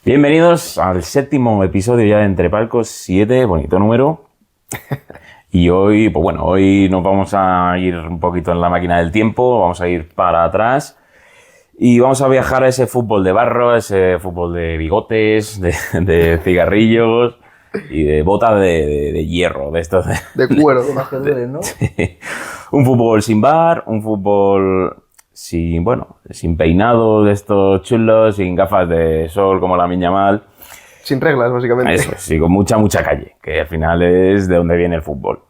Bienvenidos al séptimo episodio ya de Entre Palcos 7, bonito número. Y hoy, pues bueno, hoy nos vamos a ir un poquito en la máquina del tiempo, vamos a ir para atrás y vamos a viajar a ese fútbol de barro, a ese fútbol de bigotes, de cigarrillos y de botas de hierro, de estos De cuero. Más que duren, ¿no? Sí. Un fútbol sin bar, un fútbol sin peinado de estos chulos, sin gafas de sol como la Miña Mal. Sin reglas, básicamente. Eso, sí, con mucha calle, que al final es de donde viene el fútbol.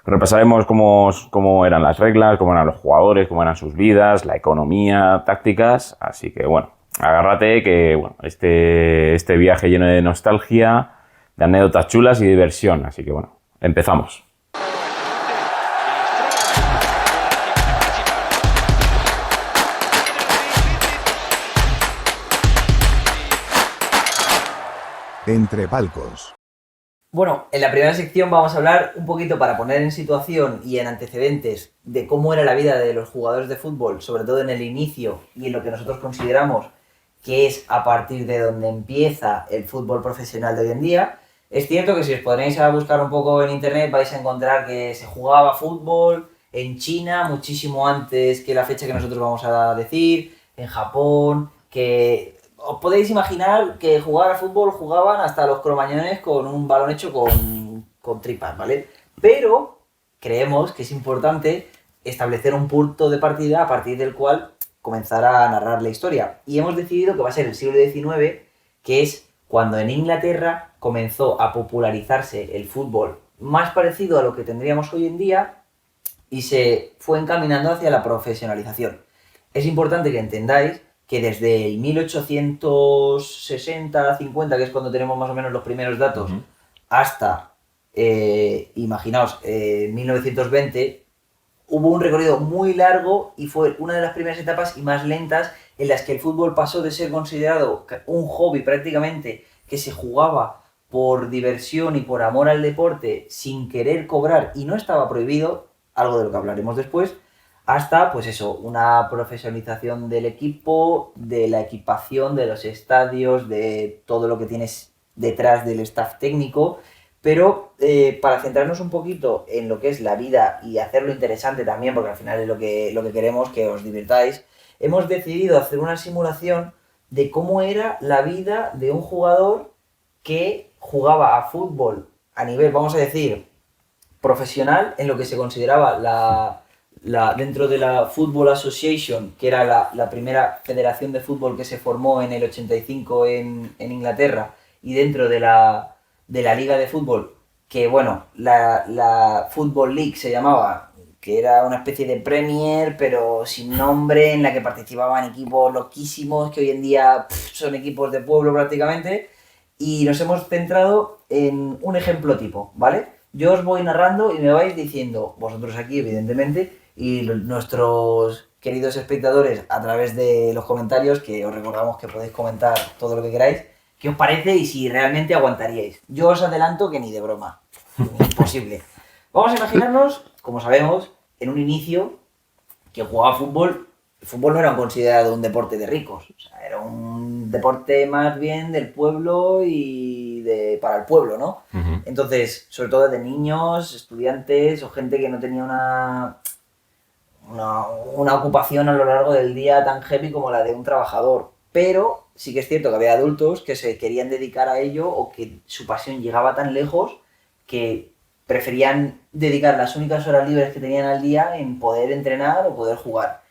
Repasaremos cómo eran las reglas, cómo eran los jugadores, cómo eran sus vidas, la economía, tácticas. Así que bueno, agárrate que bueno, este viaje lleno de nostalgia, de anécdotas chulas y diversión. Así que bueno, empezamos. Entre Palcos. Bueno, en la primera sección vamos a hablar un poquito para poner en situación y en antecedentes de cómo era la vida de los jugadores de fútbol, sobre todo en el inicio y en lo que nosotros consideramos que es a partir de donde empieza el fútbol profesional de hoy en día. Es cierto que si os ponéis a buscar un poco en internet vais a encontrar que se jugaba fútbol en China muchísimo antes que la fecha que nosotros vamos a decir, en Japón, que os podéis imaginar que jugar al fútbol jugaban hasta los cromañones con un balón hecho con tripas, ¿vale? Pero creemos que es importante establecer un punto de partida a partir del cual comenzar a narrar la historia. Y hemos decidido que va a ser el siglo XIX, que es cuando en Inglaterra comenzó a popularizarse el fútbol más parecido a lo que tendríamos hoy en día y se fue encaminando hacia la profesionalización. Es importante que entendáis que desde el 1860-50, que es cuando tenemos más o menos los primeros datos, hasta, imaginaos, 1920, hubo un recorrido muy largo y fue una de las primeras etapas y más lentas en las que el fútbol pasó de ser considerado un hobby prácticamente que se jugaba por diversión y por amor al deporte sin querer cobrar y no estaba prohibido, algo de lo que hablaremos después, hasta, pues eso, una profesionalización del equipo, de la equipación, de los estadios, de todo lo que tienes detrás del staff técnico. Pero para centrarnos un poquito en lo que es la vida y hacerlo interesante también, porque al final es lo que queremos, que os divirtáis, hemos decidido hacer una simulación de cómo era la vida de un jugador que jugaba a fútbol a nivel, vamos a decir, profesional, en lo que se consideraba dentro de la Football Association, que era la primera federación de fútbol que se formó en el 85 en Inglaterra, y dentro de la Liga de Fútbol, que bueno, la Football League se llamaba, que era una especie de Premier, pero sin nombre, en la que participaban equipos loquísimos, que hoy en día son equipos de pueblo prácticamente, y nos hemos centrado en un ejemplo tipo, ¿vale? Yo os voy narrando y me vais diciendo, vosotros aquí evidentemente, y nuestros queridos espectadores a través de los comentarios, que os recordamos que podéis comentar todo lo que queráis, qué os parece y si realmente aguantaríais. Yo os adelanto que ni de broma. Imposible. Vamos a imaginarnos, como sabemos, en un inicio que jugaba fútbol. El fútbol no era considerado un deporte de ricos. O sea, era un deporte más bien del pueblo y para el pueblo, ¿no? Uh-huh. Entonces, sobre todo de niños, estudiantes o gente que no tenía una ocupación a lo largo del día tan heavy como la de un trabajador. Pero sí que es cierto que había adultos que se querían dedicar a ello o que su pasión llegaba tan lejos que preferían dedicar las únicas horas libres que tenían al día en poder entrenar o poder jugar.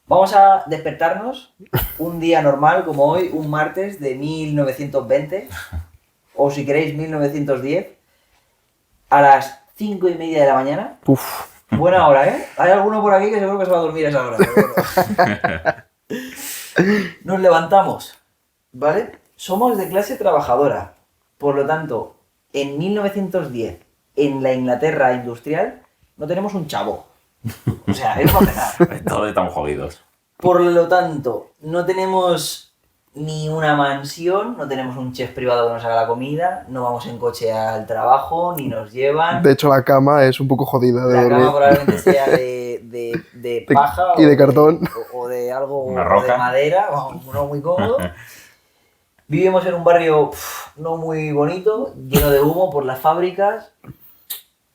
Vamos a despertarnos un día normal como hoy, un martes de 1920, o si queréis 1910, a las 5:30 de la mañana. Uf. Buena hora, ¿eh? Hay alguno por aquí que seguro que se va a dormir a esa hora. Pero bueno. Nos levantamos, ¿vale? Somos de clase trabajadora. Por lo tanto, en 1910, en la Inglaterra industrial, no tenemos un chavo. O sea, es para empezar. Todos estamos jodidos. Por lo tanto, no tenemos ni una mansión, no tenemos un chef privado que nos haga la comida, no vamos en coche al trabajo, ni nos llevan. De hecho, la cama es un poco jodida de La dormir. cama probablemente sea de paja y de cartón. o de algo Una o roca. de madera, no muy cómodo. Vivimos en un barrio no muy bonito, lleno de humo por las fábricas,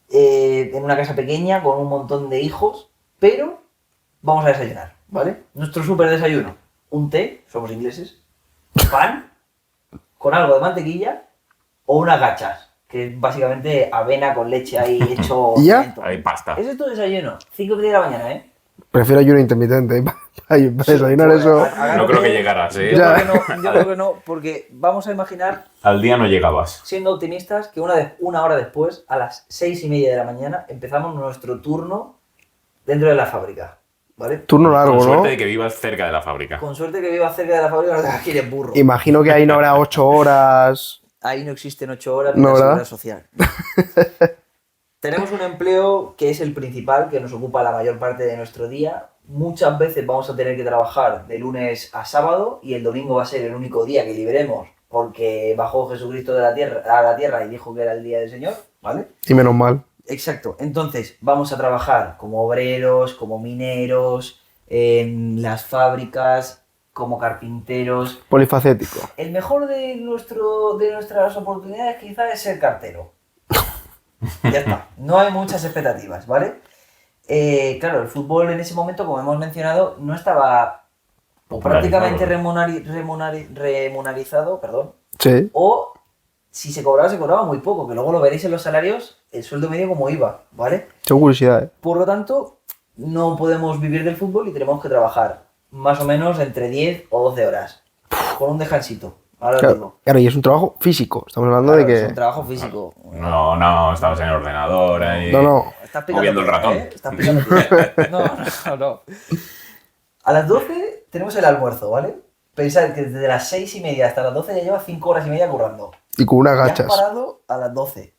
en una casa pequeña con un montón de hijos, pero vamos a desayunar, ¿vale? Nuestro súper desayuno, un té, somos ingleses, pan, con algo de mantequilla o unas gachas, que es básicamente avena con leche ahí hecho... ¿Y ya? cemento. Hay pasta. Ese es tu desayuno, 5 de la mañana, ¿eh? Prefiero ayuno intermitente. Para desayunar Pues, eso. No creo que llegaras, ¿eh? Yo Ya. creo que no, porque vamos a imaginar, Al día no llegabas. siendo optimistas, que una hora después, a las 6:30 de la mañana, empezamos nuestro turno dentro de la fábrica, ¿vale? Turno largo, Con ¿no? suerte de que vivas cerca de la fábrica. Con suerte que vivas cerca de la fábrica, no te quieres burro. Imagino que ahí no habrá 8 horas. Ahí no existen 8 horas ni No, la ¿verdad? seguridad social. Tenemos un empleo que es el principal, que nos ocupa la mayor parte de nuestro día. Muchas veces vamos a tener que trabajar de lunes a sábado y el domingo va a ser el único día que liberemos porque bajó Jesucristo de a la tierra y dijo que era el día del Señor, ¿vale? Y menos mal. Exacto. Entonces, vamos a trabajar como obreros, como mineros, en las fábricas, como carpinteros. Polifacético. El mejor de nuestras oportunidades quizás es ser cartero. Ya está. No hay muchas expectativas, ¿vale? Claro, el fútbol en ese momento, como hemos mencionado, no estaba prácticamente remunerizado, perdón. Sí. O si se cobraba muy poco, que luego lo veréis en los salarios, el sueldo medio como iba, ¿vale? Tengo curiosidad, ¿eh? Por lo tanto, no podemos vivir del fútbol y tenemos que trabajar más o menos entre 10 o 12 horas, con un descansito. Ahora lo digo. Claro, y es un trabajo físico. Estamos hablando Claro, de es que. un trabajo físico. No, estabas en el ordenador ahí. No. Estás picando Moviendo el piedra, ratón. ¿eh? Estás picando piedra. No. A las 12 tenemos el almuerzo, ¿vale? Pensad que desde las 6:30 hasta las 12 ya lleva 5 horas y media currando. Y con unas Ya has gachas. parado a las 12.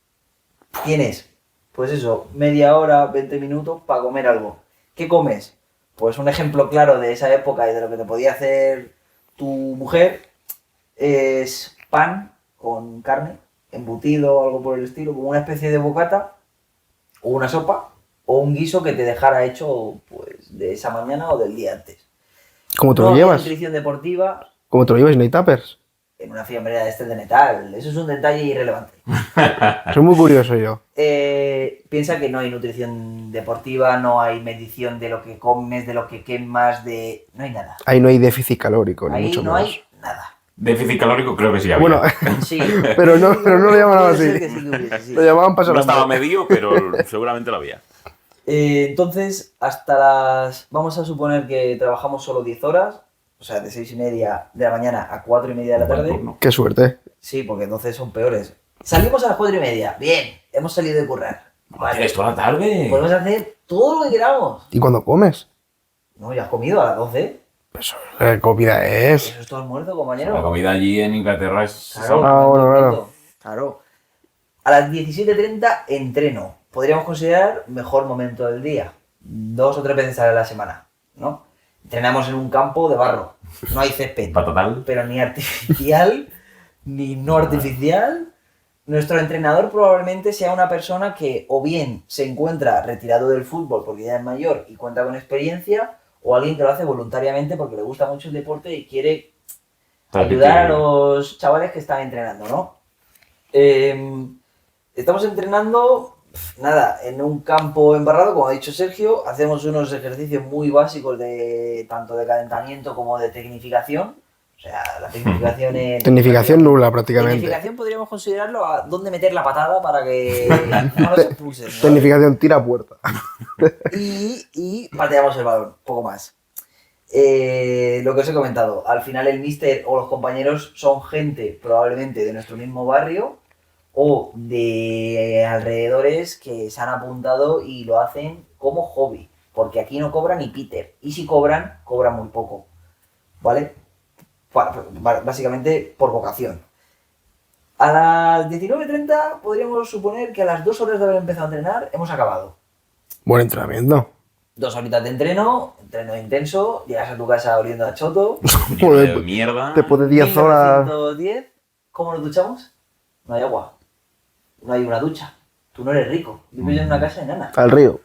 Tienes, pues eso, media hora, 20 minutos para comer algo. ¿Qué comes? Pues un ejemplo claro de esa época y de lo que te podía hacer tu mujer es pan con carne, embutido o algo por el estilo, como una especie de bocata, o una sopa, o un guiso que te dejara hecho pues de esa mañana o del día antes. ¿Cómo te No lo había llevas? nutrición deportiva ¿Cómo te lo llevas? ¿No hay tuppers? en una fiambrera de de metal. Eso es un detalle irrelevante. Soy muy curioso yo. Piensa que no hay nutrición deportiva, no hay medición de lo que comes, de lo que quemas, no hay nada. Ahí no hay déficit calórico, ni Ahí mucho no menos. hay nada. Déficit calórico creo que sí había. Bueno, Sí. Pero no lo llamaban Puede ser así. que sí que hubiese, sí. lo llamaban pasar No hambre. estaba medio, pero seguramente lo había. Entonces, vamos a suponer que trabajamos solo 10 horas, o sea, de 6:30 de la mañana a 4:30 de la Buen tarde. turno. Qué suerte. Sí, porque entonces son peores. Salimos a las 4:30. Bien, hemos salido de currar. ¿Haces toda la tarde? Podemos hacer todo lo que queramos. ¿Y cuando comes? No, ya has comido a las 12. Eso, ¿qué comida es? Eso es tu almuerzo, compañero. La comida allí en Inglaterra es... Claro, Ah, bueno, claro. perfecto. Claro. A las 17:30 entreno. Podríamos considerar mejor momento del día. 2 o 3 veces a la semana, ¿no? Entrenamos en un campo de barro. No hay césped. Patatal. Pero ni artificial, ni no artificial. Nuestro entrenador probablemente sea una persona que o bien se encuentra retirado del fútbol porque ya es mayor y cuenta con experiencia, o alguien que lo hace voluntariamente porque le gusta mucho el deporte y quiere ayudar a los chavales que están entrenando, ¿no? Estamos entrenando, nada, en un campo embarrado, como ha dicho Sergio, hacemos unos ejercicios muy básicos de tanto de calentamiento como de tecnificación. O sea, la tecnificación es... Tecnificación nula prácticamente. Tecnificación podríamos considerarlo a dónde meter la patada para que no nos expulsen, ¿no? Tecnificación tira a puerta. Y pateamos el balón, poco más. Lo que os he comentado, al final el míster o los compañeros son gente probablemente de nuestro mismo barrio o de alrededores que se han apuntado y lo hacen como hobby, porque aquí no cobran ni Peter, y si cobran, cobran muy poco, ¿vale? Básicamente por vocación. A las 19:30 podríamos suponer que a las 2 horas de haber empezado a entrenar hemos acabado. Buen entrenamiento. 2 horitas de entreno intenso, llegas a tu casa oliendo a choto. De mierda. Después de 10 horas. 1910, ¿cómo nos duchamos? No hay agua, no hay una ducha. Tú no eres rico, vives en una casa enana. Al río.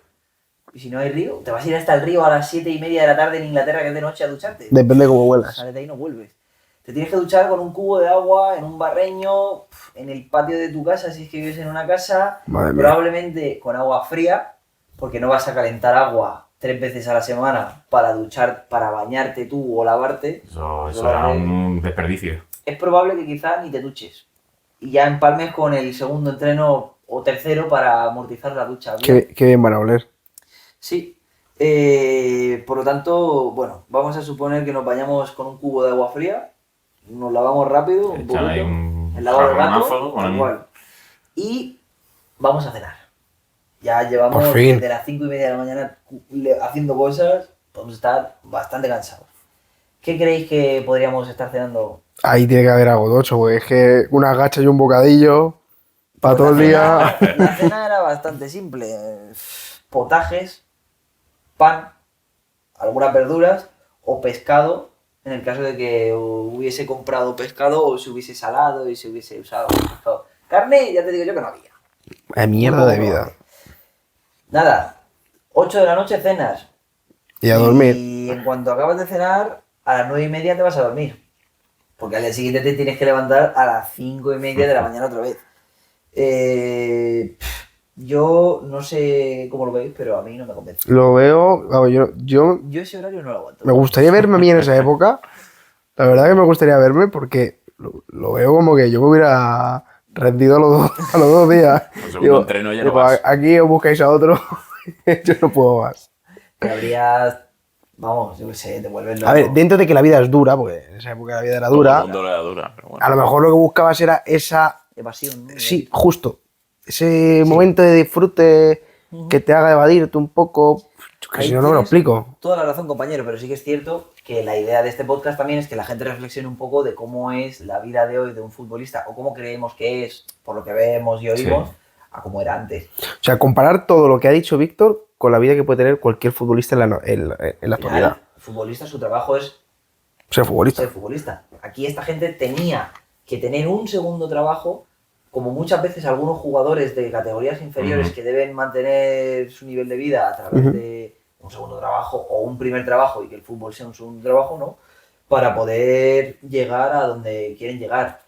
Y si no hay río, te vas a ir hasta el río a las 7:30 de la tarde en Inglaterra, que es de noche, a ducharte. Depende de cómo huelas. Sales de ahí y no vuelves. Te tienes que duchar con un cubo de agua, en un barreño, en el patio de tu casa, si es que vives en una casa, Madre mía. probablemente con agua fría, porque no vas a calentar agua 3 veces a la semana para duchar, para bañarte tú o lavarte. Eso era un desperdicio. Es probable que quizá ni te duches. Y ya empalmes con el segundo entreno o tercero para amortizar la ducha. Bien. Qué bien van a oler. Sí. Por lo tanto, bueno, vamos a suponer que nos bañamos con un cubo de agua fría, nos lavamos rápido, un Echan ahí poquito, un el lavado del jarronazo, gato, con tal un- cual. Y vamos a cenar. Ya llevamos Por fin. desde las 5:30 de la mañana haciendo cosas, podemos estar bastante cansados. ¿Qué creéis que podríamos estar cenando? Ahí tiene que haber algo tocho, porque es que una gacha y un bocadillo para todo el día. La cena era bastante simple. Potajes, pan, algunas verduras o pescado, en el caso de que hubiese comprado pescado o se hubiese salado y se hubiese usado pescado. Carne, ya te digo yo que no había. La mierda de vida. Nada, 8 de la noche cenas. Y a dormir. Y en cuanto acabas de cenar, a las 9:30 te vas a dormir. Porque al día siguiente te tienes que levantar a las 5:30 de la mañana otra vez. Yo no sé cómo lo veis, pero a mí no me convence. Lo veo. Vamos, yo Yo ese horario no lo aguanto. me gustaría verme a mí en esa época. La verdad que me gustaría verme porque lo veo como que yo me hubiera rendido a los 2 días. Al segundo entreno ya no digo, vas. aquí os buscáis a otro. Yo no puedo más. Te habrías... Vamos, yo qué sé, te vuelves loco. A ver, dentro de que la vida es dura, porque en esa época la vida era Todo dura, el mundo era dura, pero bueno. a lo mejor lo que buscabas era esa. Evasión, ¿no? Sí, justo. Ese momento de disfrute que te haga evadirte un poco. Que Ahí si no, no me lo tienes explico. Toda la razón, compañero, pero sí que es cierto que la idea de este podcast también es que la gente reflexione un poco de cómo es la vida de hoy de un futbolista o cómo creemos que es, por lo que vemos y oímos, Sí. a cómo era antes. O sea, comparar todo lo que ha dicho Víctor con la vida que puede tener cualquier futbolista en la actualidad. El futbolista, su trabajo es Ser futbolista. ser futbolista. Aquí esta gente tenía que tener un segundo trabajo, como muchas veces algunos jugadores de categorías inferiores Ujú. que deben mantener su nivel de vida a través de un segundo trabajo o un primer trabajo y que el fútbol sea un segundo trabajo, ¿no? Para poder llegar a donde quieren llegar.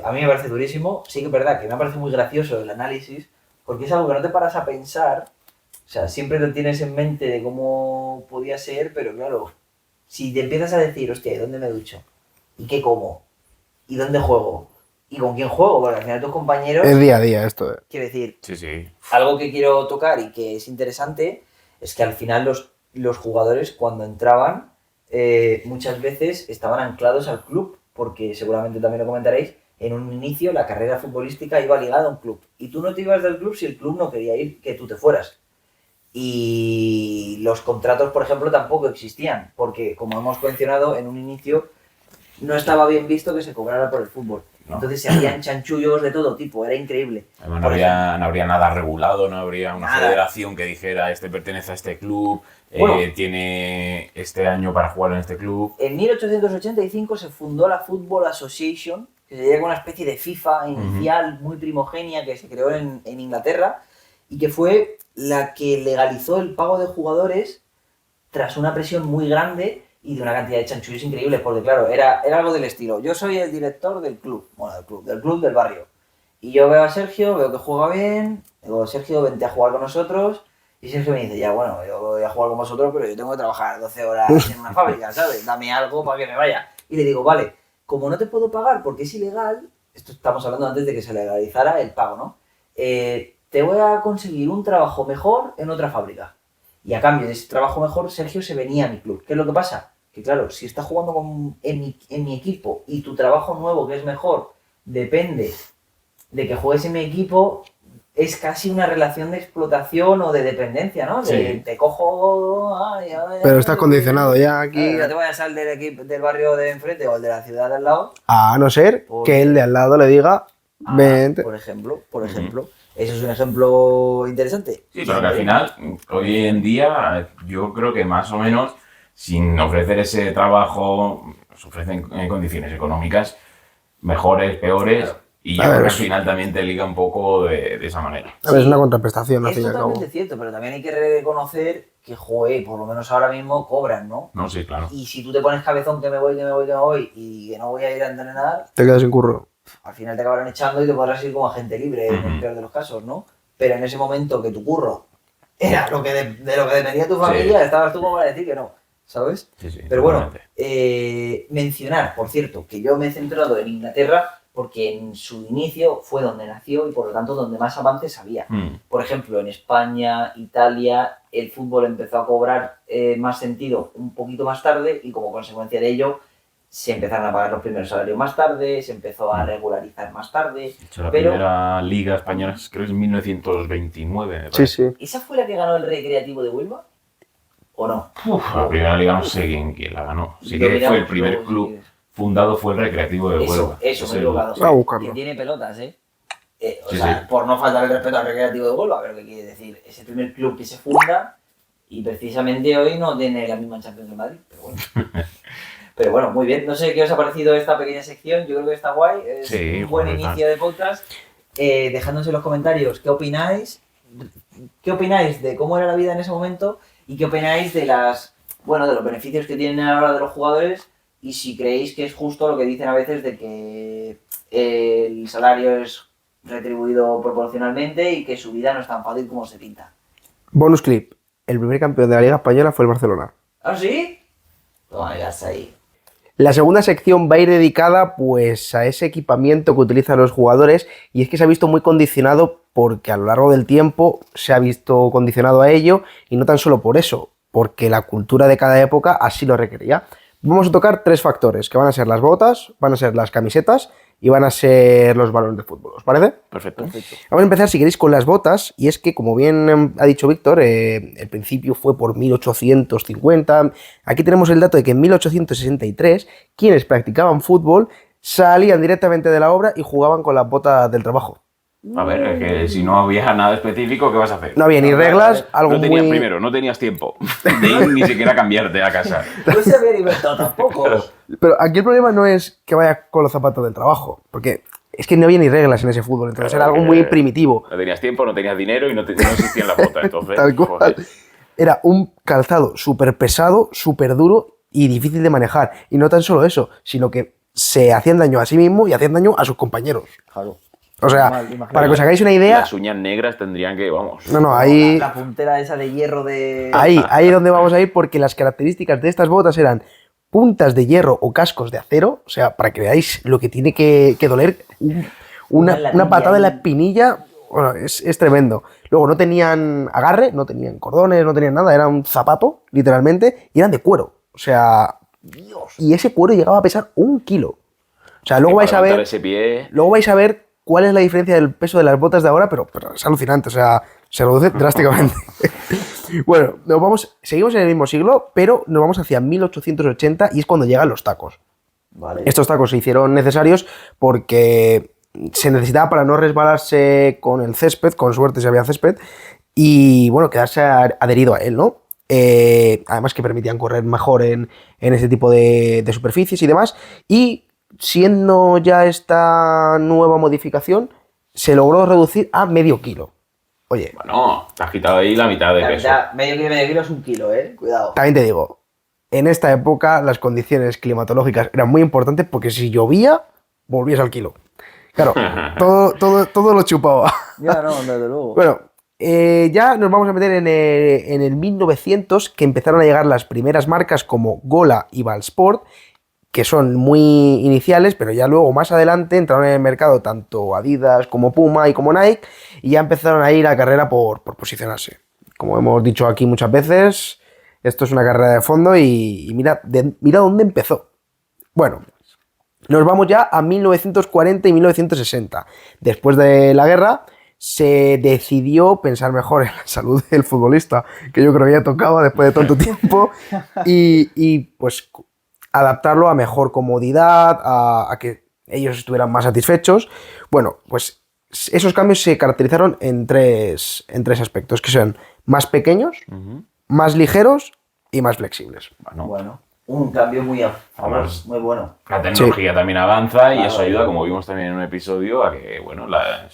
A mí me parece durísimo. Sí que es verdad que me parece muy gracioso el análisis, porque es algo que no te paras a pensar. O sea, siempre lo tienes en mente de cómo podía ser, pero claro, si te empiezas a decir, hostia, ¿y dónde me ducho? ¿Y qué como? ¿Y dónde juego? ¿Y con quién juego? Porque al final tus compañeros... Es día a día esto. Quiero decir, Sí, sí. algo que quiero tocar y que es interesante es que al final los jugadores cuando entraban muchas veces estaban anclados al club, porque seguramente también lo comentaréis, en un inicio la carrera futbolística iba ligada a un club. Y tú no te ibas del club si el club no quería ir, que tú te fueras. Y los contratos, por ejemplo, tampoco existían, porque como hemos mencionado, en un inicio no estaba bien visto que se cobrara por el fútbol. No. Entonces se hacían chanchullos de todo tipo, era increíble. Además, Por no habría nada regulado, no habría una Nada. federación que dijera este pertenece a este club, Bueno. tiene este año para jugar en este club. En 1885 se fundó la Football Association, que sería una especie de FIFA inicial, muy primogenia, que se creó en Inglaterra y que fue la que legalizó el pago de jugadores tras una presión muy grande y de una cantidad de chanchullos increíbles, porque claro, era algo del estilo, yo soy el director del club, bueno, del club del barrio, y yo veo a Sergio, veo que juega bien, digo, Sergio, vente a jugar con nosotros, y Sergio me dice, ya bueno, yo voy a jugar con vosotros, pero yo tengo que trabajar 12 horas en una fábrica, ¿sabes? Dame algo para que me vaya. Y le digo, vale, como no te puedo pagar porque es ilegal, esto estamos hablando antes de que se legalizara el pago, ¿no? Te voy a conseguir un trabajo mejor en otra fábrica. Y a cambio de ese trabajo mejor, Sergio se venía a mi club. ¿Qué es lo que pasa? Que claro, si estás jugando en mi equipo y tu trabajo nuevo, que es mejor, depende de que juegues en mi equipo, es casi una relación de explotación o de dependencia, ¿no? De, Sí. te cojo... Pero estás condicionado ya aquí. No te vayas al del equipo del barrio de enfrente o el de la ciudad de al lado. A no ser que el de al lado le diga, vente. Por ejemplo. Eso es un ejemplo interesante. Sí, pero que al final, hoy en día, yo creo que más o menos, sin ofrecer ese trabajo, nos ofrecen condiciones económicas mejores, peores, Y yo creo que al final también te liga un poco de esa manera. A ver, es una contraprestación, al Es fin y al cabo. totalmente cierto, pero también hay que reconocer que, joder, por lo menos ahora mismo cobran, ¿no? No, sí, claro. Y si tú te pones cabezón que me voy y que no voy a ir a entrenar, Te quedas sin curro. al final te acabarán echando y te podrás ir como agente libre en el peor de los casos, ¿no? Pero en ese momento que tu curro era lo que de lo que dependía tu familia, estabas tú como para decir que no, ¿sabes? Sí, Pero bueno, totalmente. mencionar, por cierto, que yo me he centrado en Inglaterra porque en su inicio fue donde nació y por lo tanto donde más avances había. Por ejemplo, en España, Italia, el fútbol empezó a cobrar más sentido un poquito más tarde y como consecuencia de ello se empezaron a pagar los primeros salarios más tarde, se empezó a regularizar más tarde. De hecho, la pero primera liga española creo que es en 1929. me Sí, parece. sí. ¿esa fue la que ganó el Recreativo de Huelva? ¿O no? La primera liga no sé quién la ganó. Sí Lo que fue el miramos primer luego, club si quieres. fundado fue el Recreativo de Huelva. Eso, Es me he el- equivocado. Voy a buscarlo. Que tiene pelotas, ¿eh? O Sí, sea, sí. por no faltar el respeto al Recreativo de Huelva, pero que quiere decir, es el primer club que se funda y precisamente hoy no tiene la misma Champions de Madrid, pero bueno. Pero bueno, muy bien. No sé qué os ha parecido esta pequeña sección, yo creo que está guay, es Sí, un buen joder, inicio de podcast. Dejadnos en los comentarios qué opináis de cómo era la vida en ese momento y qué opináis de de los beneficios que tienen ahora de los jugadores y si creéis que es justo lo que dicen a veces de que el salario es retribuido proporcionalmente y que su vida no es tan fácil como se pinta. Bonus clip. El primer campeón de la Liga Española fue el Barcelona. ¿Ah, sí? Toma, ya está ahí. La segunda sección va a ir dedicada pues a ese equipamiento que utilizan los jugadores y es que se ha visto muy condicionado porque a lo largo del tiempo se ha visto condicionado a ello y no tan solo por eso, porque la cultura de cada época así lo requería. Vamos a tocar tres factores, que van a ser las botas, van a ser las camisetas y van a ser los balones de fútbol. ¿Os parece? Perfecto. Vamos a empezar, si queréis, con las botas, y es que, como bien ha dicho Víctor, el principio fue por 1850. Aquí tenemos el dato de que en 1863 quienes practicaban fútbol salían directamente de la obra y jugaban con las botas del trabajo. A ver, es que si no había nada específico, ¿qué vas a hacer? No había ni reglas, algo No tenías, muy... primero, no tenías tiempo de ir ni siquiera a cambiarte a casa. No se había inventado tampoco. Pero aquí el problema no es que vaya con los zapatos del trabajo, porque es que no había ni reglas en ese fútbol, entonces Claro, era algo que muy primitivo. No tenías tiempo, no tenías dinero y no existían las botas. Entonces, Tal cual. joder. Era un calzado súper pesado, súper duro y difícil de manejar. Y no tan solo eso, sino que se hacían daño a sí mismo y hacían daño a sus compañeros. Claro. O sea, Imagínate. para que os hagáis una idea... Las uñas negras tendrían que, vamos. No, ahí... La puntera esa de hierro de... Ahí es donde vamos a ir porque las características de estas botas eran puntas de hierro o cascos de acero, o sea, para que veáis lo que tiene que doler una patada en la espinilla, bueno, es tremendo. Luego no tenían agarre, no tenían cordones, no tenían nada, era un zapato, literalmente, y eran de cuero, o sea, Dios. Y ese cuero llegaba a pesar 1 kilo. O sea, luego Que vais a para levantar ver... ese pie. Luego vais a ver cuál es la diferencia del peso de las botas de ahora, pero es alucinante, o sea, se reduce drásticamente. Bueno, seguimos en el mismo siglo, pero nos vamos hacia 1880 y es cuando llegan los tacos. Vale. Estos tacos se hicieron necesarios porque se necesitaba para no resbalarse con el césped, con suerte si había césped, y bueno, quedarse adherido a él, ¿no? Además que permitían correr mejor en ese tipo de superficies y demás, y siendo ya esta nueva modificación, se logró reducir a medio kilo. Oye, Bueno, te has quitado ahí la mitad de peso. Medio kilo es 1 kilo, Cuidado. también te digo, en esta época las condiciones climatológicas eran muy importantes porque si llovía, volvías al kilo. Claro, todo lo chupaba. Ya no, desde luego. Bueno, ya nos vamos a meter en el 1900, que empezaron a llegar las primeras marcas como Gola y Valsport, que son muy iniciales, pero ya luego más adelante entraron en el mercado tanto Adidas como Puma y como Nike, y ya empezaron a ir a carrera por posicionarse. Como hemos dicho aquí muchas veces, esto es una carrera de fondo y mira dónde empezó. Bueno, nos vamos ya a 1940 y 1960. Después de la guerra se decidió pensar mejor en la salud del futbolista, que yo creo que ya tocaba después de tanto tiempo, y pues adaptarlo a mejor comodidad, a que ellos estuvieran más satisfechos. Bueno, pues esos cambios se caracterizaron en tres Uh-huh. aspectos, que son más pequeños, más ligeros y más flexibles. Bueno, Bueno, un cambio muy a favor, Además, muy bueno. La tecnología también avanza y Claro. eso ayuda, como vimos también en un episodio, a que bueno, la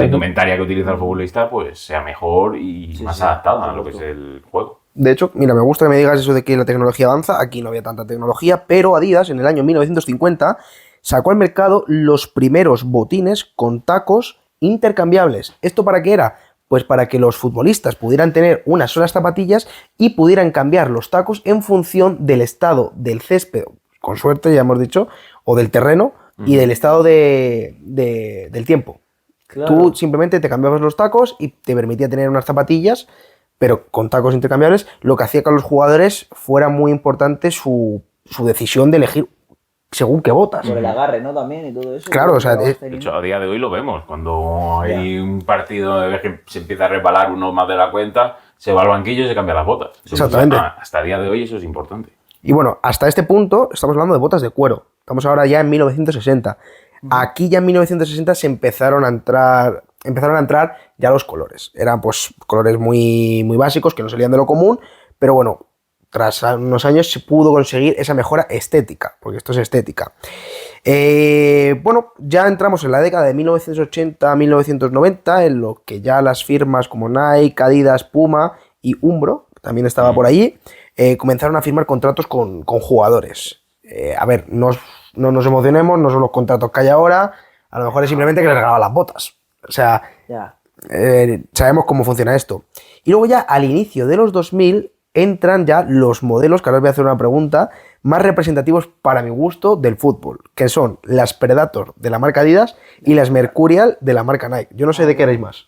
indumentaria que utiliza el futbolista pues sea mejor y Sí, más sí, adaptada a lo que es correcto. el juego. De hecho, mira, me gusta que me digas eso de que la tecnología avanza. Aquí no había tanta tecnología, pero Adidas en el año 1950 sacó al mercado los primeros botines con tacos intercambiables. ¿Esto para qué era? Pues para que los futbolistas pudieran tener unas solas zapatillas y pudieran cambiar los tacos en función del estado del césped, con suerte ya hemos dicho, o del terreno y del estado del tiempo. Claro. Tú simplemente te cambiabas los tacos y te permitía tener unas zapatillas, pero con tacos intercambiables, lo que hacía que a los jugadores fuera muy importante su decisión de elegir según qué botas. Por el agarre, ¿no? También y todo eso. Claro, o sea, Lo vas de De teniendo. hecho, a día de hoy lo vemos. Cuando hay un partido ves que se empieza a resbalar uno más de la cuenta, se va al banquillo y se cambia las botas. Exactamente. Hasta el día de hoy eso es importante. Y bueno, hasta este punto estamos hablando de botas de cuero. Estamos ahora ya en 1960. Aquí ya en 1960 se empezaron a entrar ya los colores. Eran pues colores muy, muy básicos que no salían de lo común, pero bueno, tras unos años se pudo conseguir esa mejora estética, porque esto es estética. Bueno, ya entramos en la década de 1980 a 1990, en lo que ya las firmas como Nike, Adidas, Puma y Umbro, que también estaba por allí, comenzaron a firmar contratos con jugadores. A ver, no nos emocionemos, no son los contratos que hay ahora, a lo mejor es simplemente que les regalaban las botas. O sea, Ya. sabemos cómo funciona esto. Y luego ya al inicio de los 2000 entran ya los modelos, que ahora os voy a hacer una pregunta, más representativos para mi gusto del fútbol, que son las Predator de la marca Adidas y las Mercurial de la marca Nike. Yo no sé de qué erais más.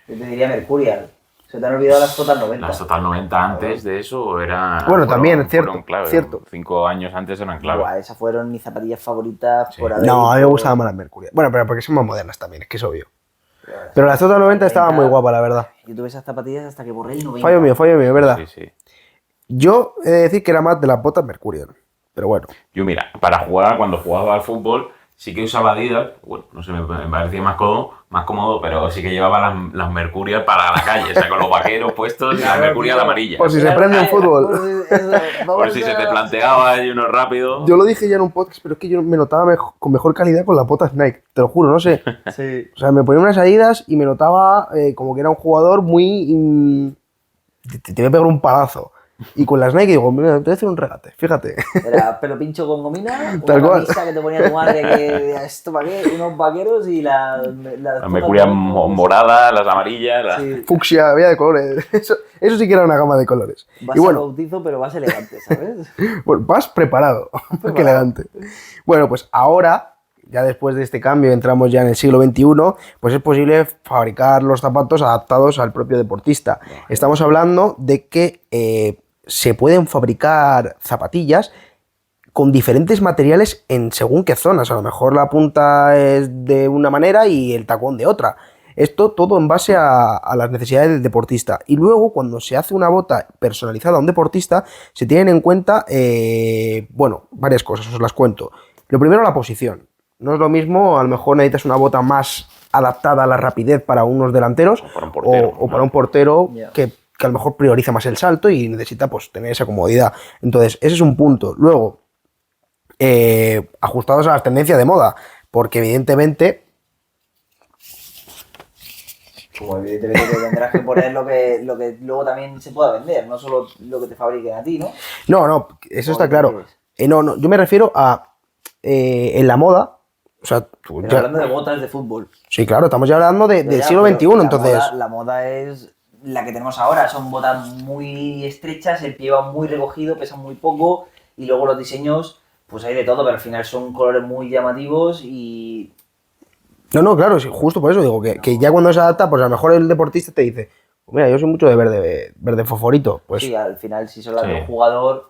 Yo te diría Mercurial. Se te han olvidado las Total 90. Las Total 90 antes de eso era... Bueno, también, cierto, clave. cierto. 5 años antes eran clave. Buah, esas fueron mis zapatillas favoritas Sí. por haber No, a mí me visto- gustaban más las Mercurial. Bueno, pero porque son más modernas también, es que es obvio. Pero las Total 90 estaban muy guapas, la verdad. Yo tuve esas zapatillas hasta que borré el 90. Fallo mío, es verdad. Sí, sí. Yo he de decir que era más de las botas Mercurial. Pero bueno. Yo, mira, para jugar, cuando jugaba al fútbol, sí que usaba Adidas. Bueno, no sé, me parecía más cómodo, pero sí que llevaba las Mercurial para la calle. O sea, con los vaqueros puestos y las Mercurial amarillas. Por si se prende en fútbol. Por si se te planteaba y uno rápido. Yo lo dije ya en un podcast, pero es que yo me notaba con mejor calidad con las botas Nike. Te lo juro, no sé. Sí. O sea, me ponía unas Adidas y me notaba como que era un jugador muy... te voy a pegar un palazo. Y con las Nike digo, mira, te voy a hacer un regate, fíjate. Era pelo pincho con gomina, Tal una cual. camisa que te ponía tu madre, que esto para qué, unos vaqueros y las Las Mercurial moradas, las amarillas. Sí. Fucsia, había de colores. Eso sí que era una gama de colores. Vas Y al bueno, bautizo, pero vas elegante, ¿sabes? bueno, vas preparado. Qué elegante. Bueno, pues ahora, ya después de este cambio, entramos ya en el siglo XXI, pues es posible fabricar los zapatos adaptados al propio deportista. Estamos hablando de que se pueden fabricar zapatillas con diferentes materiales en según qué zonas. A lo mejor la punta es de una manera y el tacón de otra. Esto todo en base a las necesidades del deportista. Y luego, cuando se hace una bota personalizada a un deportista, se tienen en cuenta, bueno, varias cosas, os las cuento. Lo primero, la posición. No es lo mismo, a lo mejor necesitas una bota más adaptada a la rapidez para unos delanteros O para un portero, o para ¿no? un portero Ya. que a lo mejor prioriza más el salto y necesita pues tener esa comodidad. Entonces, ese es un punto. Luego, ajustados a las tendencias de moda, porque evidentemente Como evidentemente te tendrás que poner lo que luego también se pueda vender, no solo lo que te fabriquen a ti, ¿no? no, eso está ¿O qué claro. quieres? No, yo me refiero a en la moda, o sea, tú Pero ya- hablando de botas de fútbol. sí, claro, estamos ya hablando del Ya, siglo pero XXI, entonces... La moda es la que tenemos ahora, son botas muy estrechas, el pie va muy recogido, pesan muy poco y luego los diseños, pues hay de todo, pero al final son colores muy llamativos y... No, claro, sí, justo por eso digo que ya cuando se adapta, pues a lo mejor el deportista te dice, pues mira, yo soy mucho de verde fosforito. Pues sí, al final si solo Sí. hay un jugador,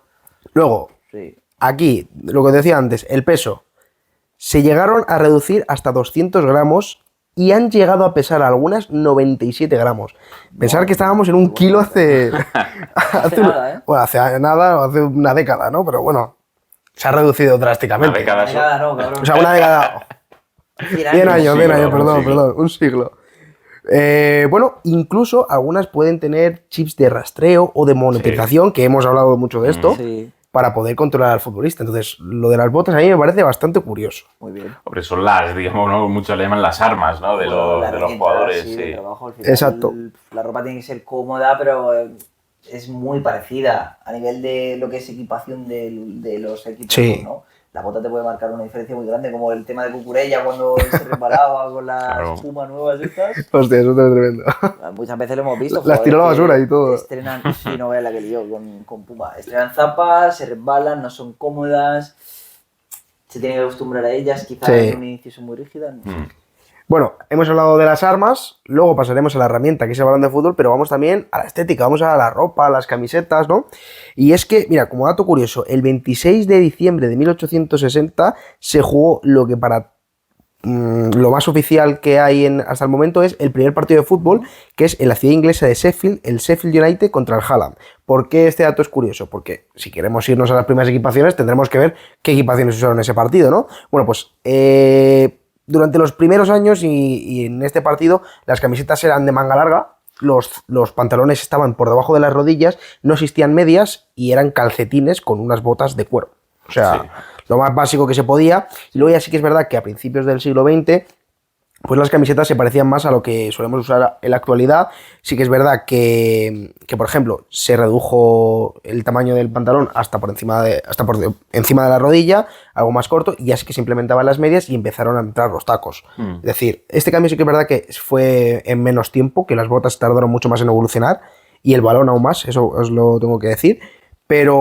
luego, sí. aquí, lo que decía antes, el peso. Se llegaron a reducir hasta 200 gramos y han llegado a pesar algunas 97 gramos. Pensar que estábamos en un kilo hace... Hace nada, ¿eh? Bueno, hace nada, hace una década, ¿no? Pero bueno, se ha reducido drásticamente. Una década. Nada, no, cabrón. O sea, una década... 100 años, Un 100 años, siglo, un siglo. perdón, un siglo. Bueno, incluso algunas pueden tener chips de rastreo o de monetización, que hemos hablado mucho de esto, Sí. para poder controlar al futbolista. Entonces, lo de las botas a mí me parece bastante curioso. Muy bien. Hombre, son las, digamos, ¿no? Muchos le llaman las armas, ¿no? De, Bueno, los, de los herramienta, jugadores. sí, Sí. de trabajo, al final, Exacto. La ropa tiene que ser cómoda, pero es muy parecida a nivel de lo que es equipación de los equipos, Sí. ¿no? La bota te puede marcar una diferencia muy grande, como el tema de Cucurella cuando se resbalaba con las Claro. Puma nuevas estas. Hostia, eso es tremendo. Muchas veces lo hemos visto. Las tiró a la jugadores basura que y todo. Estrenan, sí, no veas la que lió con Puma. Estrenan zapas, se resbalan, no son cómodas, se tienen que acostumbrar a ellas, quizás Sí. en un inicio son muy rígidas. No sé. Bueno, hemos hablado de las armas, luego pasaremos a la herramienta, que es el balón de fútbol, pero vamos también a la estética, vamos a la ropa, a las camisetas, ¿no? Y es que, mira, como dato curioso, el 26 de diciembre de 1860 se jugó lo que para lo más oficial que hay hasta el momento es el primer partido de fútbol, que es en la ciudad inglesa de Sheffield, el Sheffield United contra el Hallam. ¿Por qué este dato es curioso? Porque si queremos irnos a las primeras equipaciones, tendremos que ver qué equipaciones usaron en ese partido, ¿no? Bueno, pues durante los primeros años y en este partido las camisetas eran de manga larga, los pantalones estaban por debajo de las rodillas, no existían medias y eran calcetines con unas botas de cuero. O sea, Sí. lo más básico que se podía. Y luego ya sí que es verdad que a principios del siglo XX pues las camisetas se parecían más a lo que solemos usar en la actualidad. Sí que es verdad que por ejemplo, se redujo el tamaño del pantalón hasta por encima de la rodilla, algo más corto, y ya sí que se implementaban las medias y empezaron a entrar los tacos. Es decir, este cambio sí que es verdad que fue en menos tiempo, que las botas tardaron mucho más en evolucionar, y el balón aún más, eso os lo tengo que decir. Pero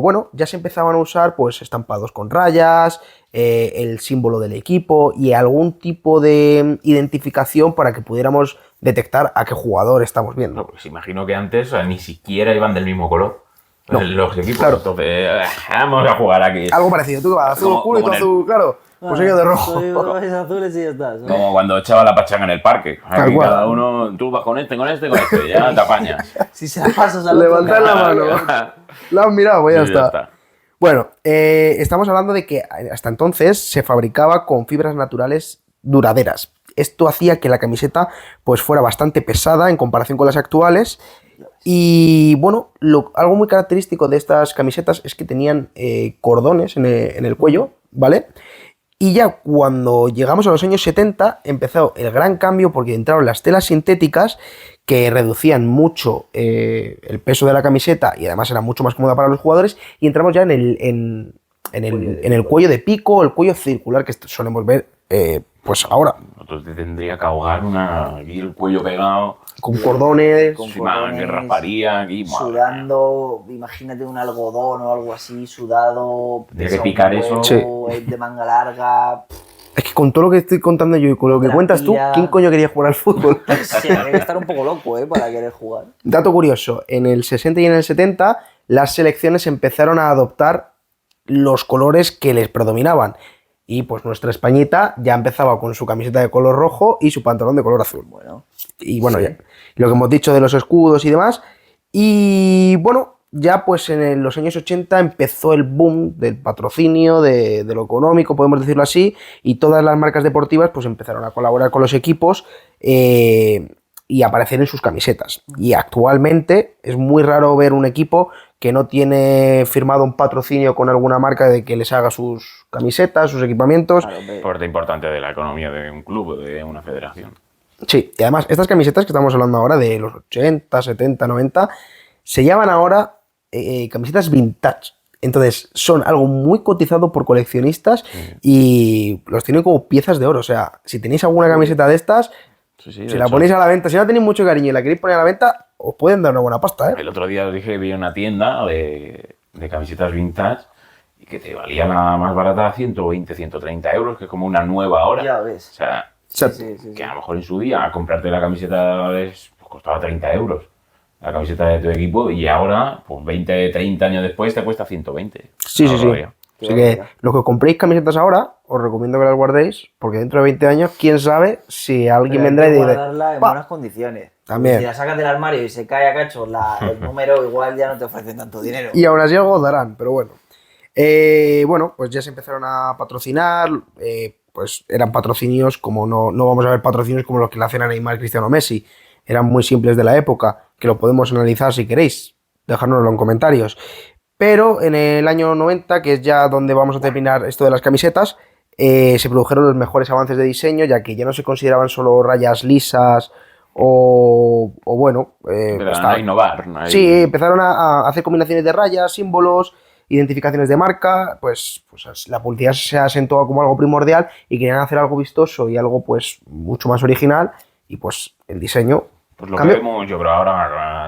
bueno, ya se empezaban a usar pues estampados con rayas, el símbolo del equipo y algún tipo de identificación para que pudiéramos detectar a qué jugador estamos viendo. No, pues imagino que antes, o sea, ni siquiera iban del mismo color. No, Los equipos. claro. Entonces, vamos a jugar aquí. Algo parecido, tú que vas azul Como- oscuro y tú como en el- azul claro, pues yo de rojo. Soy colores azules y ya está. ¿no? Como cuando echaba la pachanga en el parque. Tal Aquí cual. cada uno, tú vas con este, con y ya te apañas. Si se la pasas al otro, Levantar la mano. La has mirado, pues ya Sí, está. Bueno, estamos hablando de que hasta entonces se fabricaba con fibras naturales duraderas. Esto hacía que la camiseta pues fuera bastante pesada en comparación con las actuales. Y bueno, algo muy característico de estas camisetas es que tenían cordones en el cuello, ¿vale? Y ya cuando llegamos a los años 70 empezó el gran cambio porque entraron las telas sintéticas que reducían mucho el peso de la camiseta y además era mucho más cómoda para los jugadores, y entramos ya en el cuello de pico, el cuello circular que solemos ver pues ahora, Nosotros te tendría que ahogar aquí el cuello pegado. con cordones. Con Encima que cordones, rasparía aquí. madre mía. sudando, imagínate un algodón o algo así, sudado, Tendría pesa que picar un eso. huevo, de manga larga. Es que con todo lo que estoy contando yo y con lo que cuentas tú, Tranquila. ¿quién coño quería jugar al fútbol? Sí, hay que estar un poco loco, para querer jugar. Dato curioso, en el 60 y en el 70 las selecciones empezaron a adoptar los colores que les predominaban. Y pues nuestra Españita ya empezaba con su camiseta de color rojo y su pantalón de color azul. Bueno, Y bueno, sí. ya, lo que hemos dicho de los escudos y demás. Y bueno, ya pues en los años 80 empezó el boom del patrocinio, de lo económico, podemos decirlo así, y todas las marcas deportivas pues empezaron a colaborar con los equipos y aparecer en sus camisetas. Y actualmente es muy raro ver un equipo que no tiene firmado un patrocinio con alguna marca de que les haga sus camisetas, sus equipamientos. Claro, hombre. Parte importante de la economía de un club, de una federación. Sí, y además estas camisetas que estamos hablando ahora de los 80, 70, 90, se llaman ahora camisetas vintage. Entonces son algo muy cotizado por coleccionistas y los tienen como piezas de oro. O sea, si tenéis alguna camiseta de estas, Sí, sí, si la ponéis a la venta, si no tenéis mucho cariño y la queréis poner a la venta, os pueden dar una buena pasta, ¿eh? El otro día os dije que vi una tienda de camisetas vintage y que te valía la más barata 120, 130 euros, que es como una nueva ahora. Ya ves. O sea, sea, Sí, sí, que sí. a lo mejor en su día comprarte la camiseta pues, costaba 30 euros. La camiseta de tu equipo, y ahora, pues 20, 30 años después, te cuesta 120. Sí, sí, sí. Todavía. Qué Así que barbaridad. los que compréis camisetas ahora, os recomiendo que las guardéis, porque dentro de 20 años, quién sabe si alguien Pero hay vendrá y que dice, guardarla en "Pa". buenas condiciones. También. Si la sacas del armario y se cae a cachos el número, igual ya no te ofrecen tanto dinero. Y aún así algo darán, pero bueno. Bueno, pues ya se empezaron a patrocinar, pues eran patrocinios como no vamos a ver patrocinios como los que le hacen a Neymar, Cristiano, Messi. Eran muy simples de la época, que lo podemos analizar si queréis, dejárnoslo en comentarios. Pero en el año 90, que es ya donde vamos a terminar esto de las camisetas, se produjeron los mejores avances de diseño, ya que ya no se consideraban solo rayas lisas o bueno... Empezaron a innovar, ¿no? Sí, empezaron a hacer combinaciones de rayas, símbolos, identificaciones de marca, pues la publicidad se asentó como algo primordial y querían hacer algo vistoso y algo pues mucho más original y pues el diseño Pues lo cambió. que vemos, yo creo, ahora,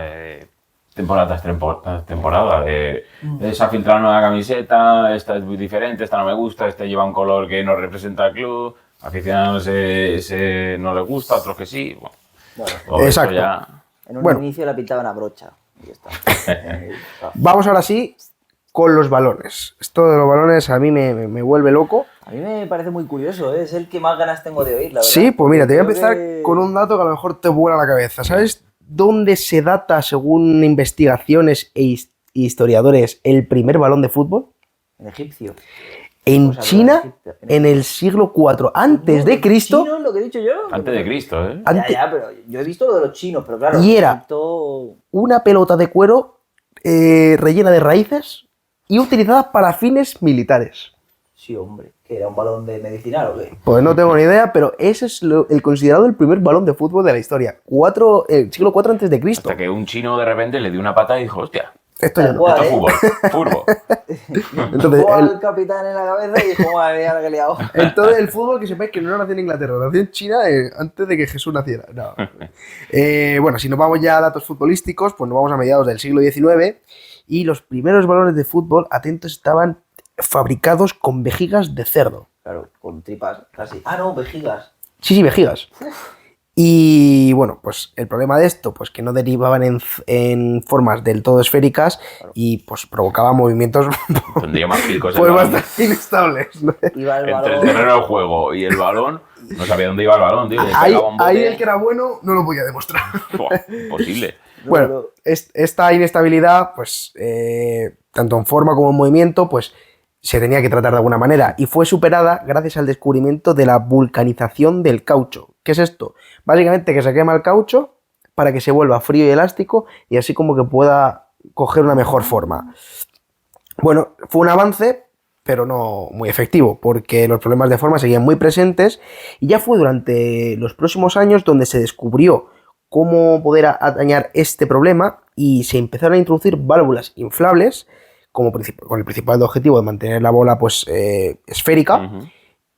temporada tras temporada, se ha filtrado una nueva camiseta, esta es muy diferente, esta no me gusta, esta lleva un color que no representa al club, aficionados no les gusta, otros que sí. Bueno, Bueno, todo eso Exacto. ya... en un Bueno. inicio la pintaban a brocha. Y ya está. Vamos ahora sí con los balones. Esto de los balones a mí me vuelve loco. A mí me parece muy curioso, ¿eh? Es el que más ganas tengo de oír, la verdad. Sí, pues mira, te voy a Creo empezar que- con un dato que a lo mejor te vuela la cabeza. ¿Sabes dónde se data, según investigaciones historiadores, el primer balón de fútbol? En egipcio. En Vamos a ver, China, Egipto, en el siglo IV antes de Cristo. ¿Chino, lo que he dicho yo? Antes de Cristo, ¿eh? Ya, pero yo he visto lo de los chinos, pero claro. Y era- Egipto- Una pelota de cuero rellena de raíces y utilizada para fines militares. Sí, hombre. ¿Que era un balón de medicinal o qué? Pues no tengo ni idea, pero ese es el considerado el primer balón de fútbol de la historia. Siglo IV antes de Cristo. Hasta que un chino de repente le dio una pata y dijo, hostia, Esto ya Tal no. cual. esto es ¿eh? fútbol. Entonces, Fue al capitán en la cabeza y dijo, madre mía, la que he liado. Entonces, el fútbol, que sepáis que no nació en Inglaterra, nació en China antes de que Jesús naciera. No. Bueno, si nos vamos ya a datos futbolísticos, pues nos vamos a mediados del siglo XIX y los primeros balones de fútbol, atentos, estaban fabricados con vejigas de cerdo. Claro, con tripas, casi. Ah, no, vejigas. Sí, vejigas. Y bueno, pues el problema de esto, pues que no derivaban en formas del todo esféricas y pues provocaba movimientos Tendría más picos. pues el balón. bastante inestables, ¿no? Iba el Entre el balón. terreno del juego y el balón, no sabía dónde iba el balón, tío. le Ahí, pegaba un bote. ahí el que era bueno no lo podía demostrar. Buah, imposible. Bueno, No, esta inestabilidad, pues, tanto en forma como en movimiento, pues, se tenía que tratar de alguna manera y fue superada gracias al descubrimiento de la vulcanización del caucho. ¿Qué es esto? Básicamente que se quema el caucho para que se vuelva frío y elástico y así como que pueda coger una mejor forma. Bueno, fue un avance, pero no muy efectivo, porque los problemas de forma seguían muy presentes y ya fue durante los próximos años donde se descubrió cómo poder atañar este problema y se empezaron a introducir válvulas inflables con el principal objetivo de mantener la bola pues esférica Ujú.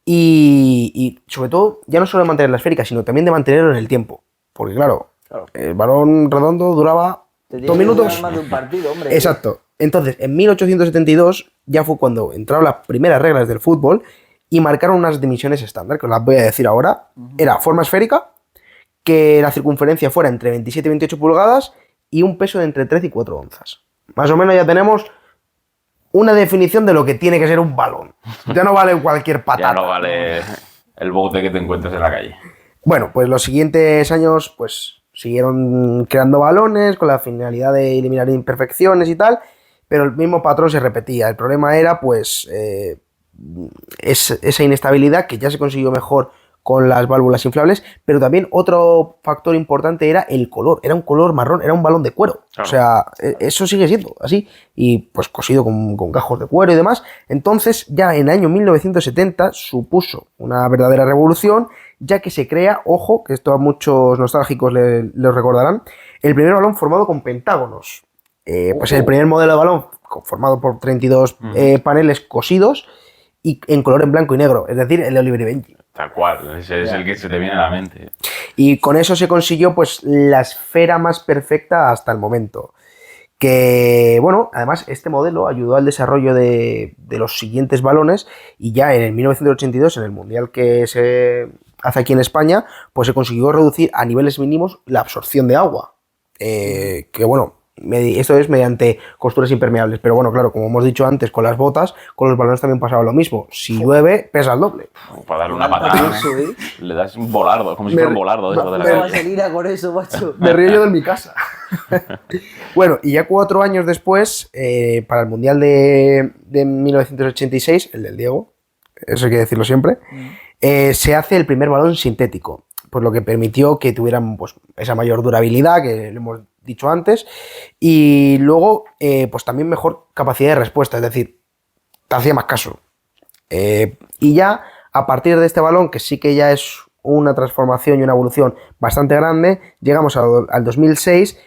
y sobre todo ya no solo de mantenerla esférica, sino también de mantenerlo en el tiempo, porque claro, Claro. el balón redondo duraba Te tiene 2 que minutos. durar más de un partido, hombre. Exacto. Entonces, en 1872 ya fue cuando entraron las primeras reglas del fútbol y marcaron unas dimensiones estándar, que os las voy a decir ahora. Era forma esférica, que la circunferencia fuera entre 27 y 28 pulgadas y un peso de entre 13 y 4 onzas. Más o menos ya tenemos una definición de lo que tiene que ser un balón. Ya no vale cualquier patata. Ya no vale el bote que te encuentres en la calle. Bueno, pues los siguientes años pues siguieron creando balones con la finalidad de eliminar imperfecciones y tal, pero el mismo patrón se repetía. El problema era pues esa inestabilidad que ya se consiguió mejor con las válvulas inflables, pero también otro factor importante era el color. Era un color marrón, era un balón de cuero. Claro. O sea, eso sigue siendo así. Y pues cosido con gajos de cuero y demás. Entonces, ya en el año 1970 supuso una verdadera revolución, ya que se crea, ojo, que esto a muchos nostálgicos les recordarán, el primer balón formado con pentágonos. Pues el primer modelo de balón formado por 32 paneles cosidos y en color en blanco y negro, es decir, el de Oliver y Benji. Tal cual, ese es el que se te viene a la mente. Y con eso se consiguió pues la esfera más perfecta hasta el momento. Que, bueno, además este modelo ayudó al desarrollo de los siguientes balones y ya en el 1982, en el Mundial que se hace aquí en España, pues se consiguió reducir a niveles mínimos la absorción de agua. Que, bueno, esto es mediante costuras impermeables. Pero bueno, claro, como hemos dicho antes, con las botas, con los balones también pasaba lo mismo. Si llueve, pesa el doble. Para darle una Levanta patada, pulso, ¿eh? le das un volardo, como si fuera un volardo de eso de la Una calle. vaselina con eso, macho. Me río yo de mi casa. Bueno, y ya 4 años después, para el Mundial de 1986, el del Diego, eso hay que decirlo siempre, se hace el primer balón sintético, por lo que permitió que tuvieran pues, esa mayor durabilidad, que lo hemos dicho antes, y luego pues también mejor capacidad de respuesta, es decir, te hacía más caso. Y ya a partir de este balón, que sí que ya es una transformación y una evolución bastante grande, llegamos al 2006,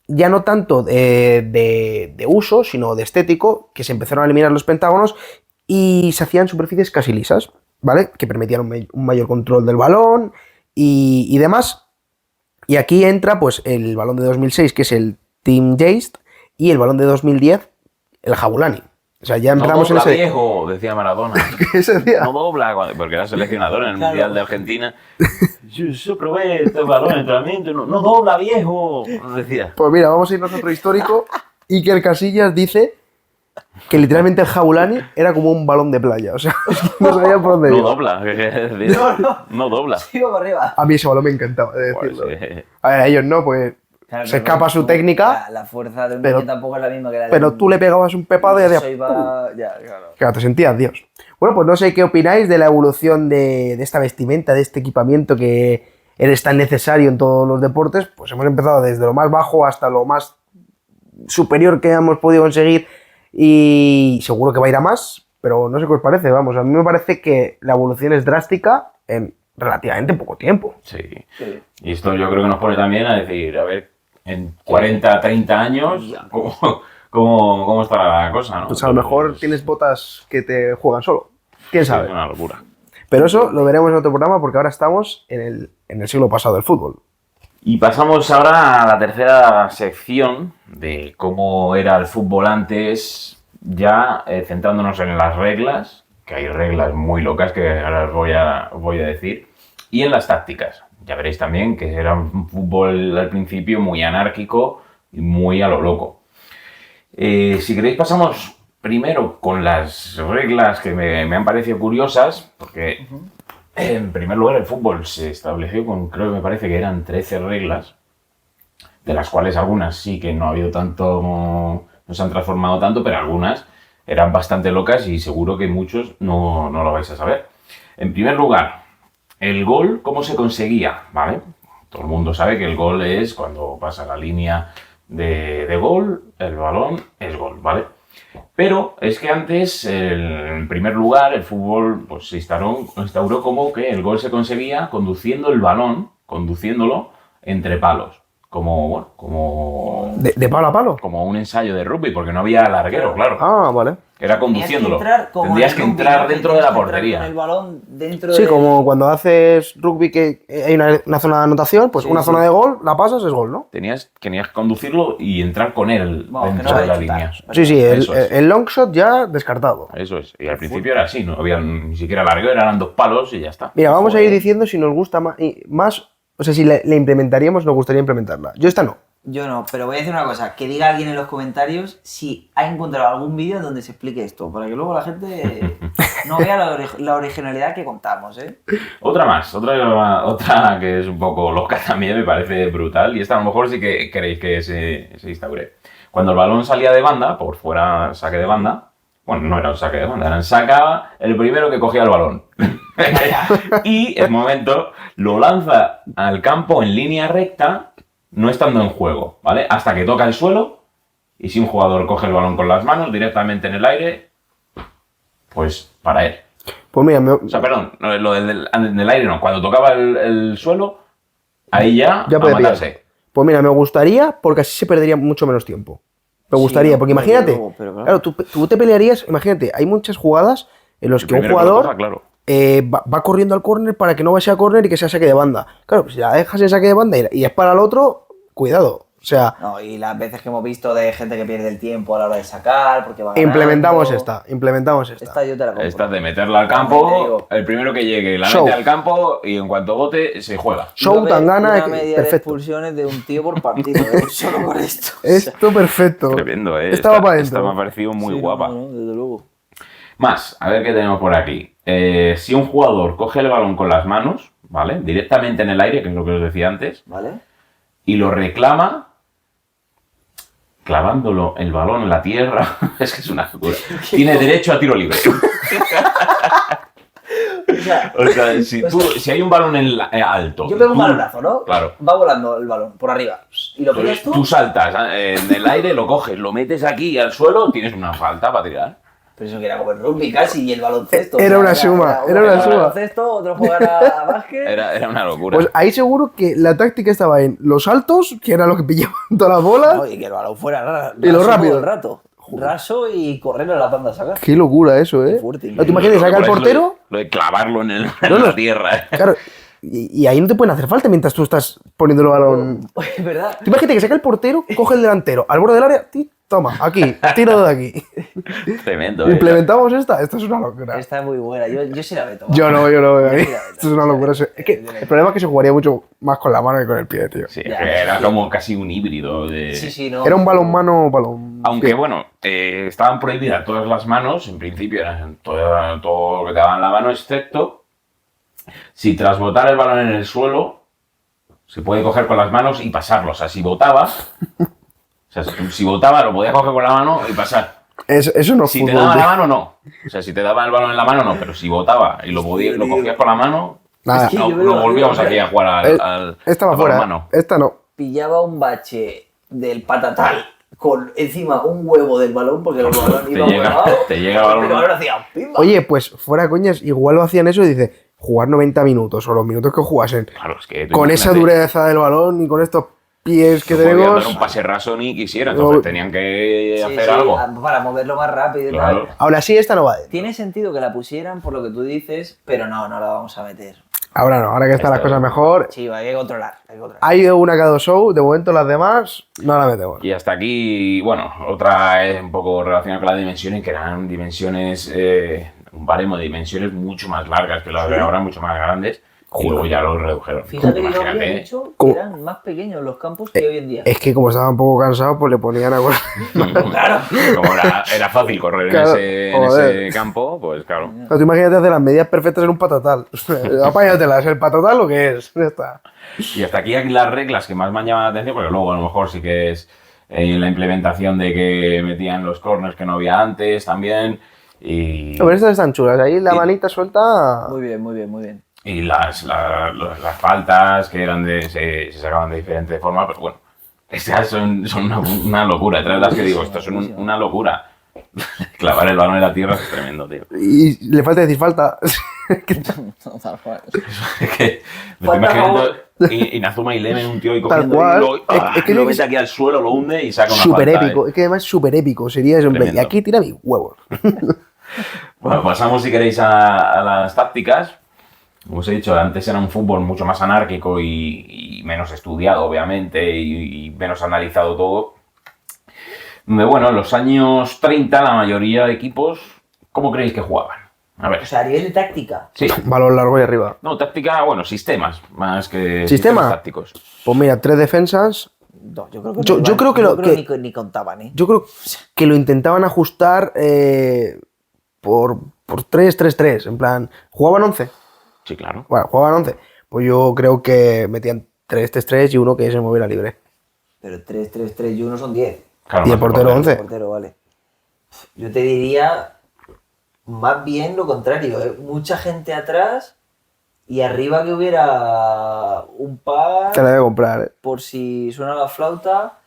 ya no tanto de uso, sino de estético, que se empezaron a eliminar los pentágonos y se hacían superficies casi lisas, ¿vale? Que permitían un mayor control del balón y demás. Y aquí entra pues el balón de 2006, que es el Team Geist, y el balón de 2010, el Jabulani. O sea, ya empezamos no dobla, en ese... viejo, decía Maradona. ese día. No dobla, porque era seleccionador en el Mundial de Argentina. Yo probé este balón de entrenamiento, no dobla, viejo, decía. Pues mira, vamos a irnos a otro histórico. Iker Casillas dice que literalmente el Jabulani era como un balón de playa. O sea, no sabía por dónde No iba. dobla, no dobla. Sigo para arriba. A mí ese balón me encantaba, de Pues, decirlo. A ver, a ellos no, pues Claro, se pero escapa su tú, técnica, La fuerza de un pero- niño tampoco es la misma que la de pero un- tú le pegabas un pepado y Eso hacía... iba... Ya, claro. Claro, te sentías Dios. Bueno, pues no sé qué opináis de la evolución de esta vestimenta, de este equipamiento que eres tan necesario en todos los deportes. Pues hemos empezado desde lo más bajo hasta lo más superior que hemos podido conseguir y seguro que va a ir a más, pero no sé qué os parece, vamos, a mí me parece que la evolución es drástica en relativamente poco tiempo. Sí. Sí. Y esto yo creo que nos pone también a decir, a ver, en 40, 30 años, ¿cómo está la cosa, ¿no? Pues a lo mejor tienes botas que te juegan solo, quién Sí, sabe. es una locura. Pero eso lo veremos en otro programa porque ahora estamos en el siglo pasado del fútbol. Y pasamos ahora a la tercera sección de cómo era el fútbol antes, ya centrándonos en las reglas, que hay reglas muy locas que ahora os voy a decir, y en las tácticas. Ya veréis también que era un fútbol al principio muy anárquico y muy a lo loco. Si queréis pasamos primero con las reglas que me han parecido curiosas, porque en primer lugar el fútbol se estableció con, creo que me parece que eran 13 reglas, de las cuales algunas sí que no ha habido tanto, no se han transformado tanto, pero algunas eran bastante locas y seguro que muchos no lo vais a saber. En primer lugar, el gol, ¿cómo se conseguía? ¿Vale? Todo el mundo sabe que el gol es cuando pasa la línea de gol, el balón es gol, ¿vale? Pero es que antes, en primer lugar, el fútbol pues, se instauró como que el gol se conseguía conduciendo el balón, conduciéndolo entre palos. Como ¿De palo a palo? como un ensayo de rugby, porque no había larguero, claro. Ah, vale. Era conduciéndolo. Tendrías Tendrías que entrar dentro de la Con el portería. balón dentro Sí, de... como cuando haces rugby que hay una zona de anotación, pues Sí, una sí. zona de gol, la pasas, es gol, ¿no? Tenías que conducirlo y entrar con él Vamos, que dentro no de la vale chutar. línea. Sí, sí, Eso es. el long shot ya descartado. Eso es. Y al principio era así, no había ni siquiera larguero, eran 2 palos y ya está. Mira, vamos a ir Joder. diciendo si nos gusta más o sea, si le implementaríamos, nos gustaría implementarla. Yo esta no. Yo no, pero voy a decir una cosa, que diga alguien en los comentarios si ha encontrado algún vídeo donde se explique esto, para que luego la gente no vea la originalidad que contamos, ¿eh? Otra más, otra que es un poco loca también, me parece brutal, y esta a lo mejor sí que queréis que se instaure. Cuando el balón salía de banda, por fuera saque de banda, bueno, no era un saque de banda, era un sacaba el primero que cogía el balón. Y el momento lo lanza al campo en línea recta, no estando en juego, ¿vale? Hasta que toca el suelo, y si un jugador coge el balón con las manos directamente en el aire, pues para él. Pues mira, O sea, perdón, no, lo en el aire no. Cuando tocaba el suelo, ahí ya a puede matarse. pillar. Pues mira, me gustaría porque así se perdería mucho menos tiempo. Me Sí, gustaría, no, porque pero imagínate, luego, pero claro. claro, tú te pelearías, imagínate, hay muchas jugadas en las El que un primero que lo jugador coja, claro. va corriendo al córner para que no sea córner y que sea saque de banda. Claro, pues si la dejas en saque de banda y es para el otro, cuidado. O sea, No, y las veces que hemos visto de gente que pierde el tiempo a la hora de sacar, porque va implementamos ganando. esta. Esta yo te la compro. Esta de meterla al También te campo, digo. el primero que llegue la Show. mete al campo y en cuanto bote se juega. Show Iba a haber tan gana, una media de perfecto. expulsiones de un tío por partido, ¿eh? Solo con esto. Esto perfecto. Tremendo, ¿eh? Estaba para Esta adentro. me ha parecido muy Sí, guapa. no, desde luego. Más, a ver qué tenemos por aquí. Si un jugador coge el balón con las manos, ¿vale? Directamente en el aire, que es lo que os decía antes, ¿Vale? y lo reclama clavándolo el balón en la tierra, es que es una locura. Tiene derecho a tiro libre. O sea, si hay un balón alto... Yo pego un tú- balonazo, ¿no? Claro. Va volando el balón por arriba. Y lo pillas tú. Tú saltas en el aire, lo coges, lo metes aquí al suelo, tienes una falta para tirar. Pero eso que era como el rugby casi y el baloncesto. Era una suma, era una jugar suma. al baloncesto, otro jugar a básquet. Era una locura. Pues ahí seguro que la táctica estaba en los saltos, que era lo que pillaban todas las bolas. No, y que el balón fuera Y lo raso rápido. todo el rato. Raso y correr a la tanda a sacar. Qué locura eso, ¿eh? Qué fuerte, ¿No te imaginas? Saca el portero. Lo de clavarlo en No, no. la tierra. Claro, y ahí no te pueden hacer falta mientras tú estás poniendo el balón. Es verdad. Tú imagínate que saca el portero, coge el delantero, al borde del área, toma, aquí, tiro de aquí. Tremendo. ¿Implementamos esta? Esto es una locura. Esta es muy buena. Yo sí la meto. Yo no. Mira, Esto es una locura. Es que el problema es que se jugaría mucho más con la mano que con el pie, tío. Sí, Ya. que era como casi un híbrido de... Sí, no. Era un balón mano, balón. Aunque pie. bueno, estaban prohibidas todas las manos, en principio eran todo lo que te daban la mano, excepto si tras botar el balón en el suelo, se puede coger con las manos y pasarlo. O sea, si botaba, si botaba lo podías coger con la mano y pasar. Eso no es Si fútbol. te daba tío. la mano, no. O sea, si te daba el balón en la mano, no. Pero si botaba y lo cogías con la mano, Nada. Es que no, yo veo- no volvíamos aquí a jugar Eh, al Esta va al fuera. balonmano. Esta no. Pillaba un bache del patatal con encima un huevo del balón porque el balón iba volado. te llega el balón. El balón hacía pimba. Oye, pues fuera coñas, igual lo hacían eso y dice, jugar 90 minutos o los minutos que jugasen Claro, es que tú con esa imagínate, dureza del balón y con estos pies que no podían tenemos. dar un pase raso ni quisieran, entonces No. tenían que Sí, hacer sí, algo. para moverlo más rápido y Claro. tal. Ahora sí, esta no va. Tiene sentido que la pusieran por lo que tú dices, pero no la vamos a meter. Ahora no, ahora que están las Esta cosas no. mejor. Sí, hay que controlar. Hay una cada show, de momento las demás no la metemos. Y hasta aquí, bueno, otra es un poco relacionada con las dimensiones, que eran dimensiones, un baremo de dimensiones mucho más largas que las de ahora, mucho más grandes, y luego ya lo redujeron. Fíjate que yo había Imagínate. dicho que ¿Cómo? eran más pequeños los campos que hoy en día. Es que como estaba un poco cansado, pues le ponían a correr. Claro. Como era fácil correr Claro, en joder. ese campo, pues claro. O sea, tú imagínate hacer las medidas perfectas en un patatal. Apáñatelas, ¿el patatal lo que es? Ya está. Y hasta aquí las reglas que más me han llamado la atención, porque luego a lo mejor sí que es la implementación de que metían los corners que no había antes también, y, Pero estas están chulas. Ahí la Sí. manita suelta. Muy bien, muy bien, muy bien. y las faltas que eran se sacaban de diferente forma, pero bueno, estas son una locura. Entre las que digo, esto son una locura. Clavar el balón en la tierra es tremendo, tío. Y le falta decir falta. Tal cual. Es que me estoy Falta imaginando Inazuma Eleven, un tío ahí Tal cogiendo cual. y lo, Es que lo tiene mete que aquí al suelo, lo hunde y saca una Súper falta. épico. Es que además es súper épico. Sería eso. Tremendo. Y aquí tira mis huevos. Bueno, pasamos si queréis a las tácticas. Como os he dicho, antes era un fútbol mucho más anárquico y menos estudiado, obviamente, y menos analizado todo. Donde, bueno, en los años 30 la mayoría de equipos, ¿cómo creéis que jugaban? A ver, O sea, a nivel de táctica. sí. Balón largo y arriba. No, táctica, bueno, sistemas, más que ¿Sistema? sistemas tácticos. Pues mira, 3 defensas. No, yo creo que Yo- no yo iban- creo que lo- que- ni contaban, ¿eh? Yo creo que lo intentaban ajustar por 3-3-3. En plan, ¿jugaban 11? Sí, claro. Bueno, jugaban 11. Pues yo creo que metían 3-3-3 y uno que se moviera libre. Pero 3 y 1 son 10. Claro, Y el más que portero portero. 11. Portero, vale. Yo te diría más bien lo contrario, ¿eh? Mucha gente atrás y arriba que hubiera un par Te la voy a comprar. por si suena la flauta.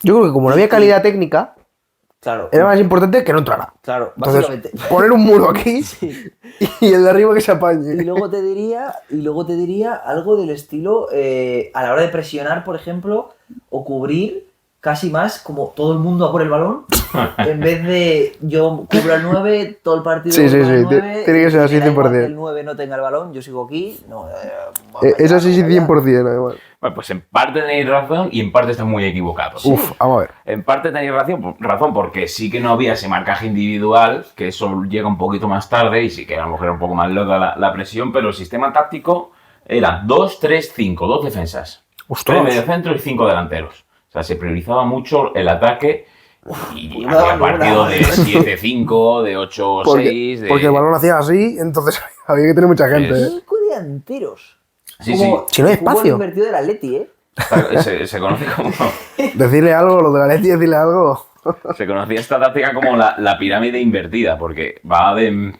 Yo creo que como no había calidad técnica, Claro, era más importante que no entrara. claro, Entonces, básicamente. poner un muro aquí y el de arriba que se Y apañe. luego te diría algo del estilo, a la hora de presionar, por ejemplo, o cubrir casi más como todo el mundo a por el balón, en vez de yo cubro al 9, todo el partido Sí, sí, cubro al sí, 9, tiene que ser así me da igual 100%. que el 9 no tenga el balón, yo sigo aquí. No, Eso sí, sí, vamos allá. 100%. Además. Bueno, pues en parte tenéis razón y en parte están muy equivocados. Uf, vamos a ver. En parte tenéis razón porque sí que no había ese marcaje individual, que eso llega un poquito más tarde y sí que a lo mejor era un poco más loca la presión, pero el sistema táctico era 2-3-5, 2 defensas, Ostras. 3 mediocentros y 5 delanteros. O sea, se priorizaba mucho el ataque y Una- había partido una- de 7-5 de 8-6, Porque, de... porque el balón hacía así, entonces había que tener mucha gente. ¿eh? 5 delanteros. Sí, Como Si no hay fútbol espacio. invertido del Atleti, ¿eh? Se conoce como... Decirle algo, lo de la Leti, decirle algo. Se conocía esta táctica como la pirámide invertida, porque va de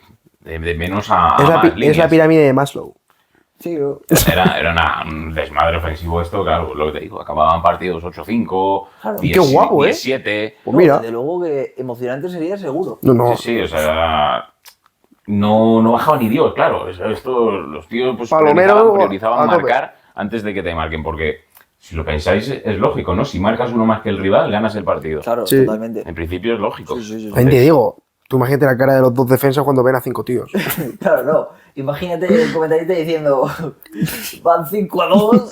de menos a Es más la líneas. pirámide de Maslow. Sí, ¿no? Era un desmadre ofensivo esto, claro, lo que te digo, acababan partidos 8-5, Claro. 10, Qué guapo, 17. Pues mira. Desde luego que emocionante sería seguro. No. Sí, sí, o sea, no bajaba ni Dios, claro. Esto, los tíos pues, Palomero, priorizaban a tope. marcar antes de que te marquen, porque si lo pensáis es lógico, ¿no? Si marcas uno más que el rival, ganas el partido. Claro, Sí. totalmente. En principio es lógico. Sí. También te digo, tú imagínate la cara de los dos defensas cuando ven a 5 tíos. Claro, no. Imagínate el comentarista diciendo van 5-2.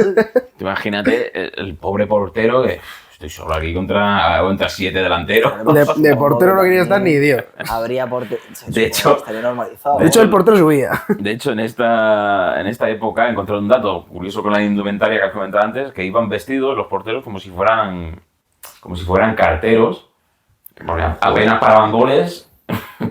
Imagínate el pobre portero que estoy solo aquí contra 7 delanteros. De portero no quería estar ni Dios. Habría portero. De hecho- estaría normalizado. De hecho, el portero subía. De hecho, en esta época encontré un dato curioso con la indumentaria que has comentado antes, que iban vestidos los porteros como si fueran carteros, porque apenas paraban goles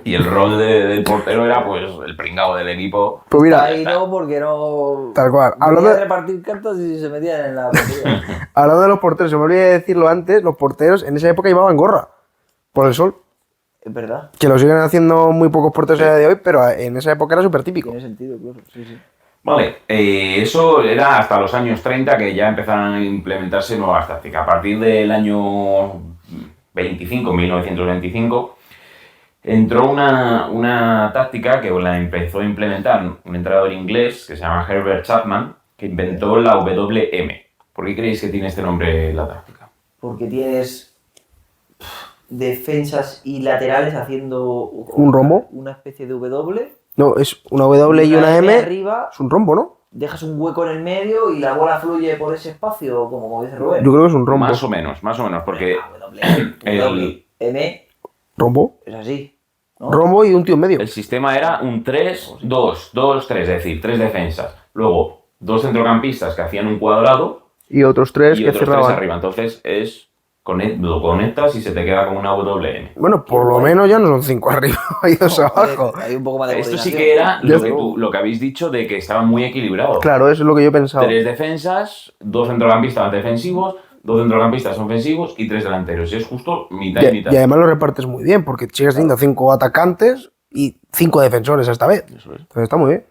y el rol del portero era pues el pringao del equipo. Pues mira, Ahí no, porque no. tal cual. Venía a repartir cartas y se metían en la partida. Hablando de los porteros, se me olvidó decirlo antes, los porteros en esa época llevaban gorra por el sol. Es verdad. Que lo siguen haciendo muy pocos porteros a día de hoy, pero en esa época era súper típico. Tiene sentido, claro. Sí. Vale, eso era hasta los años 30 que ya empezaron a implementarse nuevas tácticas. A partir del año 1925, entró una táctica que la empezó a implementar un entrenador inglés que se llama Herbert Chapman, que inventó la WM. ¿Por qué creéis que tiene este nombre la táctica? Porque tienes defensas y laterales haciendo ¿Un rombo? una especie de W. No, es una W y una M. Arriba, Es un rombo, ¿no? dejas un hueco en el medio y la bola fluye por ese espacio, como dice Rubén. Yo creo que es un rombo. Más o menos, porque W, M, ¿Rombo? es así. ¿no? Rombo y un tío en medio. el sistema era un 3-2-2-3, es decir, 3 defensas. Luego, 2 centrocampistas que hacían un cuadrado Y otros tres y que otros 3 cerraban. arriba. Entonces lo conectas y se te queda como una WM. Bueno, por lo menos ya no son 5 arriba y 2 abajo. Hay un poco más de Esto sí coordinación. que era Ya lo que habéis dicho de que estaba muy equilibrado. Claro, eso es lo que yo pensaba. 3 defensas, 2 centrocampistas defensivos, 2 centrocampistas ofensivos y 3 delanteros. Y es justo mitad y mitad. Y además lo repartes muy bien, porque sigues teniendo 5 atacantes y 5 defensores esta vez. Eso es. Entonces está muy bien.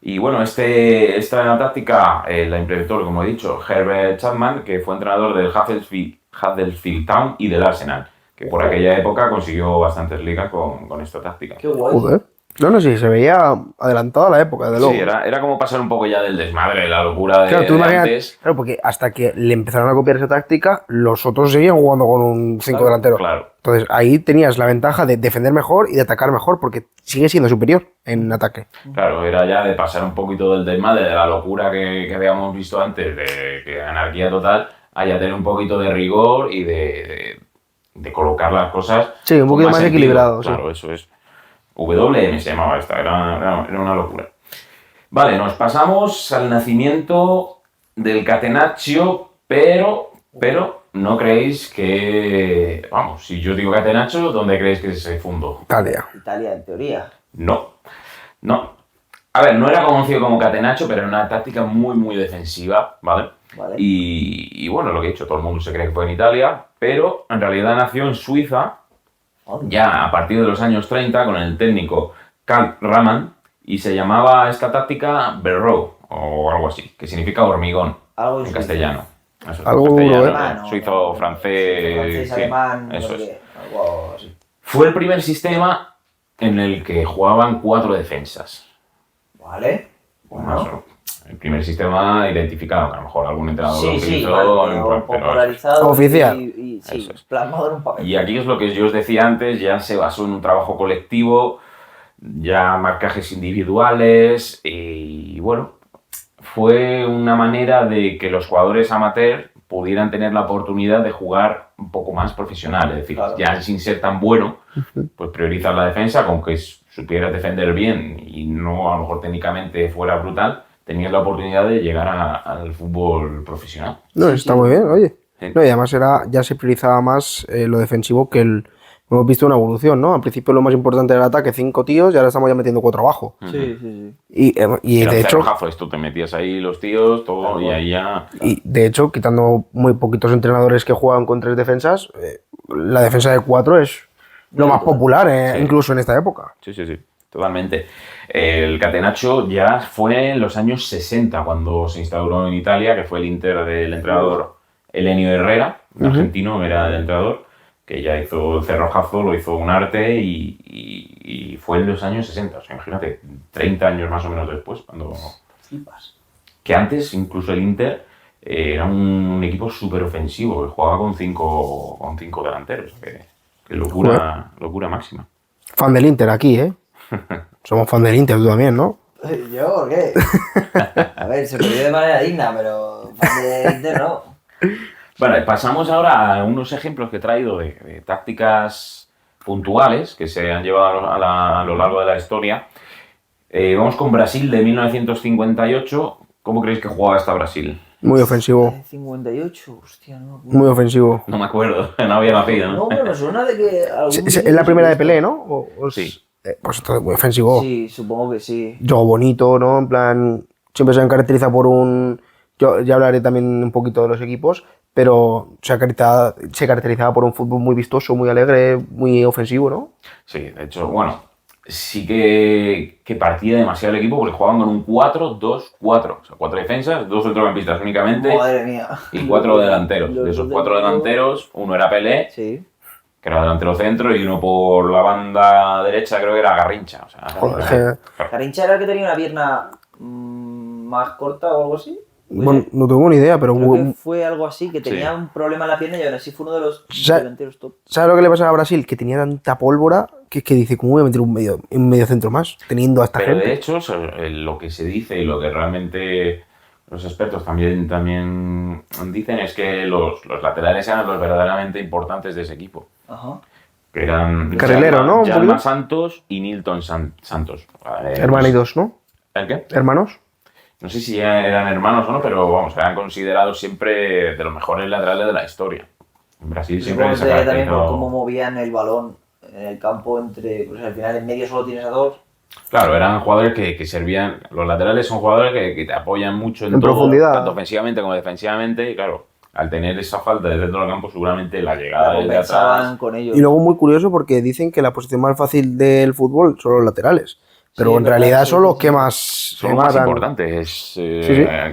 Y bueno, esta táctica la implementó, como he dicho, Herbert Chapman, que fue entrenador del Huddersfield Town y del Arsenal, que por aquella época consiguió bastantes ligas con esta táctica. Qué guay. Joder. No, sí, se veía adelantado a la época, de luego. Sí, era como pasar un poco ya del desmadre, de la locura de, Claro, tú de imagínate, antes. claro, porque hasta que le empezaron a copiar esa táctica, los otros seguían jugando con un 5 Claro, delantero. claro. Entonces ahí tenías la ventaja de defender mejor y de atacar mejor, porque sigue siendo superior en ataque. Claro, era ya de pasar un poquito del desmadre, de la locura que habíamos visto antes, de que anarquía total, a ya tener un poquito de rigor y de colocar las cosas. Sí, un con poquito más sentido. equilibrado, sí. Claro, eso es. WM se llamaba esta, era una locura. Vale, nos pasamos al nacimiento del Catenaccio, pero no creéis que... Vamos, si yo digo Catenaccio, ¿dónde creéis que se fundó? Italia. Italia, en teoría. No. A ver, no era conocido como Catenaccio, pero era una táctica muy, muy defensiva, ¿vale? Vale. Y bueno, lo que he dicho, todo el mundo se cree que fue en Italia, pero en realidad nació en Suiza, ya a partir de los años 30, con el técnico Karl Ramann, y se llamaba esta táctica Berrou, o algo así, que significa hormigón, Algo en suizo. castellano. Eso es, Algo castellano, duro, ¿eh? Alemán, suizo, francés, francés, sí, alemán, eso no es. sé qué, algo así. Fue el primer sistema en el que jugaban 4 defensas. Vale. Más Bueno. o- El primer sistema identificado, que a lo mejor algún entrenador lo Sí, utilizó, vale, pero- popularizado Oficial. y sí, Eso es. plasmado en un papel. Y aquí es lo que yo os decía antes, ya se basó en un trabajo colectivo, ya marcajes individuales y bueno, fue una manera de que los jugadores amateur pudieran tener la oportunidad de jugar un poco más profesional, es decir, Claro. ya sin ser tan bueno, pues priorizar la defensa, con que supieras defender bien y no a lo mejor técnicamente fuera brutal, tenías la oportunidad de llegar al fútbol profesional. No, Sí, está sí. muy bien, oye. Sí. No, y además ya se priorizaba más lo defensivo que hemos visto una evolución, ¿no? Al principio lo más importante era el ataque, 5 tíos, y ahora estamos ya metiendo 4 abajo. Sí. Y Era de un hecho, cerrojazo, esto te metías ahí los tíos, todo, y ahí ya... quitando muy poquitos entrenadores que juegan con 3 defensas, la defensa de 4 es lo más popular, Sí. incluso en esta época. Sí. Totalmente. El catenaccio ya fue en los años 60 cuando se instauró en Italia, que fue el Inter del entrenador Elenio Herrera, un argentino que era el entrenador, que ya hizo el cerrojazo, lo hizo un arte y fue en los años 60. O sea, imagínate, 30 años más o menos después, cuando... Flipas. Que antes incluso el Inter era un equipo súper ofensivo, que jugaba con cinco delanteros. Que locura máxima. Fan del Inter aquí, ¿eh? Somos fan del Inter, tú también, ¿no? ¿Yo por qué? A ver, se perdió de manera digna, pero de Inter no. Vale, pasamos ahora a unos ejemplos que he traído de tácticas puntuales que se han llevado a lo largo de la historia. Vamos con Brasil de 1958. ¿Cómo creéis que jugaba esta Brasil? Muy ofensivo. 58, hostia, no. Muy ofensivo. No me acuerdo, no había nacido, ¿no? No, pero me suena de que. Es la primera de Pelé, ¿no? Sí. Pues entonces muy ofensivo. Sí, supongo que sí. Juego bonito, ¿no? En plan, siempre se han caracterizado por un... Yo ya hablaré también un poquito de los equipos, pero se caracterizaba por un fútbol muy vistoso, muy alegre, muy ofensivo, ¿no? Sí, de hecho, bueno, sí que partía demasiado el equipo porque jugaban con un 4-2-4. O sea, 4 defensas, 2 centrocampistas únicamente Madre mía. y 4 delanteros. De esos 4 delanteros, uno era Pelé, Sí. que era delantero centro, y uno por la banda derecha creo que era Garrincha. O sea, Joder, Carincha era el que tenía una pierna más corta o algo así. bueno, no tengo ni idea, pero... Creo que fue algo así, que tenía un problema en la pierna y aún así fue uno de los delanteros top. ¿Sabes lo que le pasaba a Brasil? Que tenía tanta pólvora que es que dice, ¿cómo voy a meter un medio centro más? Teniendo a esta pero gente. de hecho, lo que se dice y lo que realmente los expertos también dicen es que los laterales eran los verdaderamente importantes de ese equipo. Ajá. Que eran Carrilero, ¿no? Un Jalma poquito. Santos y Nilton Santos. Hermanitos, ¿no? ¿El qué? Hermanos. No sé si eran hermanos o no, pero vamos, eran considerados siempre de los mejores laterales de la historia. En Brasil siempre Supongo se que también por caracterizó... cómo movían el balón en el campo entre... Pues al final en medio solo tienes a dos. Claro, eran jugadores que servían... Los laterales son jugadores que te apoyan mucho en todo, profundidad. tanto ofensivamente como defensivamente. Y claro, al tener esa falta de dentro del campo, seguramente la llegada La desde compensaban atrás... con ellos. Y luego muy curioso porque dicen que la posición más fácil del fútbol son los laterales. Pero Sí, en verdad, realidad sí, son sí, los sí. que más Son se los más matan. importantes. Sí.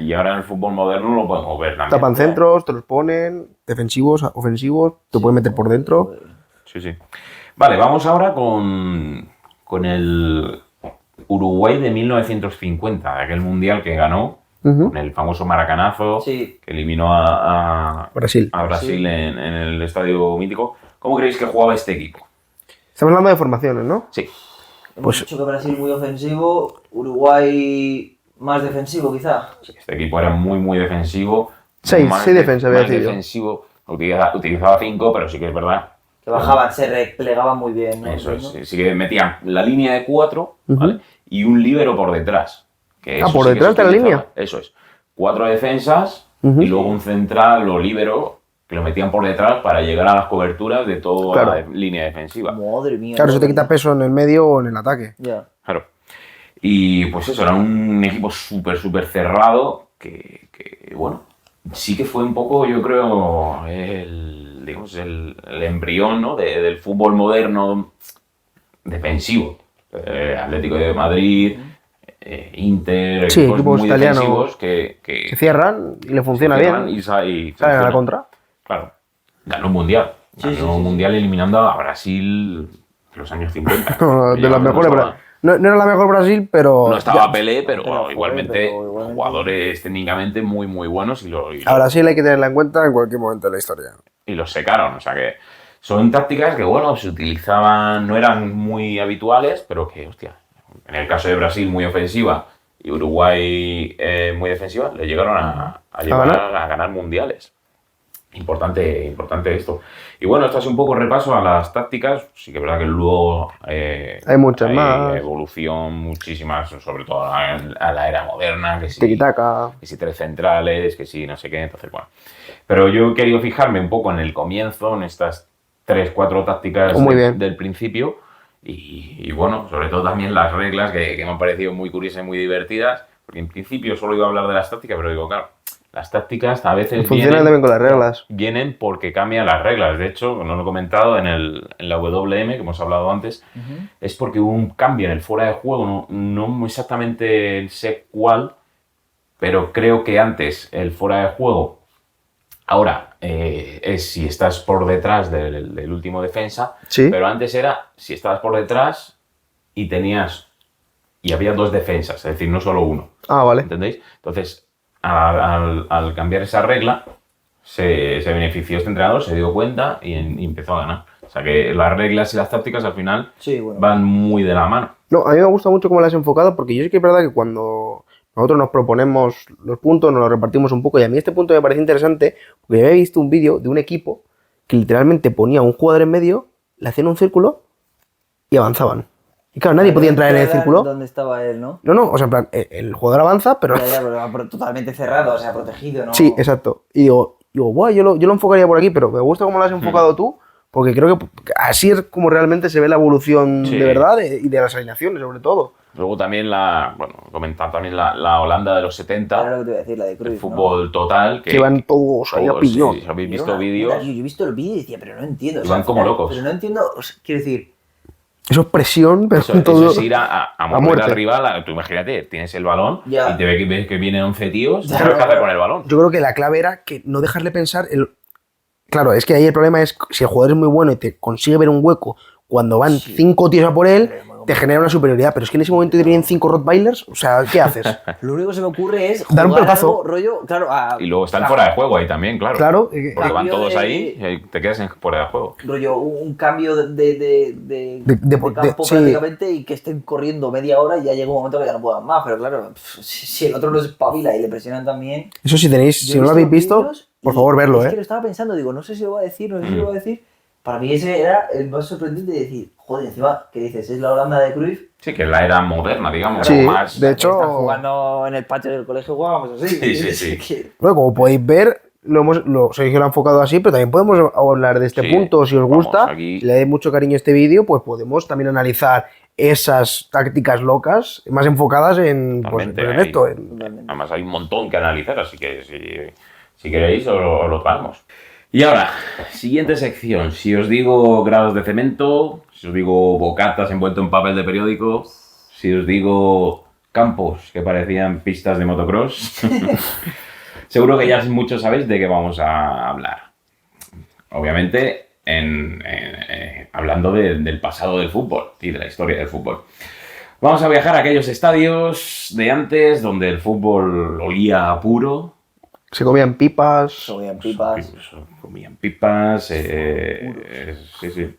Y ahora en el fútbol moderno lo podemos ver también. Tapan centros, te los ponen, defensivos, ofensivos, te pueden meter por dentro. Sí, sí. Vale, vamos ahora con el Uruguay de 1950, aquel mundial que ganó, con el famoso maracanazo, Sí. que eliminó a Brasil. Brasil Sí. en el estadio mítico. ¿Cómo creéis que jugaba este equipo? Estamos hablando de formaciones, ¿no? Sí, Hemos dicho que Brasil muy ofensivo, Uruguay más defensivo quizá. este equipo era muy defensivo. Seis defensas, había más decidido. defensivo. Utilizaba 5, pero sí que es verdad. Que bajaban, se replegaban muy bien, ¿no? Eso es, ¿no? sí que metían la línea de 4, ¿vale? Y un líbero por detrás. Que eso por sí que detrás se de la utilizaba. línea. Eso es. 4 defensas y luego un central o líbero que lo metían por detrás para llegar a las coberturas de toda Claro. la línea defensiva. Madre mía. Claro, eso te madre quita mía. peso en el medio o en el ataque. Ya. Claro. Y pues eso, era un equipo súper cerrado que, bueno, sí que fue un poco, yo creo, digamos, el embrión, ¿no? del fútbol moderno defensivo. Atlético de Madrid, Inter, Sí, equipos muy italianos defensivos Se que cierran y le funciona cierran bien. y Salen a funcionan. la contra. Claro. Ganó un mundial. Ganó un mundial eliminando a Brasil en los años 50. De las mejores. No estaba- No era la mejor Brasil, pero. no estaba Pelé, pero Pero, joder, igualmente pero igualmente. jugadores técnicamente muy buenos y A Brasil hay que tenerla en cuenta en cualquier momento de la historia. los secaron. O sea que son tácticas que, bueno, se utilizaban, no eran muy habituales, pero que, hostia, en el caso de Brasil muy ofensiva y Uruguay muy defensiva, le llegaron a ganar mundiales. Importante esto. Y bueno, esto es un poco repaso a las tácticas. Sí que es verdad que luego Hay muchas más. evolución, muchísimas, sobre todo a la era moderna, que sí, Tiki-taka. que si 3 centrales, que si no sé qué, entonces bueno. Pero yo he querido fijarme un poco en el comienzo, en estas 3-4 tácticas Muy bien. del principio y bueno, sobre todo también las reglas que me han parecido muy curiosas y muy divertidas, porque en principio solo iba a hablar de las tácticas, pero digo, claro, Las tácticas a veces Funcionan también con las reglas. vienen porque cambian las reglas. De hecho, no lo he comentado en la WM, que hemos hablado antes, es porque hubo un cambio en el fuera de juego, no exactamente sé cuál, pero creo que antes el fuera de juego, ahora es si estás por detrás del último defensa, Sí. pero antes era si estabas por detrás y había dos defensas, es decir, no solo uno. Ah, vale. ¿Entendéis? Entonces, al cambiar esa regla, se benefició este entrenador, se dio cuenta y empezó a ganar. O sea que las reglas y las tácticas al final Sí, bueno. van muy de la mano. No, a mí me gusta mucho cómo lo has enfocado, porque yo sí que es verdad que cuando nosotros nos proponemos los puntos, nos los repartimos un poco, y a mí este punto me parece interesante, porque yo había visto un vídeo de un equipo que literalmente ponía un jugador en medio, le hacían un círculo y avanzaban. Y claro, nadie podía entrar en el círculo. ¿Dónde estaba él, no? No, o sea, en plan, el jugador avanza, pero... Ya, pero totalmente cerrado, o sea, protegido, ¿no? Sí, exacto. Y digo, buah, yo lo enfocaría por aquí, pero me gusta cómo lo has enfocado tú, porque creo que así es como realmente se ve la evolución Sí. de verdad y de las alineaciones, sobre todo. Luego también comentar también la Holanda de los 70, Era lo que te iba a decir, la de Cruyff, el fútbol total. Que van todos ahí a todos, piñón. sí, si habéis ¿no? visto Era una vídeos, locura, tío. Yo he visto el vídeo y decía, pero no entiendo. o sea, van al como final, locos. Pero no entiendo, o sea, quiero decir, Eso es presión, pero eso todo... es ir a morder muerte. al rival. Tú imagínate, tienes el balón Ya. y ves que vienen 11 tíos, Ya, ¿sabes qué hacer claro. con el balón? Yo creo que la clave era que no dejarle pensar Claro, es que ahí el problema es si el jugador es muy bueno y te consigue ver un hueco cuando van Sí. 5 tíos a por él, Pero es muy te genera una superioridad. Pero es que en ese momento te vienen 5 Rottweilers, o sea, ¿qué haces? lo único que se me ocurre es Dar un jugar pelotazo. algo, rollo, claro, Y luego están fuera de juego ahí también, claro. Claro, Porque van Cambio todos de- ahí y te quedas fuera de juego. rollo un cambio de campo sí. prácticamente y que estén corriendo media hora y ya llega un momento que ya no puedan más, pero claro, si el otro no se espabila y le presionan también. eso si tenéis, Yo si he no lo habéis visto, vídeos por y favor verlo, es que lo estaba pensando, digo, no sé si lo va a decir, no sé si lo va a decir. Para mí ese era el más sorprendente de decir, joder, encima, ¿qué dices? Es la Holanda de Cruyff. Sí, que es la era moderna, digamos. Sí, más... de hecho- Están jugando en el patio del colegio, jugábamos así. Sí, sí. Que- Bueno, como podéis ver, Sergio lo ha enfocado así, pero también podemos hablar de este Sí, punto. Si os vamos, gusta, aquí- si le dais mucho cariño a este vídeo, pues podemos también analizar esas tácticas locas más enfocadas en, pues, Totalmente, en esto. en- Totalmente. Además hay un montón que analizar, así que si queréis os lo traemos. Y ahora, siguiente sección. Si os digo grados de cemento, si os digo bocatas envuelto en papel de periódico, si os digo campos que parecían pistas de motocross, seguro que ya muchos sabéis de qué vamos a hablar. Obviamente, hablando del pasado del fútbol y de la historia del fútbol. Vamos a viajar a aquellos estadios de antes donde el fútbol olía a puro. Se comían pipas. Comían pipas. Comían pipas. Sí, sí.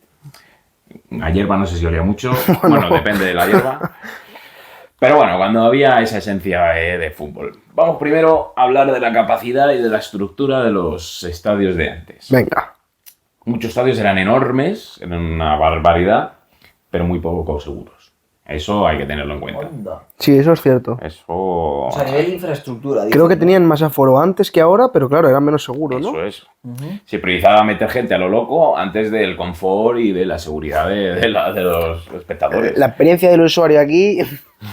La hierba no sé si olía mucho. Bueno, depende de la hierba. Pero bueno, cuando había esa esencia de fútbol. Vamos primero a hablar de la capacidad y de la estructura de los estadios de antes. Venga. Muchos estadios eran enormes, eran una barbaridad, pero muy poco seguros. Eso hay que tenerlo en cuenta. Onda. Sí, eso es cierto. Eso... O sea, a nivel de infraestructura. Creo que dicen, ¿no? tenían más aforo antes que ahora, pero claro, eran menos seguros, ¿no? Eso es. Se priorizaba meter gente a lo loco antes del confort y de la seguridad de los espectadores. La experiencia del usuario aquí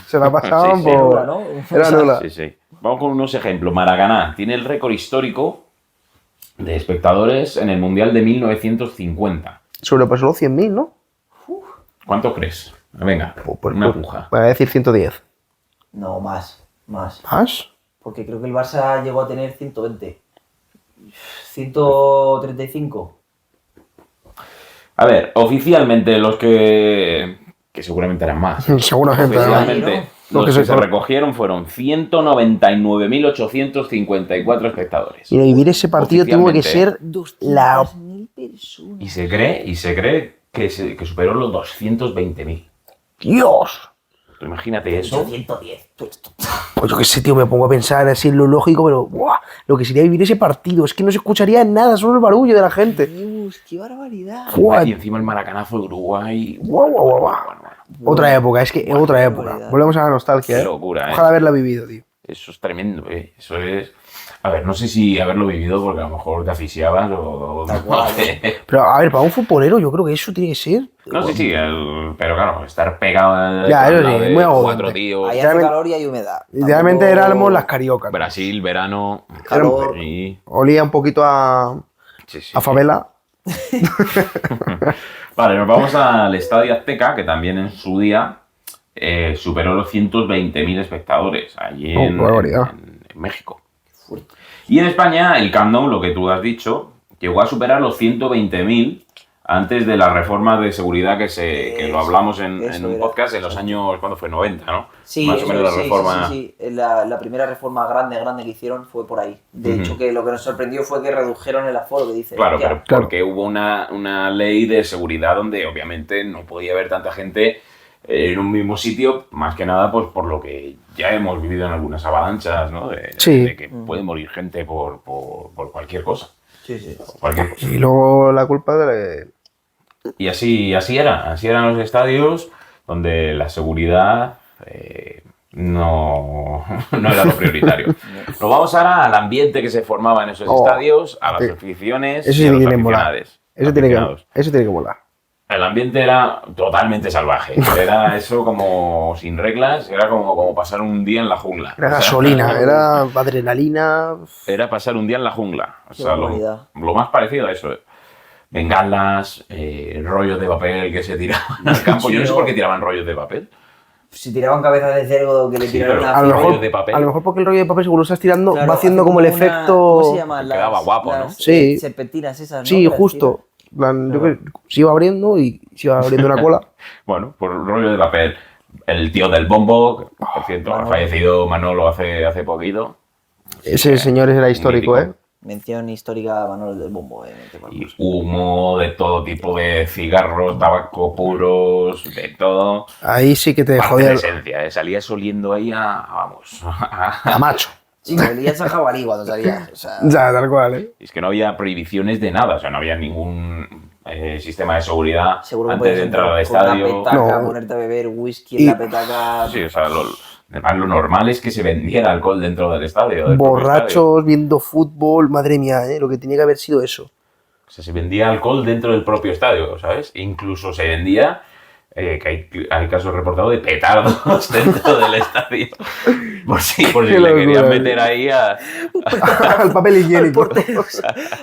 se la pasaban Sí, sí. por... Nula, ¿no? Era O sea, nula. Sí, sí. Vamos con unos ejemplos. Maracaná tiene el récord histórico de espectadores en el Mundial de 1950. Sobrepasó los 100.000, ¿no? ¿Cuánto crees? Venga, Pues, una puja. Voy a decir 110. No, más. ¿Más? Porque creo que el Barça llegó a tener 120. 135. A ver, oficialmente los que seguramente eran más. Seguramente. Oficialmente, ¿no? los Lo que que se- se recogieron fueron 199.854 espectadores. Y vivir ese partido tuvo que ser la... 200.000 personas. Y se cree que superó los 220.000. ¡Dios! Tú imagínate eso. 110. Pues yo qué sé, tío, me pongo a pensar así en lo lógico, pero ¡buah! Lo que sería vivir ese partido, es que no se escucharía nada, solo el barullo de la gente. Dios, qué barbaridad. ¡Buah! Y encima el maracanazo de Uruguay. Guau, guau, guau, guau. Bueno, Otra época, es que otra época. barbaridad. Volvemos a la nostalgia, Qué ¿eh? locura, ¿eh? Ojalá haberla vivido, tío. Eso es tremendo, ¿eh? Eso es... A ver, no sé si haberlo vivido porque a lo mejor te asfixiabas o Tal no cual. sé. Pero a ver, para un futbolero yo creo que eso tiene que ser... No, sí, pero claro, estar pegado Ya, al eso lado sí, de muy agobiante. cuatro tíos. Ahí hace Idealmente- calor y hay humedad. Idealmente Tampoco- éramos las cariocas. Brasil, verano. Calor. Sí, Olía un poquito a sí, sí. favela. Vale, nos vamos al Estadio Azteca, que también en su día superó los 120.000 espectadores allí Oh, qué barbaridad. en México. Y en España, el Camp Nou, lo que tú has dicho, llegó a superar los 120.000 antes de la reforma de seguridad que lo hablamos en Eso un era. podcast en los años, ¿cuándo fue? 90, ¿no? Sí, Más o eso menos la sí, reforma... sí. La primera reforma grande que hicieron fue por ahí. De Ujú. hecho, que lo que nos sorprendió fue que redujeron el aforo, que dice. Claro, hostia, pero Claro. porque hubo una ley de seguridad donde obviamente no podía haber tanta gente en un mismo sitio, más que nada pues por lo que ya hemos vivido en algunas avalanchas, ¿no? Sí. De que puede morir gente por cualquier cosa. Sí. Por cualquier cosa. Y luego la culpa de... Y así eran los estadios donde la seguridad no era lo prioritario. Nos vamos ahora al ambiente que se formaba en esos Oh, estadios, a las sí. aficiones Eso y sí a los tiene que molar. aficionados. Eso tiene que molar. El ambiente era totalmente salvaje. Era eso como sin reglas, era como pasar un día en la jungla. Era O sea, gasolina, era adrenalina. Era pasar un día en la jungla. O Qué sea, barbaridad. lo más parecido a eso. Bengalas, rollos de papel que se tiraban al campo. Sí, Yo no sé no. por qué tiraban rollos de papel. Si tiraban cabezas de cerdo que le Sí, tiraron pero una A lo, rollo mejor, de papel. a lo mejor porque el rollo de papel, según lo estás tirando, Claro, va haciendo hace como el una- efecto. ¿Cómo se llama? Quedaba guapo, ¿no? Sí. Serpentinas esas, ¿no? Sí, Que las justo. En plan, yo creo que se iba abriendo y se iba abriendo una cola. Bueno, por rollo de papel. El tío del bombo, que, por cierto, ha Manolo. fallecido Manolo hace poquito. Ese señor era histórico, mítico. ¿eh? Mención histórica a Manuel del Bombo, Y humo de todo tipo de cigarros, tabaco puros, de todo. Ahí sí que te Parte jodía de esencia, ¿eh? Salías oliendo ahí vamos. a macho. Sí, que olías a jabalí cuando salías. O sea, Ya, tal cual, ¿eh? Es que no había prohibiciones de nada, o sea, no había ningún sistema de seguridad seguro que antes podías de entrar al con una estadio. petaca, No. ponerte a beber whisky Y- en la petaca. Sí, o sea, además lo normal es que se vendiera alcohol dentro del estadio. del propio estadio. Borrachos, viendo fútbol, madre mía, ¿eh? Lo que tenía que haber sido eso. O sea, se vendía alcohol dentro del propio estadio, ¿sabes? Incluso se vendía, que hay casos reportados de petardos dentro del estadio. Por si Qué le locura, querían ¿eh? meter ahí Al papel higiénico.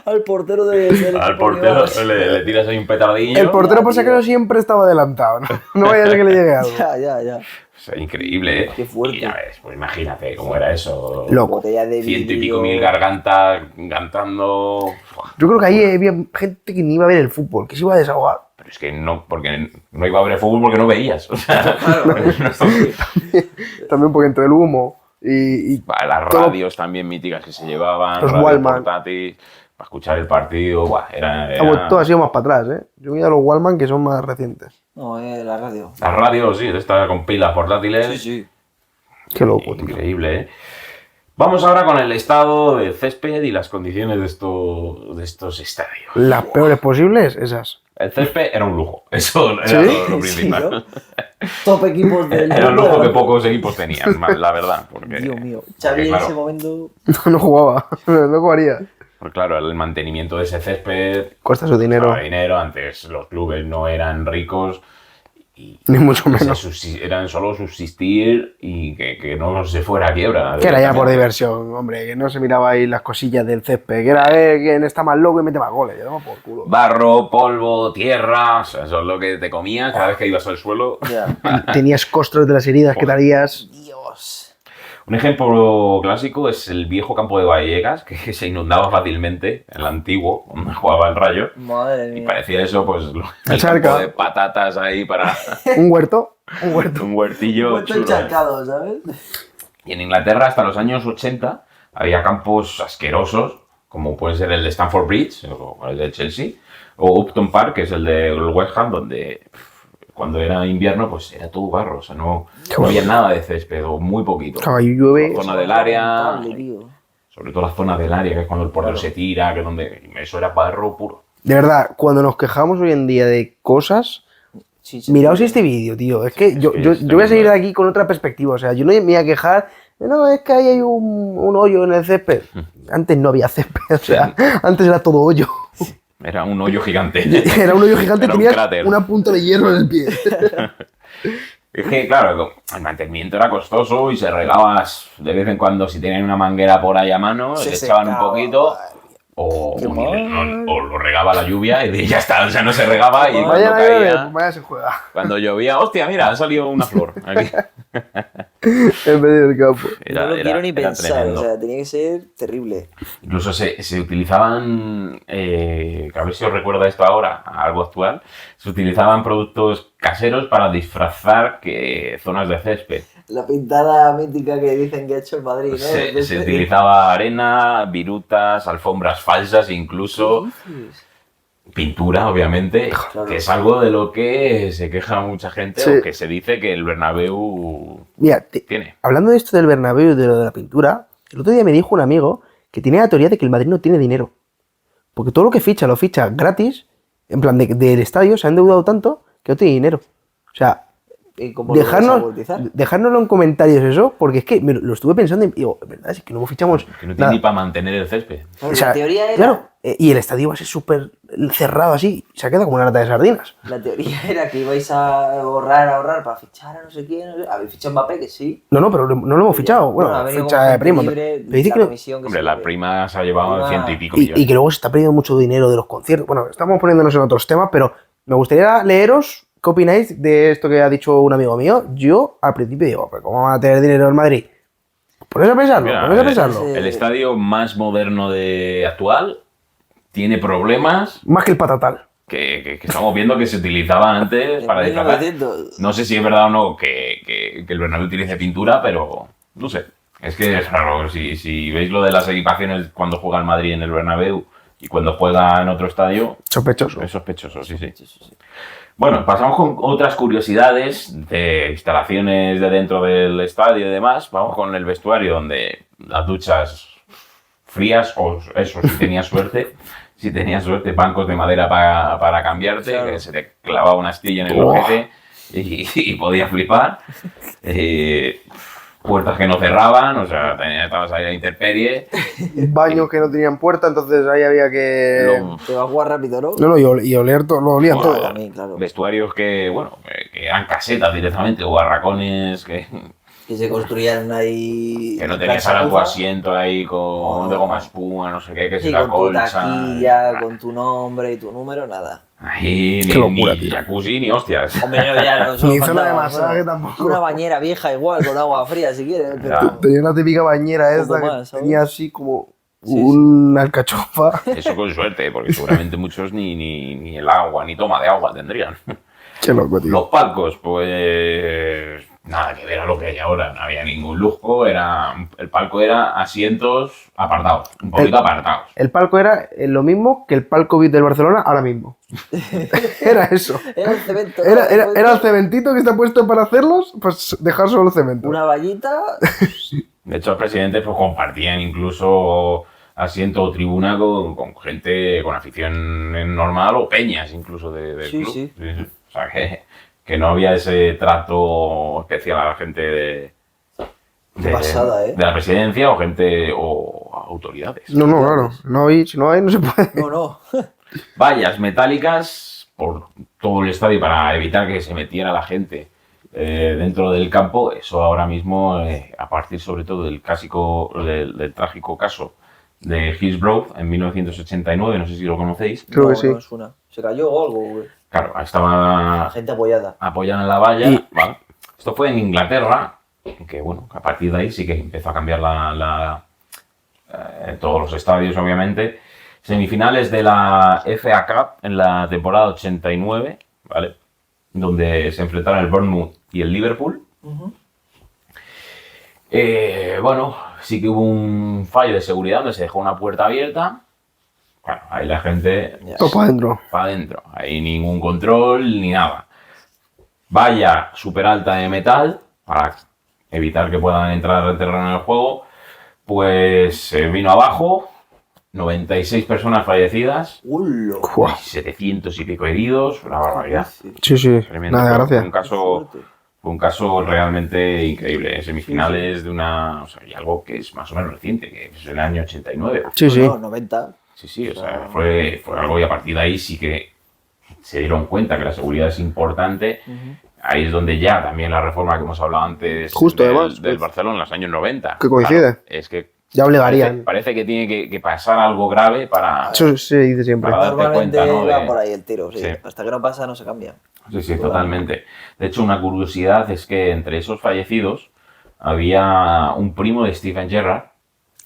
Al portero del al equipo portero, rival. le tiras ahí un petardillo. El portero, por si tío. acaso, siempre estaba adelantado, ¿no? No vaya a ser que le llegue algo. Ya. O sea, increíble, ¿eh? Qué fuerte. Y ya ves, pues imagínate cómo era eso. Loco. Botella de Ciento y vidrio. pico mil gargantas cantando. Buah. Yo creo que ahí había gente que ni iba a ver el fútbol, que se iba a desahogar. Pero es que no, porque no iba a ver fútbol porque no veías. O sea, También porque entre el humo y las todo- radios también míticas que se llevaban, Los radio Walkman. portátil, para escuchar el partido. Buah, todo ha sido más para atrás, ¿eh? Yo he ido a los Wallman, que son más recientes. No, la radio. Las radios, sí, esta con pilas portátiles. Sí. Qué loco, tío. Increíble, ¿eh? Vamos ahora con el estado del césped y las condiciones de estos estadios. Las peores posibles, esas. El césped era un lujo, eso era ¿Sí? lo Sí, principal. ¿no? Top equipos del Era un mundo. lujo que pocos equipos tenían, la verdad. Porque, Dios mío. porque, Xavi en claro, ese momento. No jugaba, no jugaría. porque, claro, el mantenimiento de ese césped Cuesta su dinero, costaba dinero. Antes los clubes no eran ricos y ni mucho menos. eran solo subsistir y que no se fuera a quiebra. Que era ya por diversión, hombre, que no se miraba ahí las cosillas del césped, que era ver quién está más loco y mete más goles. Yo daba por culo. Barro, polvo, tierra, o sea, eso es lo que te comías cada vez que ibas al suelo. Ya. Tenías costros de las heridas que te harías. Dios. Un ejemplo clásico es el viejo campo de Vallecas, que se inundaba fácilmente, el antiguo, donde jugaba el Rayo. Madre Y mía. parecía eso, pues, el charca. campo de patatas ahí para Un huerto, un huerto. un huertillo Puesto chulo. encharcado, ¿sabes? Y en Inglaterra, hasta los años 80, había campos asquerosos, como puede ser el de Stamford Bridge, o el de Chelsea, o Upton Park, que es el de West Ham, donde cuando era invierno, pues era todo barro, o sea, no había nada de césped, o muy poquito. Claro, ahí llueve. La zona del área, Lamentable, tío. sobre todo la zona del área, que es cuando el portero se tira, que es donde eso era barro puro. De verdad, cuando nos quejamos hoy en día de cosas, Sí, miraos este vídeo, tío. Es que yo voy a salir de aquí con otra perspectiva. O sea, yo no me voy a quejar No, es que ahí hay un hoyo en el césped. Antes no había césped, o sea, antes era todo hoyo. Era un hoyo gigante. Era un hoyo gigante y Era un tenías cráter. una punta de hierro en el pie. Es que, claro, el mantenimiento era costoso y se regaba de vez en cuando, si tenían una manguera por ahí a mano, Se le echaban un secaba, poquito. madre mía. O, Qué o lo regaba la lluvia y ya está, o sea, no se regaba y cuando Vaya a llover, caía, pues vaya se juega. cuando llovía, hostia, mira, ha salido una flor aquí. En medio del campo. Era- no lo era- quiero ni era pensar, tremendo. o sea, tenía que ser terrible. Incluso se utilizaban, que a ver si os recuerda esto ahora, a algo actual, se utilizaban productos caseros para disfrazar zonas de césped. La pintada mítica que dicen que ha hecho el Madrid, ¿no? Se utilizaba arena, virutas, alfombras falsas incluso, pintura, obviamente, Claro. que es algo de lo que se queja mucha gente Sí. o que se dice que el Bernabéu Mira, tiene. hablando de esto del Bernabéu y de lo de la pintura, el otro día me dijo un amigo que tenía la teoría de que el Madrid no tiene dinero. Porque todo lo que ficha lo ficha gratis, en plan del estadio, se ha endeudado tanto que no tiene dinero. O sea, ¿Y cómo lo vas a bautizar? dejárnoslo en comentarios eso, porque es que lo estuve pensando y digo, ¿verdad? Es que no fichamos Que no tiene nada. ni para mantener el césped. Claro, O sea, la teoría era, claro, y el estadio va a ser súper cerrado así, se ha quedado como una lata de sardinas. la teoría era que ibais a ahorrar para fichar a no sé quién. Habéis fichado a Mbappé, que sí. No, pero no lo hemos fichado. Bueno, ha venido ficha como de gente primo. libre, Pero dice la que, comisión que Hombre, se la ve. prima se ha llevado Prima- 100 y pico millones. y que luego se está perdiendo mucho dinero de los conciertos. Bueno, estamos poniéndonos en otros temas, pero me gustaría leeros qué opináis de esto que ha dicho un amigo mío. Yo al principio digo, ¿pero cómo van a tener dinero en Madrid? Ponéis a pensarlo, Mira, ponéis a pensarlo. ese- el estadio más moderno actual tiene problemas Más que el patatal. que estamos viendo que se utilizaban antes En para disfrazar. 1900. No sé si es verdad o no que el Bernabéu utilice pintura, pero no sé. Es que es raro. Si veis lo de las equipaciones cuando juega el Madrid en el Bernabéu y cuando juega en otro estadio, Sospechoso. es sospechoso, sí. Bueno, pasamos con otras curiosidades de instalaciones de dentro del estadio y demás. Vamos con el vestuario, donde las duchas frías, o eso, si tenías suerte. Si tenías suerte, bancos de madera para cambiarte, Claro. que se te clavaba una astilla en el Oh. ojete y podías flipar. Puertas que no cerraban, o sea, estabas ahí a la intemperie. Baños que no tenían puerta, entonces ahí había que. Lo- Te va a jugar rápido, ¿no? No, y oler todo, lo olían Bueno, todo. También, claro. Vestuarios que, bueno, que eran casetas directamente, o barracones que Que se construían ahí. no en tenías plan ahora tu chapuza. asiento ahí con de goma espuma, no sé qué, que Sí, se la con tu colcha. taquilla, con tu nombre y tu número, nada. Ahí Qué locura, ni tío. jacuzzi ni hostias. Hombre, no, ya no. solo Ni zona de faltaba, masaje bueno, tampoco. Una bañera vieja igual, con agua fría si quieres. Pero... Ya. Tenía una típica bañera Un esta poco que más, ¿sabes? tenía así como Sí, una alcachofa. Eso con suerte, porque seguramente muchos ni el agua, ni toma de agua tendrían. Qué loco, tío. Los palcos, pues nada que ver a lo que hay ahora, no había ningún lujo, el palco era asientos apartados, un poquito apartados. El palco era lo mismo que el palco VIP del Barcelona ahora mismo. Era eso. Era el cemento. Era el cementito que está puesto para hacerlos, pues dejar solo el cemento. Una vallita. De hecho, los presidentes pues, compartían incluso asiento o tribuna con gente con afición normal o peñas incluso del Sí, club. sí. O sea, que no había ese trato especial a la gente Qué pasada, ¿eh? de la presidencia o gente o autoridades. No, claro. No hay, si no hay, no se puede. No, no. Vallas metálicas por todo el estadio para evitar que se metiera la gente dentro del campo. Eso ahora mismo, a partir sobre todo del trágico caso de Hillsborough en 1989, no sé si lo conocéis. Creo No, que sí. no es una. Se cayó o algo, güey. Claro, estaba La gente apoyada. apoyada en la valla. Y- ¿vale? Esto fue en Inglaterra, que bueno, a partir de ahí sí que empezó a cambiar todos los estadios, obviamente. Semifinales de la FA Cup en la temporada 89, ¿vale? Donde se enfrentaron el Bournemouth y el Liverpool. Bueno, sí que hubo un fallo de seguridad donde se dejó una puerta abierta. Bueno, ahí la gente Todo para adentro. para adentro. Ahí ningún control ni nada. Valla súper alta de metal para evitar que puedan entrar al terreno del juego. Pues se vino abajo. 96 personas fallecidas. ¡Ulo! Buah. 700 y pico heridos. Una barbaridad. Sí, sí. Tremendo. Nada, Fue gracias. Un caso Fue un caso realmente increíble. Semifinales de una... O sea, y algo que es más o menos reciente, que es el año 89. Sí, sí. No, 90. Sí, o sea, fue algo y a partir de ahí sí que se dieron cuenta que la seguridad es importante. Ahí es donde ya también la reforma que hemos hablado antes Justo, además, del pues, Barcelona en los años 90. que coincide. Claro, es que Ya obligarían. parece que tiene que pasar algo grave para... Eso se dice siempre. Para darte Normalmente cuenta, ¿no? va de- por ahí el tiro, sí. Sí. Hasta que no pasa, no se cambia. Sí, totalmente. De hecho, una curiosidad es que entre esos fallecidos había un primo de Steven Gerrard,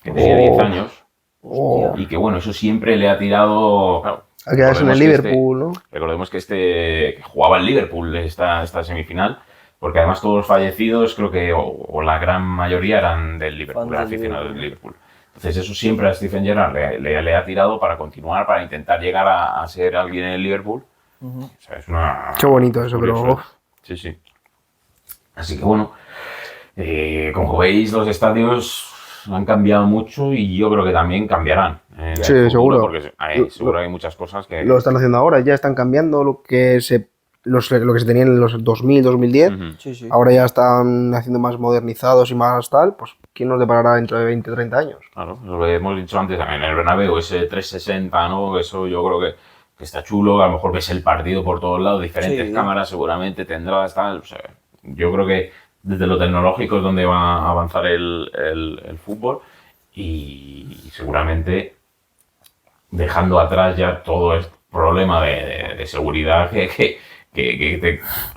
que tenía 10 años, Oh. y que bueno, eso siempre le ha tirado... Claro, A quedarse en el recordemos que Liverpool, ¿no? recordemos que jugaba el Liverpool esta semifinal, porque además todos los fallecidos, creo que, o la gran mayoría eran del Liverpool, Fans eran del aficionados del Liverpool. Liverpool. Entonces eso siempre a Steven Gerrard le ha tirado para continuar, para intentar llegar a ser alguien en el Liverpool. O sea, es una... Qué bonito eso, pero, curioso. uf. Sí. Así que bueno, como veis, los estadios han cambiado mucho y yo creo que también cambiarán. En el Sí, futuro, seguro. Porque seguro que hay muchas cosas que... Lo están haciendo ahora, ya están cambiando lo que se tenía en los 2000, 2010. Ujú. Sí. Ahora ya están haciendo más modernizados y más tal. Pues, ¿quién nos deparará dentro de 20, 30 años? Claro, lo que hemos dicho antes, en el Bernabéu, ese 360, ¿no? Eso yo creo que está chulo, a lo mejor ves el partido por todos lados, diferentes Sí. cámaras seguramente tendrás, tal, o sea, yo creo que desde lo tecnológico es donde va a avanzar el fútbol y seguramente dejando atrás ya todo este problema de seguridad que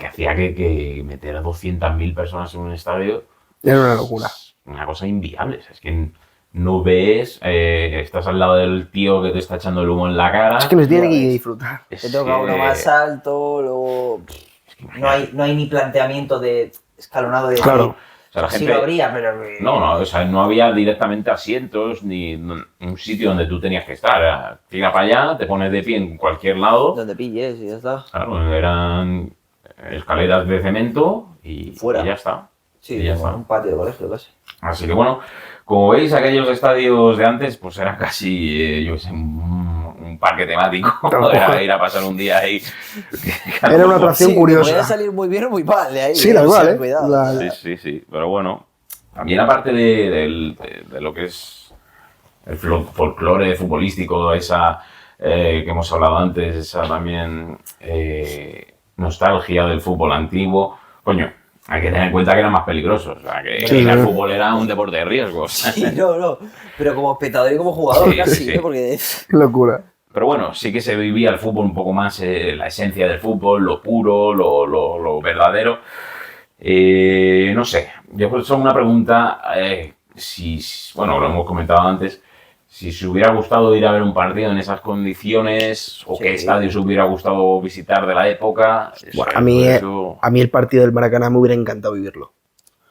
hacía que meter a 200.000 personas en un estadio Era una locura. una cosa inviable. O sea, es que no ves, estás al lado del tío que te está echando el humo en la cara. Es que nos tiene que ves. disfrutar. Es Te toca que- uno más alto, luego... es que No hay ni planteamiento de escalonado de... Claro. O sea, la Sí gente- lo habría, pero... No, o sea, no había directamente asientos ni un sitio donde tú tenías que estar. Era, tira para allá, te pones de pie en cualquier lado. Donde pilles y ya está. Claro, eran escaleras de cemento y Fuera. y ya está. Sí, Y ya como está. un patio de colegio casi. Así que bueno, como veis, aquellos estadios de antes, pues era casi, yo qué sé, un parque temático. Era ir a pasar un día ahí. Era una atracción Sí, curiosa. Puede salir muy bien o muy mal de ahí. Sí, da o sea, igual, ¿eh? Cuidado. Sí. Pero bueno, también aparte de lo que es el folclore futbolístico, esa que hemos hablado antes, esa también nostalgia del fútbol antiguo, coño, hay que tener en cuenta que era más peligroso. O sea, que Sí, ir al sí. fútbol era un deporte de riesgo. Sí, no. Pero como espectador y como jugador Sí, casi, sí. ¿eh? Porque... Qué locura. Pero bueno, sí que se vivía el fútbol un poco más, la esencia del fútbol, lo puro, lo verdadero. No sé, yo por eso una pregunta, bueno, lo hemos comentado antes, si se hubiera gustado ir a ver un partido en esas condiciones o qué Sí. estadios hubiera gustado visitar de la época. Bueno, a mí el partido del Maracaná me hubiera encantado vivirlo.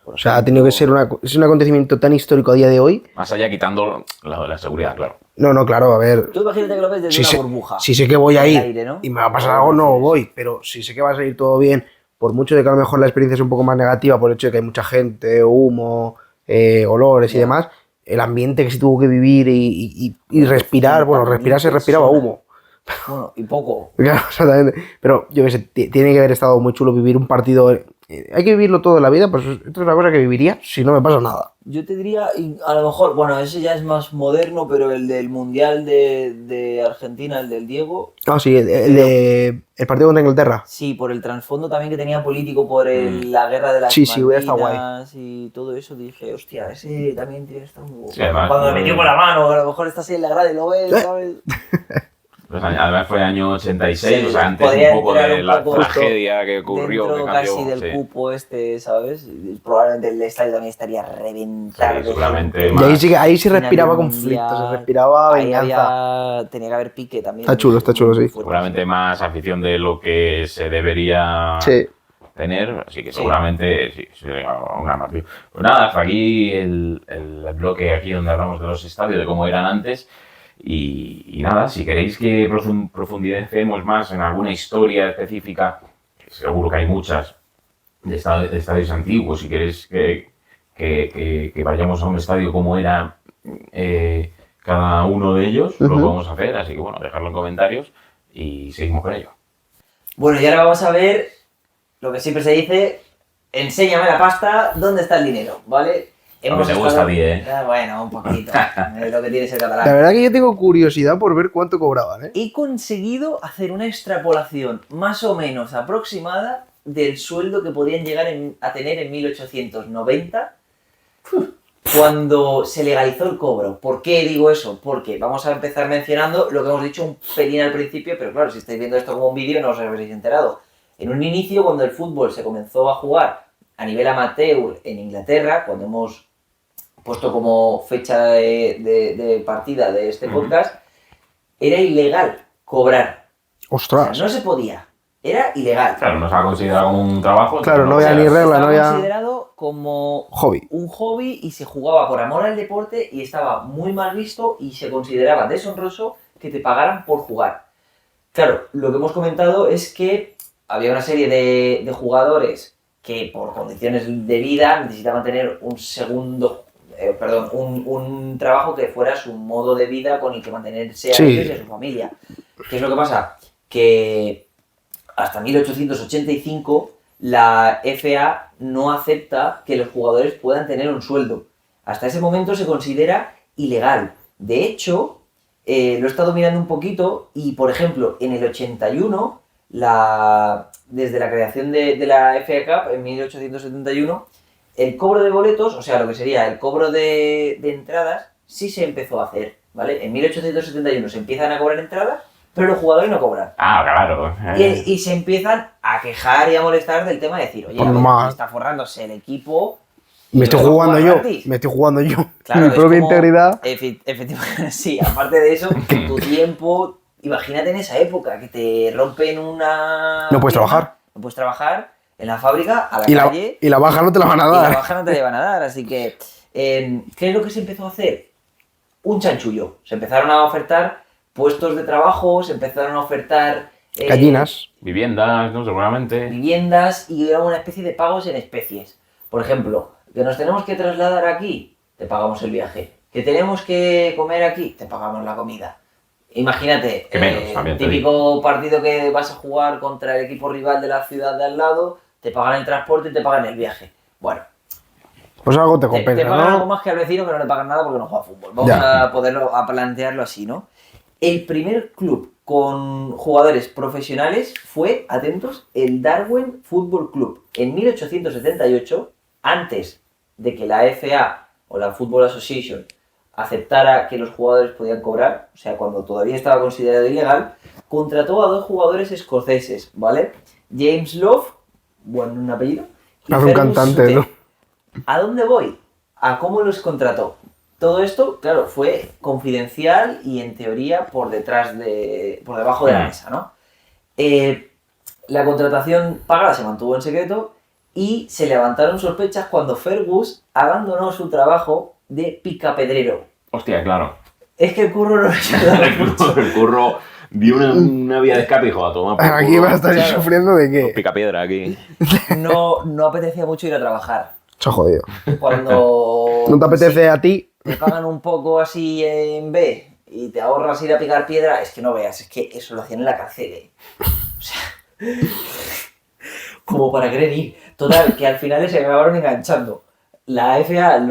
O sea, ha tenido que ser es un acontecimiento tan histórico a día de hoy. Más allá quitando la seguridad, claro. No, claro, a ver. Tú imagínate que lo ves desde Si una sé, burbuja. si sé que voy a En el ir aire, ¿no? y me va a pasar algo, no voy. Pero si sé que va a salir todo bien, por mucho de que a lo mejor la experiencia es un poco más negativa por el hecho de que hay mucha gente, humo, olores y Ya. demás, el ambiente que se tuvo que vivir y respirar, bueno, respirar se respiraba humo. Bueno, y poco. Claro, exactamente. Pero yo qué sé, tiene que haber estado muy chulo vivir un partido. Hay que vivirlo todo en la vida, pues esto es una cosa que viviría si no me pasa nada. Yo te diría, y a lo mejor, bueno, ese ya es más moderno, pero el del Mundial de Argentina, el del Diego, Ah, sí, el partido contra Inglaterra. sí, por el trasfondo también que tenía político, por la guerra de las Sí, sí, hubiera estado guay. Malvinas y todo eso, dije, hostia, ese también tiene que estar muy Sí, además, Cuando le metió con la mano, a lo mejor estás ahí en la grada y lo ves, ¿sabes? Pues además fue año 86, Sí, o sea, antes podría un poco entrar de un la poco tragedia que ocurrió. Dentro que cambió, casi del sí. cupo este, ¿sabes? Probablemente el estadio también estaría reventado. Sí, de seguramente gente. más. Y ahí se Final respiraba del conflicto, se Mundial. respiraba Ahí venganza. tenía que haber pique también. Está chulo, sí. Fuerte. Seguramente más afición de lo que se debería Sí. tener, así que seguramente sí, sería un gran partido. Pues nada, hasta aquí el bloque aquí donde hablamos de los estadios, de cómo eran antes. Y nada, si queréis que profundicemos más en alguna historia específica, que seguro que hay muchas, de estadios antiguos, si queréis que vayamos a un estadio como era cada uno de ellos, lo podemos hacer, así que bueno, dejadlo en comentarios y seguimos con ello. Bueno, y ahora vamos a ver lo que siempre se dice, enséñame la pasta, ¿dónde está el dinero? ¿Vale? Lo que te gusta a ti, ¿eh? Bueno, un poquito. Es lo que tiene ser La catalán. verdad que yo tengo curiosidad por ver cuánto cobraban, ¿eh? He conseguido hacer una extrapolación más o menos aproximada del sueldo que podían llegar a tener en 1890 cuando se legalizó el cobro. ¿Por qué digo eso? Porque vamos a empezar mencionando lo que hemos dicho un pelín al principio, pero claro, si estáis viendo esto como un vídeo no os habréis enterado. En un inicio, cuando el fútbol se comenzó a jugar a nivel amateur en Inglaterra, cuando hemos puesto como fecha de partida de este podcast, era ilegal cobrar. O Ostras. sea, no se podía. Era ilegal. Claro, no se ha considerado como un trabajo. Claro, no había sea, ni regla, no Estaba había... considerado como Hobby. un hobby y se jugaba por amor al deporte y estaba muy mal visto y se consideraba deshonroso que te pagaran por jugar. Claro, lo que hemos comentado es que había una serie de jugadores que por condiciones de vida necesitaban tener un trabajo que fuera su modo de vida con el que mantenerse a Sí. ellos y a su familia. ¿Qué es lo que pasa? Que hasta 1885 la FA no acepta que los jugadores puedan tener un sueldo. Hasta ese momento se considera ilegal. De hecho, lo he estado mirando un poquito y, por ejemplo, en el 81, desde la creación de la FA Cup, en 1871, el cobro de boletos, o sea, lo que sería el cobro de entradas, sí se empezó a hacer, ¿vale? En 1871 se empiezan a cobrar entradas, pero los jugadores no cobran. Ah, claro. Y se empiezan a quejar y a molestar del tema de decir, oye, a ver, Normal. está forrándose el equipo. y Me estoy yo no jugando juego yo. gratis. Me estoy jugando yo. Claro, Mi es propia como- integridad. Efectivamente, sí, aparte de eso, tu tiempo, imagínate en esa época que te rompen una... No puedes pierna, trabajar. No puedes trabajar en la fábrica, a la Y la, calle, y la baja no te la van a y la dar. baja no te la van a dar. Así que, ¿qué es lo que se empezó a hacer? Un chanchullo. Se empezaron a ofertar puestos de trabajo, se empezaron a ofertar... Gallinas. Viviendas, ¿no? Seguramente. Viviendas y era una especie de pagos en especies. Por ejemplo, que nos tenemos que trasladar aquí, te pagamos el viaje. Que tenemos que comer aquí, te pagamos la comida. Imagínate, Que menos, también te típico partido que vas a jugar contra el equipo rival de la ciudad de al lado, te pagan el transporte y te pagan el viaje. Bueno, Pues algo te te compensa, pagan algo ¿no? más que al vecino que no le pagan nada porque no juega fútbol. Vamos Ya. a plantearlo así, ¿no? El primer club con jugadores profesionales fue, atentos, el Darwin Football Club. En 1878, antes de que la FA o la Football Association aceptara que los jugadores podían cobrar, o sea, cuando todavía estaba considerado ilegal, contrató a dos jugadores escoceses, ¿vale? James Love, buen apellido, y Hace un Fergus cantante, Sutton. ¿no? ¿A dónde voy? A cómo los contrató. Todo esto, claro, fue confidencial y en teoría por debajo de la mesa, ¿no? La contratación pagada se mantuvo en secreto y se levantaron sospechas cuando Fergus abandonó su trabajo de picapedrero. Hostia, claro. Es que el curro no le ayudaba mucho. El curro vio una vía de escape y dijo, a tomar por Aquí culo. vas a estar Claro. sufriendo de qué. Pica piedra aquí. No apetecía mucho ir a trabajar. Se ha jodido. Cuando ¿No te apetece a ti? te pagan un poco así en B y te ahorras ir a picar piedra, es que no veas, es que eso lo hacían en la cárcel. O sea, como para querer ir. Total, que al final se acabaron enganchando. La FA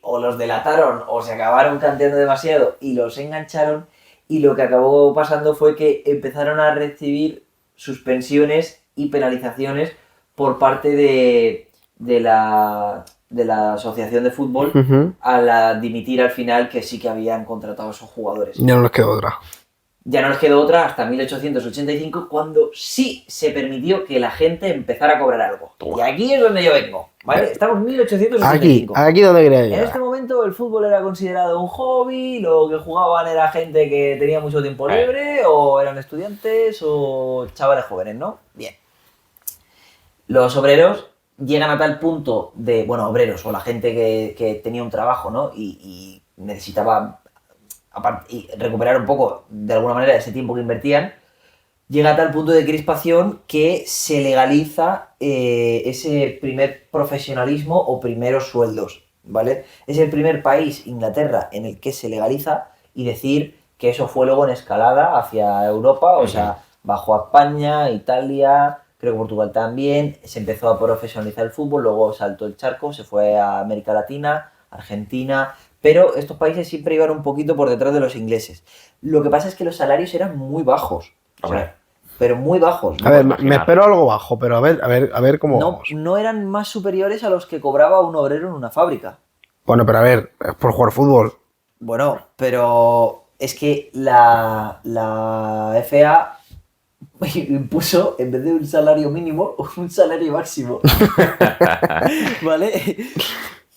o los delataron o se acabaron canteando demasiado y los engancharon y lo que acabó pasando fue que empezaron a recibir suspensiones y penalizaciones por parte de la asociación de fútbol Ujú. al dimitir al final que sí que habían contratado a esos jugadores. Ya no les queda otra. Ya no les quedó otra hasta 1885 cuando sí se permitió que la gente empezara a cobrar algo. Toma. Y aquí es donde yo vengo, ¿vale? Estamos en 1885. Aquí donde quería En llegar. este momento el fútbol era considerado un hobby, lo que jugaban era gente que tenía mucho tiempo libre, o eran estudiantes o chavales jóvenes, ¿no? Bien. Los obreros llegan a tal punto de, bueno, obreros o la gente que tenía un trabajo, ¿no? Y necesitaba y recuperar un poco, de alguna manera, ese tiempo que invertían, llega a tal punto de crispación que se legaliza ese primer profesionalismo o primeros sueldos, ¿vale? Es el primer país, Inglaterra, en el que se legaliza y decir que eso fue luego en escalada hacia Europa, o sea, bajó a España, Italia, creo que Portugal también, se empezó a profesionalizar el fútbol, luego saltó el charco, se fue a América Latina, Argentina, pero estos países siempre iban un poquito por detrás de los ingleses. Lo que pasa es que los salarios eran muy bajos, o sea, Hombre. pero muy bajos. A ver, imaginar. me espero algo bajo, pero a ver cómo No, vamos. no eran más superiores a los que cobraba un obrero en una fábrica. Bueno, pero a ver, es por jugar fútbol. Bueno, pero es que la FA impuso, en vez de un salario mínimo, un salario máximo. ¿Vale?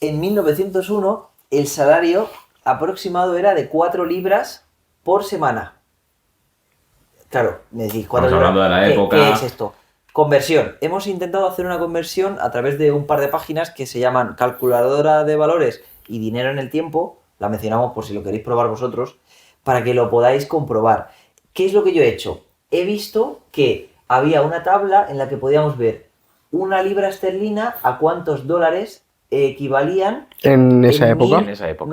En 1901, el salario aproximado era de 4 libras por semana. Claro, me decís, 4 Estamos hablando de la ¿Qué- época. ¿Qué es esto? Conversión. Hemos intentado hacer una conversión a través de un par de páginas que se llaman Calculadora de Valores y Dinero en el Tiempo. La mencionamos por si lo queréis probar vosotros, para que lo podáis comprobar. ¿Qué es lo que yo he hecho? He visto que había una tabla en la que podíamos ver una libra esterlina a cuántos dólares equivalían En esa época. En esa época.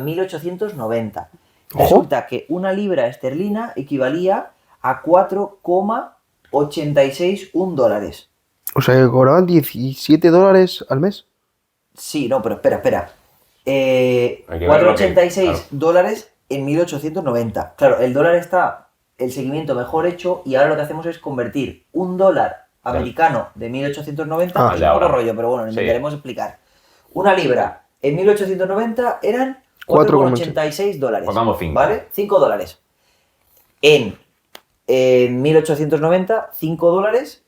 1890. Ojo. Resulta que una libra esterlina equivalía a 4,861 dólares. O sea, que cobraban $17 al mes. Sí, no, pero espera. Hay que ver lo que- 4,86 claro. dólares en 1890. Claro, el dólar está el seguimiento mejor hecho y ahora lo que hacemos es convertir un dólar americano de 1890, Ah, es de un poco ahora. rollo, pero bueno, lo Sí. intentaremos explicar. Una libra en 1890 eran 4,86 dólares. Pongamos cinco. ¿Vale? 5 dólares. En 1890, 5 dólares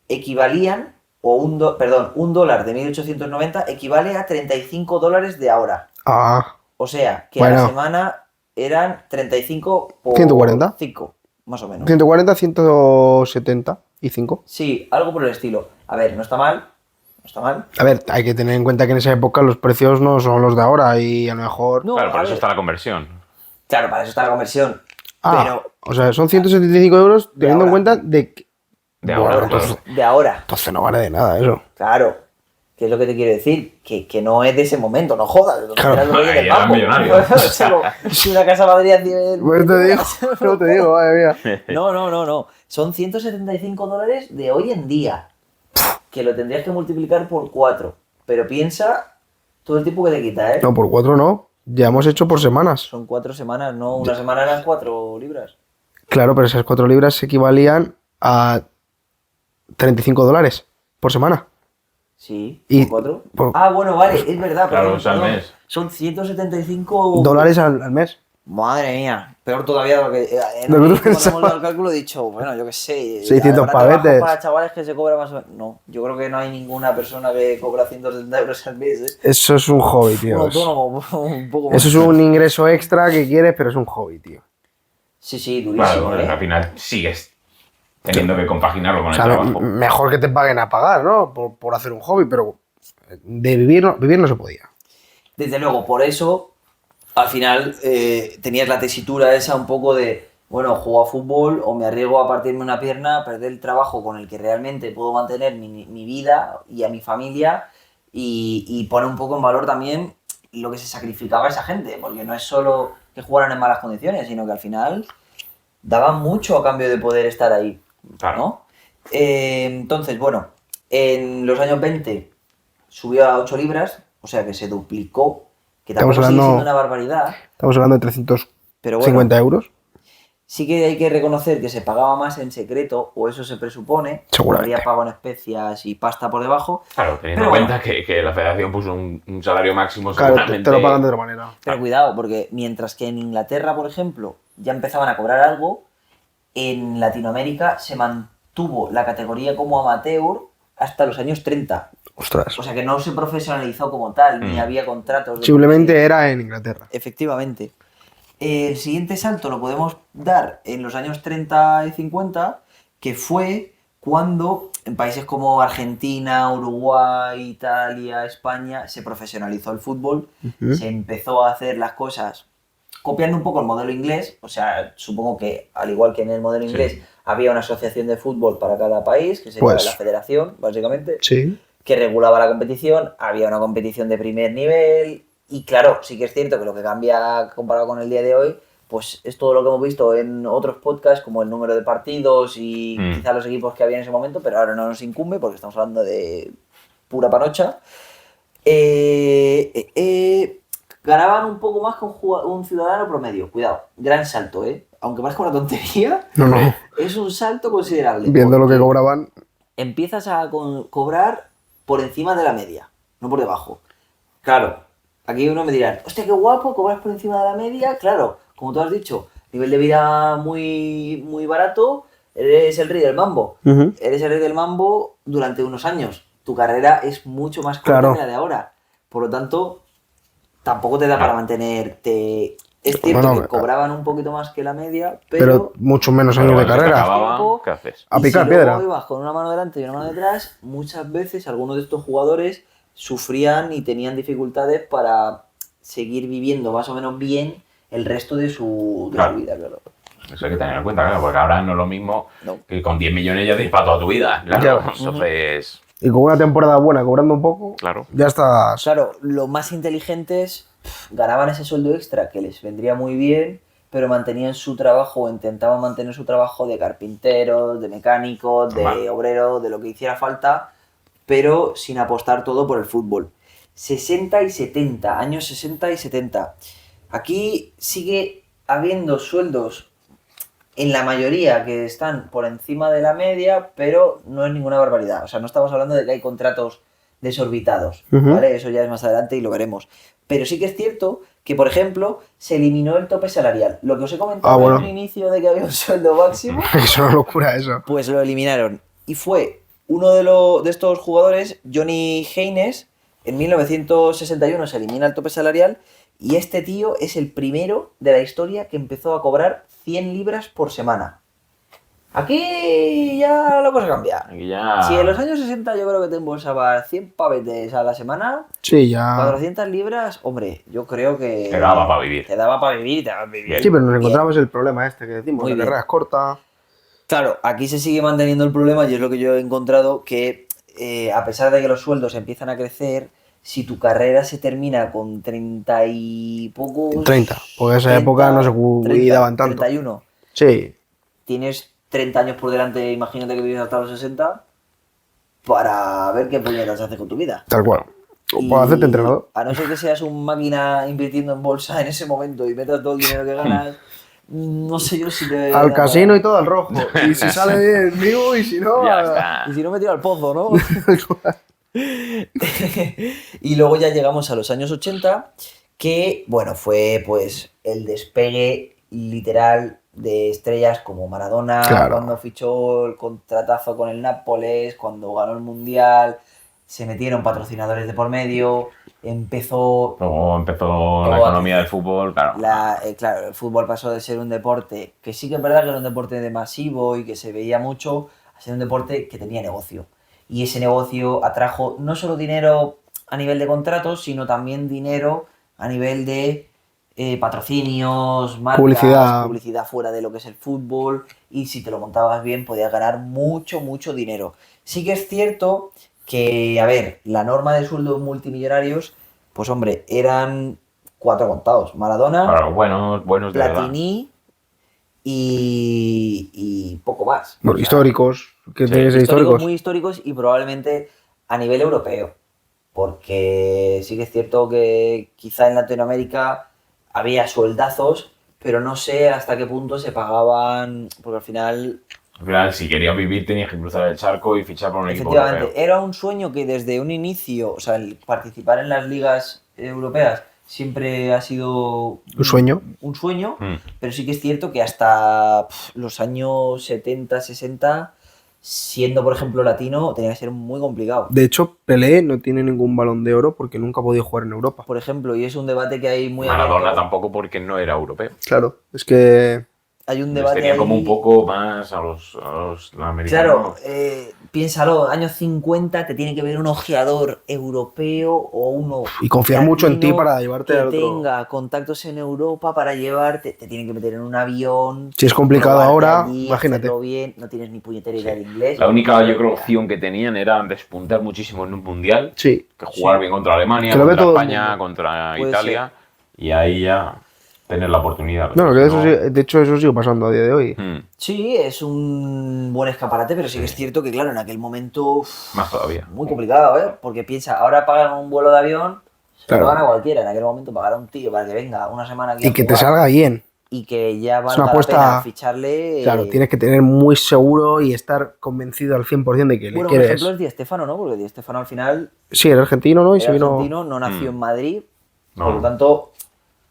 equivalían, un dólar de 1890 equivale a 35 dólares de ahora. Ah, O sea, que a Bueno. la semana eran 35 por 140. 5, más o menos. 140, 175. Sí, algo por el estilo. A ver, no está mal. No está mal. A ver, hay que tener en cuenta que en esa época los precios no son los de ahora y a lo mejor... No, Claro, por a eso ver, está la conversión. claro, para eso está la conversión. Ah, Pero o sea, son 175 euros teniendo en ahora. cuenta de que... De Bueno, ahora, entonces, claro. de ahora, entonces no vale de nada eso. claro. ¿Qué es lo que te quiero decir? Que no es de ese momento, no jodas. De donde Claro. eran los reyes del Ahí eran mambo. millonarios. O sea, si una casa valdría 100... Pues te digo, no te digo, madre mía. No. Son 175 dólares de hoy en día. Que lo tendrías que multiplicar por 4. Pero piensa todo el tiempo que te quita, ¿eh? No, por 4 no. Ya hemos hecho por semanas. Son 4 semanas, ¿no? Una semana eran 4 libras. Claro, pero esas 4 libras equivalían a $35 por semana. Sí, Y ¿por 4? por- Ah, bueno, vale, es verdad. Claro, perdón, o sea, al perdón. mes. Son 175 $100 al mes. Madre mía, peor todavía porque en Lo que tú el cuando pensabas. hemos dado el cálculo he dicho, bueno, yo qué sé. 600 ¿habrá trabajos pavetes. para chavales que se cobra más o menos? No, yo creo que no hay ninguna persona que cobra 170 euros al mes, ¿eh? Eso es un hobby, Un tío. autónomo, un poco más. Eso es un ingreso extra que quieres, pero es un hobby, tío. Sí, durísimo, Claro, bueno, ¿eh? al final sigues teniendo que compaginarlo con O el sea, trabajo. mejor que te paguen a pagar, ¿no? Por hacer un hobby, pero de vivir no se podía. Desde luego, por eso, al final, tenías la tesitura esa un poco de, bueno, juego a fútbol o me arriesgo a partirme una pierna, perder el trabajo con el que realmente puedo mantener mi vida y a mi familia y pone un poco en valor también lo que se sacrificaba esa gente, porque no es solo que jugaran en malas condiciones, sino que al final daban mucho a cambio de poder estar ahí, Claro. ¿no? Entonces, bueno, en los años 20 subió a 8 libras, o sea que se duplicó, que Estamos tampoco sigue hablando- siendo una barbaridad, Estamos hablando de 350 pero bueno, euros. sí que hay que reconocer que se pagaba más en secreto, o eso se presupone, Seguramente. habría pago en especias y pasta por debajo, Claro, teniendo Pero en cuenta que la federación puso un salario máximo Claro, seguramente... te lo pagan de otra manera. pero cuidado, porque mientras que en Inglaterra, por ejemplo, ya empezaban a cobrar algo, en Latinoamérica se mantuvo la categoría como amateur hasta los años 30. Ostras. O sea que no se profesionalizó como tal, ni había contratos. de Simplemente era en Inglaterra. Efectivamente. El siguiente salto lo podemos dar en los años 30 y 50, que fue cuando en países como Argentina, Uruguay, Italia, España, se profesionalizó el fútbol, se empezó a hacer las cosas copiando un poco el modelo inglés, o sea, supongo que al igual que en el modelo inglés había una asociación de fútbol para cada país, que sería Pues- la federación, básicamente, Sí. que regulaba la competición, había una competición de primer nivel y claro, sí que es cierto que lo que cambia comparado con el día de hoy pues es todo lo que hemos visto en otros podcasts, como el número de partidos y Mm. quizá los equipos que había en ese momento, pero ahora no nos incumbe porque estamos hablando de pura panocha. Ganaban un poco más que un ciudadano promedio. Cuidado, gran salto, ¿eh? Aunque parezca una tontería, No. es un salto considerable. Viendo lo que porque cobraban. empiezas a cobrar por encima de la media, no por debajo. Claro, aquí uno me dirá, hostia, qué guapo, cobras por encima de la media. Claro, como tú has dicho, nivel de vida muy, muy barato, eres el rey del mambo. Ujú. Eres el rey del mambo durante unos años. Tu carrera es mucho más corta Claro. que la de ahora. Por lo tanto, tampoco te da para mantenerte. Es cierto Bueno, que cobraban un poquito más que la media, Pero mucho menos Pero años de cuando se te carrera. acababa, Tiempo. ¿qué haces? A y picar si piedra. luego ibas con una mano delante y una mano detrás, muchas veces algunos de estos jugadores sufrían y tenían dificultades para seguir viviendo más o menos bien el resto de su Claro. vida, claro. Eso hay que tener en cuenta, claro, porque ahora no es lo mismo No. que con 10 millones ya tienes para toda tu vida. Claro, Ya. entonces, Y con una temporada buena, cobrando un poco, claro. ya estás. Claro, los más inteligentes ganaban ese sueldo extra que les vendría muy bien, pero mantenían su trabajo o intentaban mantener su trabajo de carpinteros, de mecánicos, de Normal. obreros, de lo que hiciera falta, pero sin apostar todo por el fútbol. 60 y 70, años 60 y 70. Aquí sigue habiendo sueldos en la mayoría que están por encima de la media, pero no es ninguna barbaridad. O sea, no estamos hablando de que hay contratos desorbitados, Ujú. ¿vale? Eso ya es más adelante y lo veremos. Pero sí que es cierto que, por ejemplo, se eliminó el tope salarial. Lo que os he comentado bueno. en un inicio de que había un sueldo máximo, Es una locura eso. pues lo eliminaron. Y fue uno de estos jugadores, Johnny Haynes, en 1961 se elimina el tope salarial y este tío es el primero de la historia que empezó a cobrar 100 libras por semana. Aquí ya la cosa cambia. Aquí ya... Si en los años 60 yo creo que te embolsabas 100 pavetes a la semana, Sí, ya. 400 libras, hombre, yo creo que... Te daba para vivir. Te daba para vivir y te daba para vivir. Sí, pero nos Bien. encontramos el problema este que decimos, Muy la bien. carrera es corta. Claro, aquí se sigue manteniendo el problema y es lo que yo he encontrado, que a pesar de que los sueldos empiezan a crecer, si tu carrera se termina con 30 y pocos... 30, porque en esa época no se cuidaban tanto. 31. Sí, Tienes 30 años por delante, imagínate que vives hasta los 60, para ver qué puñetas haces con tu vida. tal cual. O Y para hacerte entrenador. A no ser que seas un máquina invirtiendo en bolsa en ese momento y metas todo el dinero que ganas, no sé yo si te... Al casino y todo al rojo. Y si sale bien, vivo, y si no. Ya a- está. Y si no me tiro al pozo, ¿no? Y luego ya llegamos a los años 80, que, bueno, fue pues el despegue literal de estrellas como Maradona, Claro. cuando fichó el contratazo con el Nápoles, cuando ganó el Mundial, se metieron patrocinadores de por medio, empezó... Luego empezó la Todo economía del fútbol, claro. Claro, el fútbol pasó de ser un deporte que sí que es verdad que era un deporte de masivo y que se veía mucho, a ser un deporte que tenía negocio. Y ese negocio atrajo no solo dinero a nivel de contratos, sino también dinero a nivel de patrocinios, marcas, Publicidad. fuera de lo que es el fútbol. Y si te lo montabas bien, podías ganar mucho, mucho dinero. Sí que es cierto que, a ver, la norma de sueldos multimillonarios, pues hombre, eran 4 contados. Maradona, Claro, buenos de verdad. Platini y poco más. Bueno, O sea, históricos. Que Sí. tienen que ser históricos. muy históricos y probablemente a nivel europeo. Porque sí que es cierto que quizá en Latinoamérica había sueldazos, pero no sé hasta qué punto se pagaban, porque al final, Al final, si querías vivir, tenías que cruzar el charco y fichar por un equipo efectivamente, europeo. era un sueño que desde un inicio, o sea, el participar en las ligas europeas siempre ha sido Un sueño. un sueño, Mm. pero sí que es cierto que hasta los años 70, 60, siendo por ejemplo latino, tenía que ser muy complicado. De hecho, Pelé no tiene ningún balón de oro porque nunca ha podido jugar en Europa. Por ejemplo, y es un debate que hay muy Maradona abierto. tampoco porque no era europeo. Claro, es que. Hay un Les debate tenía ahí- como un poco más a los americanos. Claro, piénsalo, años 50 te tiene que ver un ojeador europeo o uno Y confiar mucho en ti latino para llevarte que al otro. tenga contactos en Europa para llevarte, te tienen que meter en un avión. Si es complicado probarte ahora, allí, imagínate. hacerlo bien, no tienes ni puñetera idea de inglés. La única, yo creo, opción que tenían era despuntar muchísimo en un mundial, Sí. que jugar Sí. bien contra Alemania, Que lo ve contra todo el España, mundo. contra Puede Italia, y ahí ya... tener la oportunidad. No, porque que si eso sí- de hecho eso sigue pasando a día de hoy. Sí, es un buen escaparate, pero sí que es cierto que, claro, en aquel momento Más todavía. muy complicado, ¿eh? Porque piensa, ahora pagan un vuelo de avión, se Claro. lo pagan a cualquiera. En aquel momento pagar a un tío para que venga una semana aquí Y a que te jugar salga bien. y que ya Es valga una la apuesta- pena ficharle. Claro, tienes que tener muy seguro y estar convencido al 100% de que le Bueno, un quieres. ejemplo es Di Stéfano, ¿no? Porque Di Stéfano al final Sí, era argentino, ¿no? Y era se vino. argentino, no nació en Madrid, No. por lo tanto,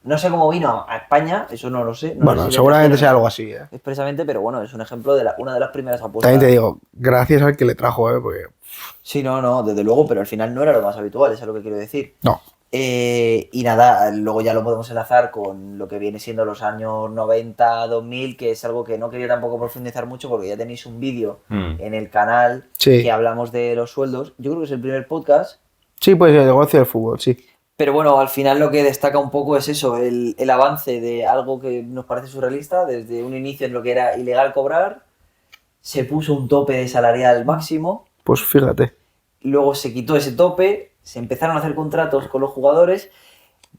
no sé cómo vino a España, eso no lo sé. No Bueno, sé si le seguramente trajeron sea algo así, ¿eh? expresamente, pero bueno, es un ejemplo de una de las primeras apuestas. También te digo, gracias al que le trajo, ¿eh? Porque. Sí, no, desde luego, pero al final no era lo más habitual, eso es lo que quiero decir. No. Y nada, luego ya lo podemos enlazar con lo que viene siendo los años 90, 2000, que es algo que no quería tampoco profundizar mucho porque ya tenéis un vídeo en el canal Sí. que hablamos de los sueldos. Yo creo que es el primer podcast, Sí, pues el negocio del fútbol, sí. pero bueno, al final lo que destaca un poco es eso, el avance de algo que nos parece surrealista, desde un inicio en lo que era ilegal cobrar, se puso un tope de salarial máximo. Pues fíjate. Luego se quitó ese tope, se empezaron a hacer contratos con los jugadores.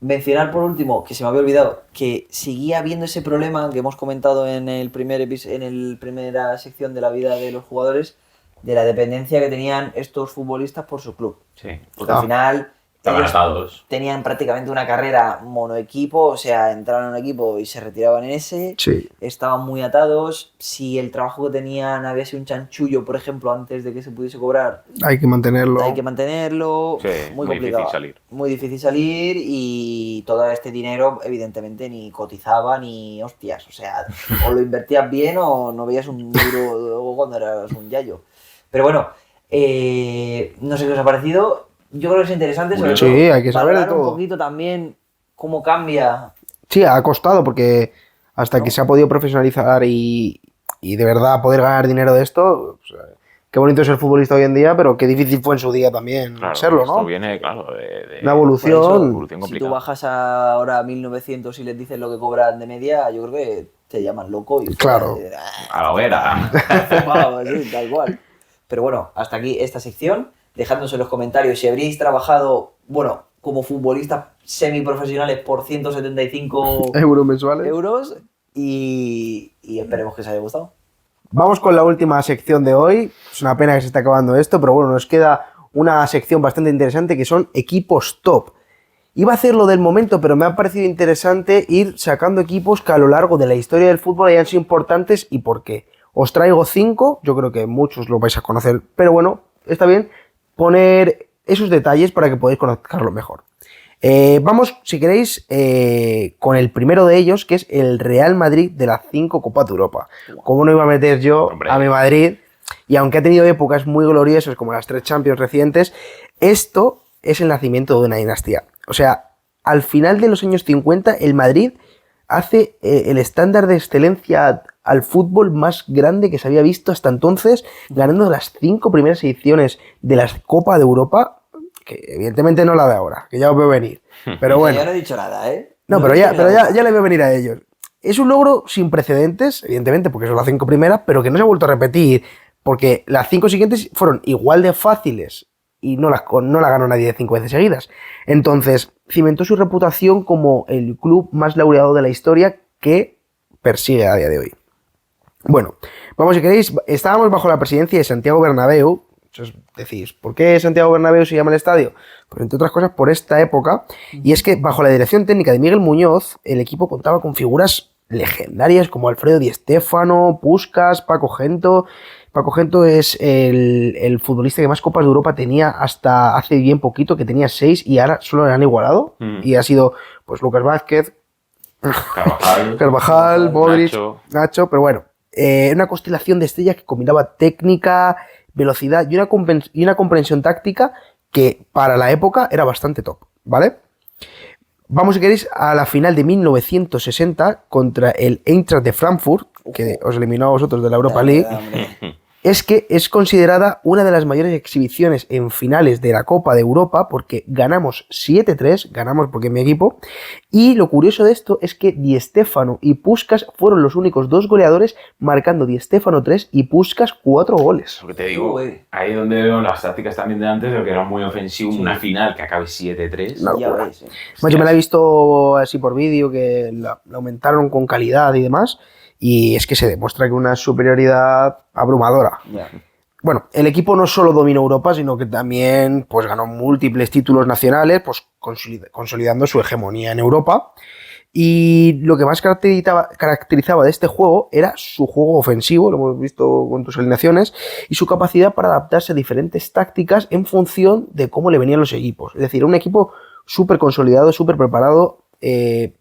Mencionar por último, que se me había olvidado, que seguía habiendo ese problema que hemos comentado en el primera sección de la vida de los jugadores, de la dependencia que tenían estos futbolistas por su club. Sí. Porque al final Estaban ellos atados. tenían prácticamente una carrera monoequipo, o sea, entraban en un equipo y se retiraban en ese. Sí. Estaban muy atados. Si el trabajo que tenían había sido un chanchullo, por ejemplo, antes de que se pudiese cobrar, Hay que mantenerlo. hay que mantenerlo. Sí, muy muy complicado. difícil salir. Muy difícil salir y todo este dinero, evidentemente, ni cotizaba ni hostias. O sea, o lo invertías bien o no veías un duro luego cuando eras un yayo. Pero bueno, no sé qué os ha parecido. Yo creo que es interesante, sobre Sí, todo, hay que saber de valorar un todo. poquito también cómo cambia. Sí, ha costado porque hasta que se ha podido profesionalizar y de verdad poder ganar dinero de esto, pues, qué bonito es ser futbolista hoy en día, pero qué difícil fue en su día también Claro, serlo, esto ¿no? viene, claro, de Una Por eso, evolución. evolución Si tú complicada. bajas ahora a 1900 y les dices lo que cobran de media, yo creo que te llaman loco y Claro. A la hoguera. Vamos, sí, tal cual. Pero bueno, hasta aquí esta sección. Dejadnos en los comentarios si habríais trabajado, bueno, como futbolistas semiprofesionales por 175 Euros mensuales. euros y esperemos que os haya gustado. Vamos con la última sección de hoy. Es una pena que se esté acabando esto, pero bueno, nos queda una sección bastante interesante que son equipos top. Iba a hacer lo del momento, pero me ha parecido interesante ir sacando equipos que a lo largo de la historia del fútbol hayan sido importantes y por qué. Os traigo 5, yo creo que muchos lo vais a conocer, pero bueno, está bien poner esos detalles para que podáis conocerlo mejor. Vamos, si queréis, con el primero de ellos, que es el Real Madrid de las 5 Copas de Europa. ¿Cómo no iba a meter yo Hombre. a mi Madrid? Y aunque ha tenido épocas muy gloriosas, como las 3 Champions recientes, esto es el nacimiento de una dinastía. O sea, al final de los años 50, el Madrid hace el estándar de excelencia al fútbol más grande que se había visto hasta entonces, ganando las 5 primeras ediciones de la Copa de Europa, que evidentemente no la de ahora, que ya os veo venir. Pero bueno. Yo no he dicho nada, ¿eh? No, he pero dicho ya, nada. ya le veo venir a ellos. Es un logro sin precedentes, evidentemente, porque son las 5 primeras, pero que no se ha vuelto a repetir, porque las 5 siguientes fueron igual de fáciles y no la ganó nadie 5 veces seguidas. Entonces, cimentó su reputación como el club más laureado de la historia que persigue a día de hoy. Bueno, vamos, si queréis, estábamos bajo la presidencia de Santiago Bernabéu. Entonces decís, ¿por qué Santiago Bernabéu se llama el estadio? Pues entre otras cosas por esta época, y es que bajo la dirección técnica de Miguel Muñoz, el equipo contaba con figuras legendarias como Alfredo Di Stéfano, Puskás, Paco Gento. Paco Gento es el futbolista que más Copas de Europa tenía hasta hace bien poquito, que tenía 6 y ahora solo le han igualado. Y ha sido pues Lucas Vázquez, Carvajal, Modric, Nacho, pero bueno, una constelación de estrellas que combinaba técnica, velocidad y una comprensión táctica que para la época era bastante top, ¿vale? Vamos, si queréis, a la final de 1960 contra el Eintracht de Frankfurt, que os eliminó a vosotros de la Europa League. es que es considerada una de las mayores exhibiciones en finales de la Copa de Europa porque ganamos 7-3, ganamos porque es mi equipo, y lo curioso de esto es que Di Stéfano y Puskás fueron los únicos dos goleadores, marcando Di Stéfano 3 y Puskás 4 goles. Lo que te digo, ahí es donde veo las tácticas también de antes, de que era muy ofensivo, una final que acabe 7-3. No. Ya ves. Yo me la he visto así por vídeo, que la aumentaron con calidad y demás, y es que se demuestra que una superioridad abrumadora. Ya. Bueno, el equipo no solo dominó Europa, sino que también pues, ganó múltiples títulos nacionales, pues consolidando su hegemonía en Europa. Y lo que más caracterizaba de este juego era su juego ofensivo, lo hemos visto con tus alineaciones, y su capacidad para adaptarse a diferentes tácticas en función de cómo le venían los equipos. Es decir, un equipo súper consolidado, súper preparado,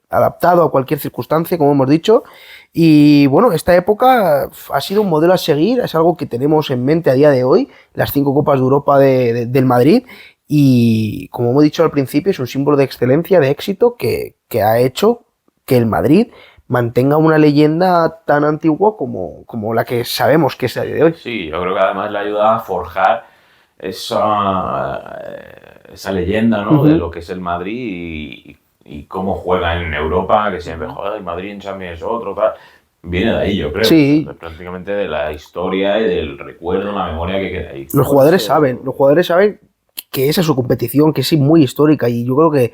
adaptado a cualquier circunstancia, como hemos dicho. Y bueno, esta época ha sido un modelo a seguir, es algo que tenemos en mente a día de hoy, las 5 Copas de Europa del Madrid. Y como hemos dicho al principio, es un símbolo de excelencia, de éxito, que ha hecho que el Madrid mantenga una leyenda tan antigua como la que sabemos que es a día de hoy. Sí, yo creo que además le ayuda a forjar esa leyenda, ¿no? De lo que es el Madrid y cómo juega en Europa, que siempre, joder, el Madrid en Champions es otro, tal. Viene de ahí, yo creo. Sí. Prácticamente de la historia y del recuerdo, la memoria que queda ahí. Los jugadores saben que esa es su competición, que es muy histórica, y yo creo que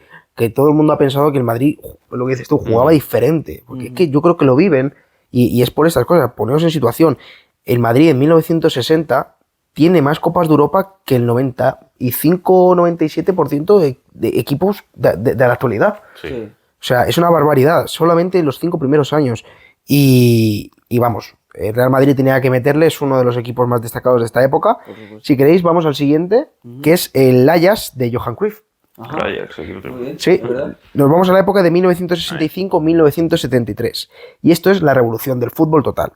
todo el mundo ha pensado que el Madrid, lo que dices tú, jugaba diferente, porque es que yo creo que lo viven, y es por estas cosas. Poneos en situación, el Madrid en 1960 tiene más Copas de Europa que el 95-97% de equipos de la actualidad. Sí. O sea, es una barbaridad, solamente en los 5 primeros años. Y vamos, el Real Madrid tenía que meterle, es uno de los equipos más destacados de esta época. Si queréis, vamos al siguiente, que es el Ajax de Johan Cruyff. Ajá. Muy bien, Sí, ¿verdad? nos vamos a la época de 1965-1973. Y esto es la revolución del fútbol total.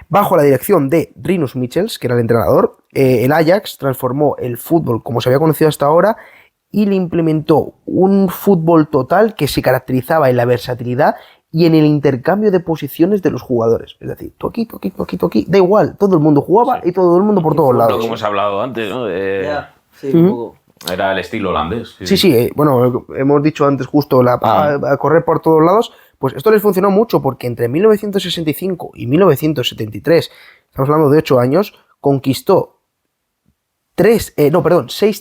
Bajo la dirección de Rinus Michels, que era el entrenador, el Ajax transformó el fútbol como se había conocido hasta ahora y le implementó un fútbol total que se caracterizaba en la versatilidad y en el intercambio de posiciones de los jugadores. Es decir, tú aquí, da igual, todo el mundo jugaba y todo el mundo por todos Lo lados. que hemos hablado antes, ¿no? Ya, sí, un poco. Era el estilo holandés. Sí, bueno, hemos dicho antes justo a correr por todos lados, pues esto les funcionó mucho porque entre 1965 y 1973, estamos hablando de 8 años, conquistó 6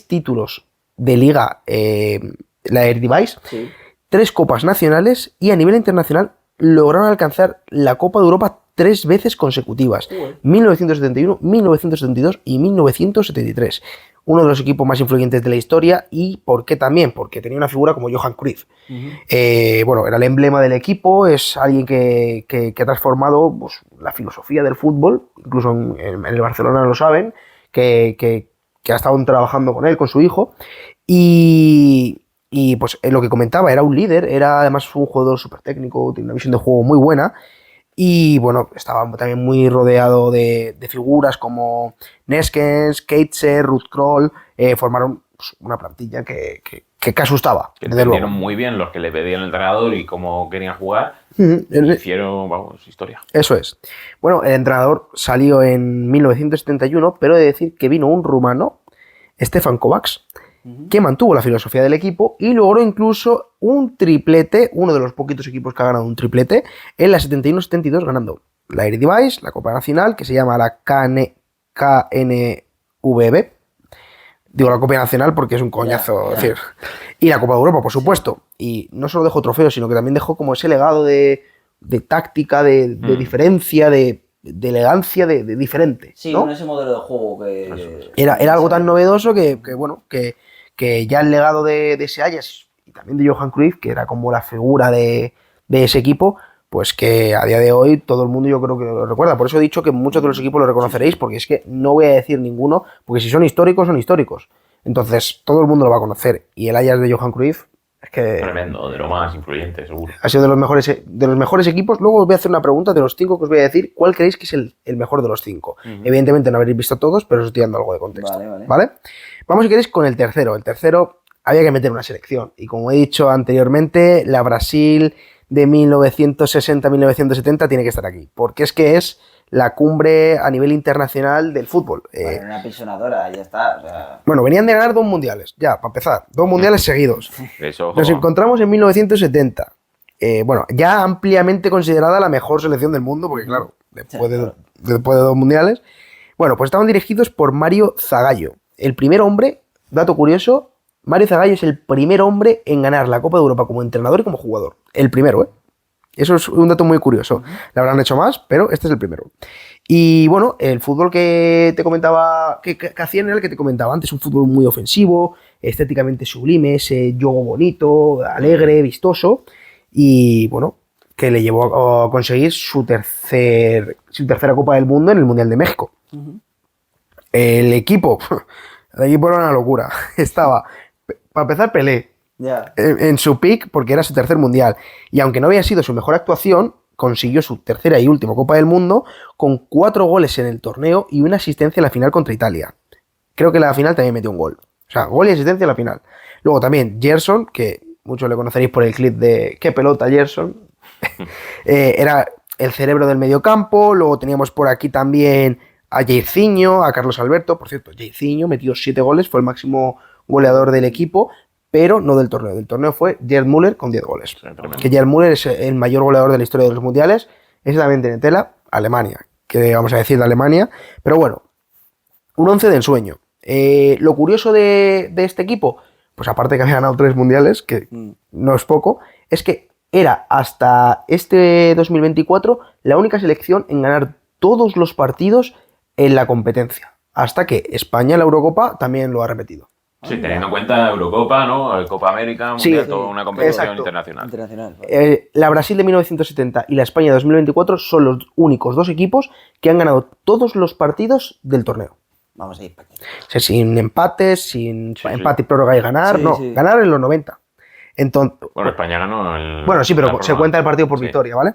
títulos de liga, la Eredivisie, Sí. 3 copas nacionales, y a nivel internacional lograron alcanzar la Copa de Europa 3 veces consecutivas, 1971, 1972 y 1973. Uno de los equipos más influyentes de la historia. ¿Y por qué también? Porque tenía una figura como Johan Cruyff. Bueno, era el emblema del equipo, es alguien que ha transformado pues, la filosofía del fútbol, incluso en el Barcelona lo saben, que ha estado trabajando con él, con su hijo, y pues lo que comentaba, era un líder, era además un jugador súper técnico, tiene una visión de juego muy buena. Y bueno, estaba también muy rodeado de figuras como Neskens, Keitzer, Ruud Krol, formaron pues, una plantilla que asustaba. Que desde luego. entendieron muy bien los que le pedía el entrenador y cómo querían jugar. Hicieron, vamos, historia. Eso es. Bueno, el entrenador salió en 1971, pero he de decir que vino un rumano, Stefan Kovacs, que mantuvo la filosofía del equipo y logró incluso un triplete, uno de los poquitos equipos que ha ganado un triplete, en la 71-72, ganando la Eredivisie, la Copa Nacional, que se llama la KNVB. Digo la Copa Nacional porque es un coñazo decir. Y la Copa de Europa, por supuesto. Y no solo dejó trofeos, sino que también dejó como ese legado de táctica, de diferencia, de elegancia, de diferente. Sí, ¿no? con ese modelo de juego que... Era algo tan novedoso que ya el legado de ese Ajax y también de Johan Cruyff, que era como la figura de ese equipo, pues que a día de hoy todo el mundo yo creo que lo recuerda. Por eso he dicho que muchos de los equipos lo reconoceréis, porque es que no voy a decir ninguno, porque si son históricos, son históricos. Entonces todo el mundo lo va a conocer. Y el Ajax de Johan Cruyff es que... Tremendo, de lo más influyente, seguro. Ha sido de los mejores equipos. Luego os voy a hacer una pregunta de los 5 que os voy a decir. ¿Cuál creéis que es el mejor de los 5? Evidentemente no habréis visto todos, pero os estoy dando algo de contexto. ¿Vale? Vamos, si queréis, con el tercero. El tercero había que meter una selección. Y como he dicho anteriormente, la Brasil de 1960-1970 tiene que estar aquí. Porque es que es la cumbre a nivel internacional del fútbol. Bueno, una pisonadora, ya está. O sea, Bueno, venían de ganar 2 mundiales, ya, para empezar, 2 mundiales seguidos. Eso, Nos encontramos en 1970. Bueno, ya ampliamente considerada la mejor selección del mundo, porque claro, después de 2 mundiales. Bueno, pues estaban dirigidos por Mario Zagallo. El primer hombre, dato curioso, Mario Zagallo es el primer hombre en ganar la Copa de Europa como entrenador y como jugador. El primero, ¿eh? Eso es un dato muy curioso. Le habrán hecho más, pero este es el primero. Y bueno, el fútbol que te comentaba, que hacían era el que te comentaba antes, un fútbol muy ofensivo, estéticamente sublime, ese juego bonito, alegre, vistoso, y bueno, que le llevó a conseguir su tercera Copa del Mundo en el Mundial de México. El equipo era una locura. Estaba, para empezar, Pelé, ya. en su peak, porque era su tercer mundial. Y aunque no había sido su mejor actuación, consiguió su tercera y última Copa del Mundo con 4 goles en el torneo y una asistencia en la final contra Italia. Creo que en la final también metió un gol. O sea, gol y asistencia en la final. Luego también Gerson, que muchos le conoceréis por el clip de ¿Qué pelota, Gerson? Era el cerebro del mediocampo. Luego teníamos por aquí también a Jairzinho, a Carlos Alberto. Por cierto, Jairzinho metió 7 goles, fue el máximo goleador del equipo, pero no del torneo. Del torneo fue Gerd Müller con 10 goles. Que Gerd Müller es el mayor goleador de la historia de los mundiales. Es también de Netela, Alemania. Que vamos a decir de Alemania. Pero bueno, un 11 de ensueño. Lo curioso de este equipo, pues aparte que había ganado 3 mundiales, que no es poco, es que era hasta este 2024 la única selección en ganar todos los partidos en la competencia. Hasta que España en la Eurocopa también lo ha repetido. Sí, teniendo en cuenta Eurocopa, ¿no? Copa América, Mundial, Sí, toda una competición exacto. internacional. La Brasil de 1970 y la España de 2024 son los únicos 2 equipos que han ganado todos los partidos del torneo. Vamos a ir para aquí. O sea, sin empates, sin Sí, empate y prórroga y ganar, Sí, no, sí. ganar en los 90. Entonces, Bueno, España ganó el... bueno, sí, pero la se prórroga. cuenta el partido por Sí. victoria, ¿vale?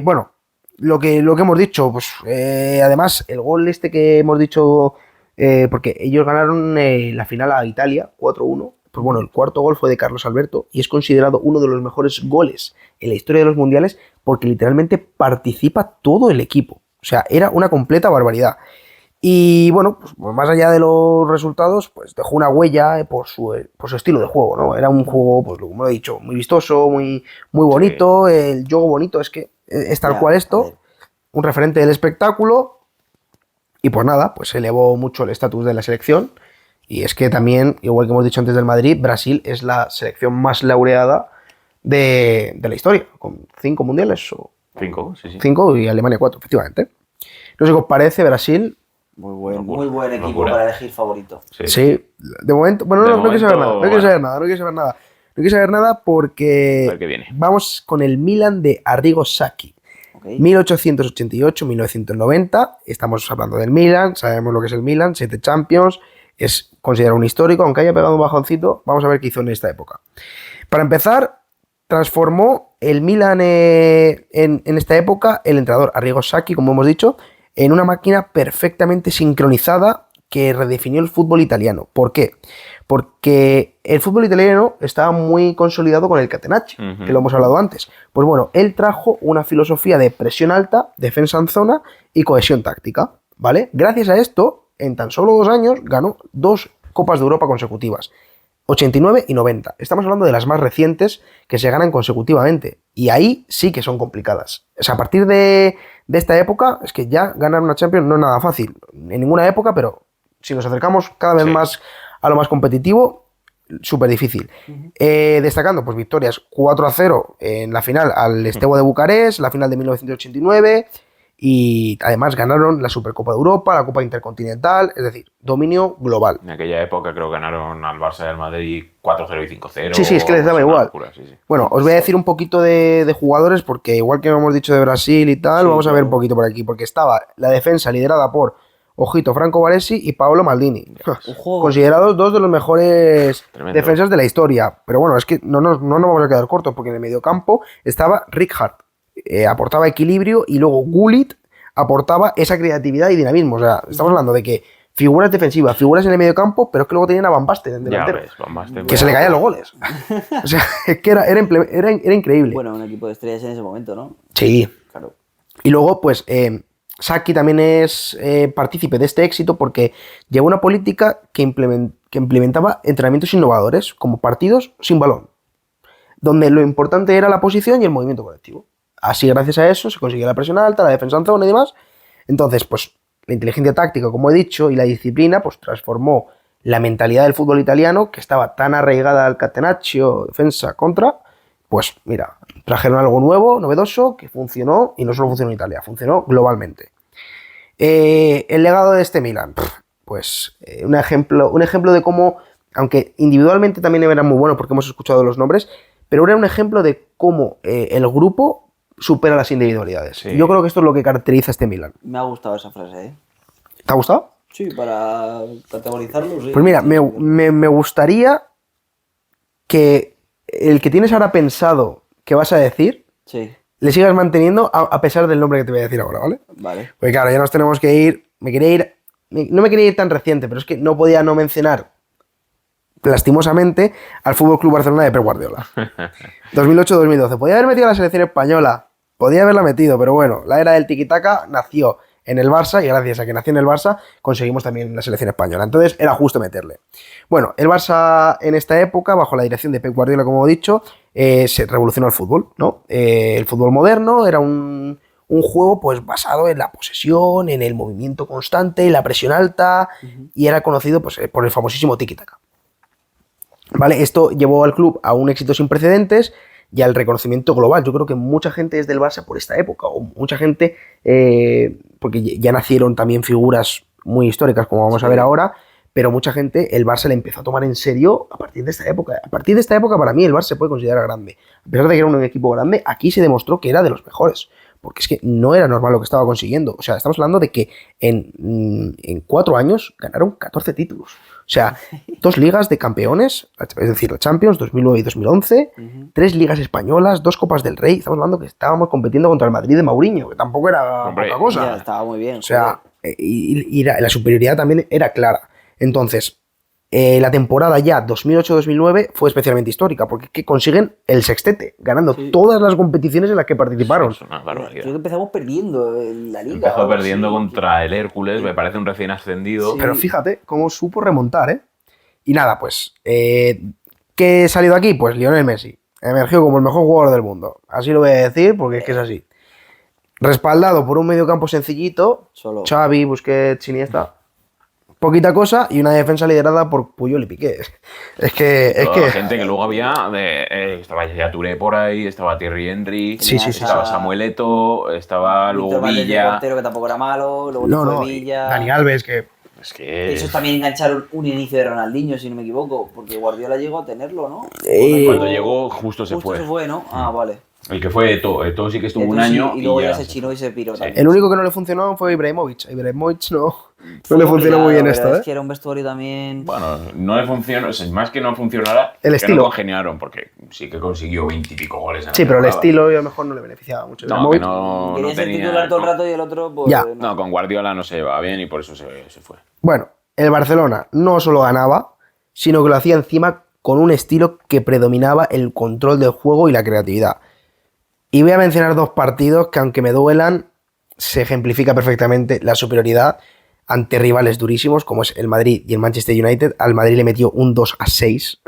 Bueno, lo que hemos dicho, pues además el gol este que hemos dicho, porque ellos ganaron la final a Italia 4-1, pues bueno, el cuarto gol fue de Carlos Alberto y es considerado uno de los mejores goles en la historia de los mundiales porque literalmente participa todo el equipo. O sea, era una completa barbaridad. Y bueno, pues más allá de los resultados, pues dejó una huella por su estilo de juego, ¿no? Era un juego, pues como he dicho, muy vistoso, muy bonito, el juego bonito, es que es tal Ya, cual a esto, ver. un referente del espectáculo, y pues nada, pues elevó mucho el estatus de la selección, y es que también, igual que hemos dicho antes del Madrid, Brasil es la selección más laureada de la historia, con 5 mundiales, o 5, sí, sí. 5 y Alemania 4, efectivamente. No sé qué os parece Brasil. Locura, Muy buen equipo locura. para elegir favorito. Sí. Sí, de momento, bueno, De no quiero saber nada, momento, no quiero saber nada A porque ver qué viene. vamos con el Milan de Arrigo Sacchi. ¿Ok? 1888-1990, estamos hablando del Milan, sabemos lo que es el Milan, 7 Champions, es considerado un histórico, aunque haya pegado un bajoncito, vamos a ver qué hizo en esta época. Para empezar, transformó el Milan en esta época, el entrenador Arrigo Sacchi, como hemos dicho, en una máquina perfectamente sincronizada que redefinió el fútbol italiano. ¿Por qué? Porque el fútbol italiano estaba muy consolidado con el catenaccio, Ujú. que lo hemos hablado antes. Pues bueno, él trajo una filosofía de presión alta, defensa en zona y cohesión táctica, ¿vale? Gracias a esto, en tan solo 2 años, ganó 2 Copas de Europa consecutivas. 89 y 90. Estamos hablando de las más recientes que se ganan consecutivamente. Y ahí sí que son complicadas. O sea, a partir de esta época, es que ya ganar una Champions no es nada fácil. En ninguna época, pero si nos acercamos cada vez Sí. más a lo más competitivo, súper difícil. Destacando, pues victorias 4-0 en la final al Steaua de Bucarest, la final de 1989. Y además ganaron la Supercopa de Europa, la Copa Intercontinental, es decir, dominio global. En aquella época creo que ganaron al Barça y al Madrid 4-0 y 5-0. Sí, es que les daba Es una igual. locura, sí, sí. Bueno, os voy a decir un poquito de jugadores porque igual que hemos dicho de Brasil y tal, Sí, vamos a ver claro. un poquito por aquí, porque estaba la defensa liderada por Ojito, Franco Baresi y Paolo Maldini. Ojo. Considerados 2 de los mejores Tremendo. defensas de la historia. Pero bueno, es que no nos vamos a quedar cortos porque en el mediocampo estaba Rijkaard, aportaba equilibrio y luego Gullit aportaba esa creatividad y dinamismo. O sea, estamos hablando de que figuras defensivas, figuras en el mediocampo, pero es que luego tenían a Van Basten en Ya delantero. ves, Van Basten. Que se le caían los goles. O sea, es que era increíble. Bueno, un equipo de estrellas en ese momento, ¿no? Sí. Claro. Y luego, pues, Sacchi también es partícipe de este éxito porque llevó una política que implementaba entrenamientos innovadores, como partidos sin balón, donde lo importante era la posición y el movimiento colectivo. Así, gracias a eso, se conseguía la presión alta, la defensa en zona y demás. Entonces, pues, la inteligencia táctica, como he dicho, y la disciplina, pues, transformó la mentalidad del fútbol italiano, que estaba tan arraigada al catenaccio, defensa, contra, pues, mira, trajeron algo nuevo, novedoso, que funcionó, y no solo funcionó en Italia, funcionó globalmente. El legado de este Milan, pues, un ejemplo de cómo, aunque individualmente también era muy bueno, porque hemos escuchado los nombres, pero era un ejemplo de cómo el grupo supera las individualidades. Sí. Yo creo que esto es lo que caracteriza a este Milan. Me ha gustado esa frase, ¿eh? ¿Te ha gustado? Sí, para categorizarlo, sí. Pues mira, me gustaría que el que tienes ahora pensado que vas a decir, Sí, le sigas manteniendo a pesar del nombre que te voy a decir ahora, ¿vale? vale. Porque claro, ya nos tenemos que ir. No me quería ir tan reciente, pero es que no podía no mencionar lastimosamente al Fútbol Club Barcelona de Pep Guardiola. 2008-2012. Podía haber metido a la selección española, podía haberla metido, pero bueno, la era del tiki-taka nació en el Barça y gracias a que nació en el Barça conseguimos también la selección española. Entonces era justo meterle. Bueno, el Barça en esta época, bajo la dirección de Pep Guardiola, como he dicho, se revolucionó el fútbol, ¿no? El fútbol moderno era un juego pues basado en la posesión, en el movimiento constante, en la presión alta, y era conocido pues, por el famosísimo tiki-taka. ¿Vale? Esto llevó al club a un éxito sin precedentes y al reconocimiento global. Yo creo que mucha gente es del Barça por esta época, o mucha gente, porque ya nacieron también figuras muy históricas, como vamos a ver ahora, pero mucha gente, el Barça le empezó a tomar en serio a partir de esta época. A partir de esta época, para mí, el Barça se puede considerar grande. A pesar de que era un equipo grande, aquí se demostró que era de los mejores. Porque es que no era normal lo que estaba consiguiendo. O sea, estamos hablando de que en 4 años ganaron 14 títulos. O sea, 2 ligas de campeones, es decir, la Champions 2009 y 2011, 3 ligas españolas, 2 Copas del Rey. Estamos hablando que estábamos compitiendo contra el Madrid de Mourinho, que tampoco era Hombre, poca cosa. Ya, estaba muy bien. O sea, y la superioridad también era clara. Entonces, la temporada ya 2008-2009 fue especialmente histórica, porque es que consiguen el sextete, ganando todas las competiciones en las que participaron. Es una Creo barbaridad. que empezamos perdiendo en la liga. Empezó perdiendo Sí. contra el Hércules, me parece un recién ascendido. Sí. Pero fíjate cómo supo remontar, ¿eh? Y nada, pues, ¿qué ha salido aquí? Pues Lionel Messi. Emergió como el mejor jugador del mundo. Así lo voy a decir porque es que es así. Respaldado por un mediocampo sencillito, Solo. Xavi, Busquets, Iniesta. Poquita cosa y una defensa liderada por Puyol y Piqué. Es que... Toda la gente que luego había, estaba ya Touré por ahí, estaba Thierry Henry, Sí, estaba Samuel Eto'o, estaba luego Víctor Valdés de Villa. portero, que tampoco era malo. Luego No, fue Villa. Dani Alves, que... Es que Esos también engancharon un inicio de Ronaldinho, si no me equivoco, porque Guardiola llegó a tenerlo, ¿no? cuando llegó justo se Justo fue. se fue, ¿no? Ah, vale. El que fue Eto'o. Eto'o sí que estuvo un Entonces, año y luego ya se se chinó y se piró también. El único que no le funcionó fue Ibrahimovic. A Ibrahimovic no le funcionó muy bien Pero esto, Es ¿eh? que era un vestuario también. Bueno, no le funcionó, o sea, más que no funcionara, El que estilo. no congeniaron, porque sí que consiguió 20 y pico goles. en la Sí, pero el temporada. estilo a lo mejor no le beneficiaba mucho. No, que Ibrahimovic. no, Quería no ser tenía. titular todo el rato y el otro, pues. Ya. No, con Guardiola no se llevaba bien y por eso se fue. Bueno, el Barcelona no solo ganaba, sino que lo hacía encima con un estilo que predominaba el control del juego y la creatividad. Y voy a mencionar 2 partidos que, aunque me duelan, se ejemplifica perfectamente la superioridad ante rivales durísimos como es el Madrid y el Manchester United. Al Madrid le metió un 2-6.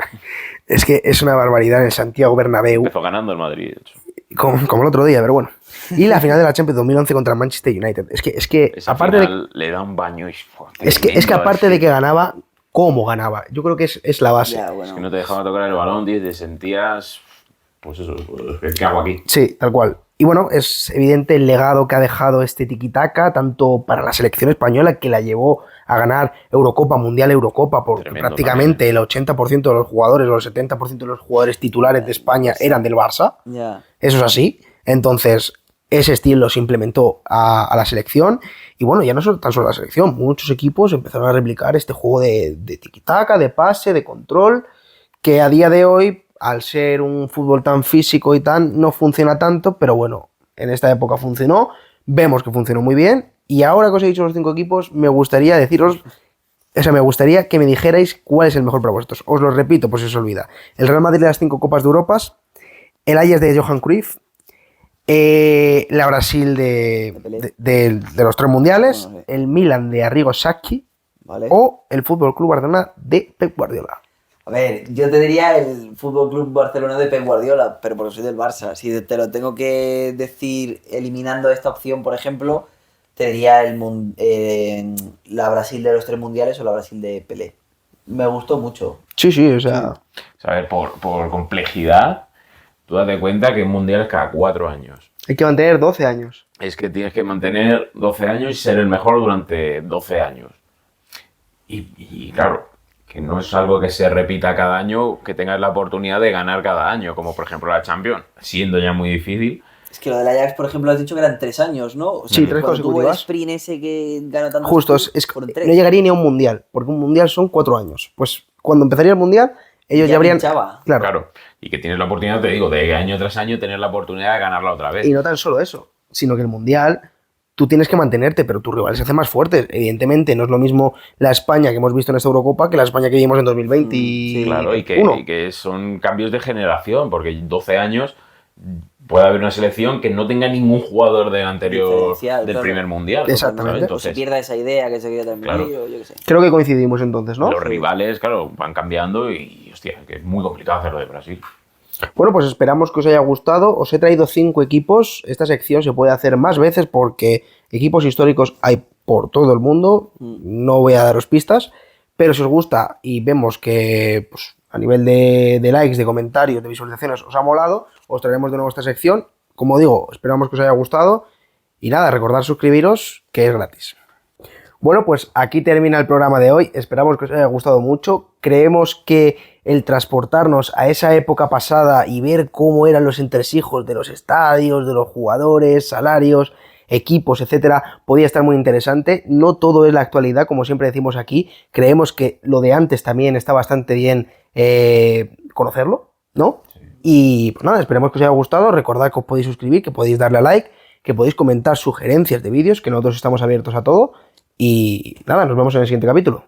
Es que es una barbaridad en el Santiago Bernabéu, Empezó ganando el Madrid, de hecho. como el otro día, pero bueno. Y la final de la Champions 2011 contra el Manchester United. Es que Esa aparte de... final le da un baño y... Es que aparte de que ganaba, ¿cómo ganaba? Yo creo que es la base. Ya, Es bueno. que no te dejaba tocar el balón, tío, y te sentías... Pues eso, ¿qué hago aquí? Sí, tal cual. Y bueno, es evidente el legado que ha dejado este tiki-taka, tanto para la selección española, que la llevó a ganar Eurocopa, Mundial Eurocopa, porque Tremendo prácticamente el 80% de los jugadores o el 70% de los jugadores titulares de España eran del Barça. Ya. Eso es así. Entonces, ese estilo se implementó a la selección. Y bueno, ya no tan solo la selección, muchos equipos empezaron a replicar este juego de tiki-taka, de pase, de control, que a día de hoy, al ser un fútbol tan físico y no funciona tanto, pero bueno, en esta época funcionó, vemos que funcionó muy bien, y ahora que os he dicho los 5 equipos, me gustaría deciros, me gustaría que me dijerais cuál es el mejor para vosotros. Os lo repito, por si os olvida. El Real Madrid de las 5 Copas de Europa, el Ajax de Johan Cruyff, La Brasil Pelé. de los 3 mundiales, Bueno, sí. el Milan de Arrigo Sacchi ¿Vale? o el Fútbol Club Barcelona de Pep Guardiola. A ver, yo te diría el Fútbol Club Barcelona de Pep Guardiola, pero porque soy del Barça. Si te lo tengo que decir eliminando esta opción, por ejemplo, te diría la Brasil de los 3 mundiales o la Brasil de Pelé. Me gustó mucho. Sí, o sea, O sea, a ver, por complejidad, tú date cuenta que un mundial es cada 4 años. hay que mantener 12 años. Es que tienes que mantener 12 años y ser el mejor durante 12 años. Y claro, que no es algo que se repita cada año, que tengas la oportunidad de ganar cada año, como por ejemplo la Champions, siendo ya muy difícil. Es que lo del Ajax, por ejemplo, has dicho que eran 3 años, ¿no? O sea, Sí, 3 cuando tuvo el consecutivas. sprint ese que ganó tantos Justo, títulos, fueron 3. no llegaría ni a un mundial, porque un mundial son 4 años. Pues cuando empezaría el mundial, ellos Ya ya habrían. pinchaba. Claro. Y que tienes la oportunidad, te digo, de año tras año tener la oportunidad de ganarla otra vez. Y no tan solo eso, sino que el mundial tú tienes que mantenerte, pero tus rivales se hacen más fuertes. Evidentemente, no es lo mismo la España que hemos visto en esta Eurocopa que la España que vimos en 2020. Sí, Claro, y que son cambios de generación, porque 12 años puede haber una selección que no tenga ningún jugador del anterior, Diferencial, del claro. primer mundial. Exactamente. ¿sabes? Se Entonces, pierda esa idea que se quería transmitir, Claro. o yo qué sé. Creo que coincidimos entonces, ¿no? los rivales, claro, van cambiando y, hostia, que es muy complicado hacerlo de Brasil. Bueno, pues esperamos que os haya gustado. Os he traído 5 equipos. Esta sección se puede hacer más veces porque equipos históricos hay por todo el mundo. No voy a daros pistas, pero si os gusta y vemos que pues, a nivel de likes, de comentarios, de visualizaciones os ha molado, os traeremos de nuevo esta sección. Como digo, esperamos que os haya gustado. Y nada, recordad suscribiros, que es gratis. Bueno, pues aquí termina el programa de hoy. Esperamos que os haya gustado mucho. Creemos que el transportarnos a esa época pasada y ver cómo eran los entresijos de los estadios, de los jugadores, salarios, equipos, etcétera, podía estar muy interesante. No todo es la actualidad, como siempre decimos aquí. Creemos que lo de antes también está bastante bien conocerlo, ¿no? Y pues nada, esperemos que os haya gustado. Recordad que os podéis suscribir, que podéis darle a like, que podéis comentar sugerencias de vídeos, que nosotros estamos abiertos a todo. Y nada, nos vemos en el siguiente capítulo.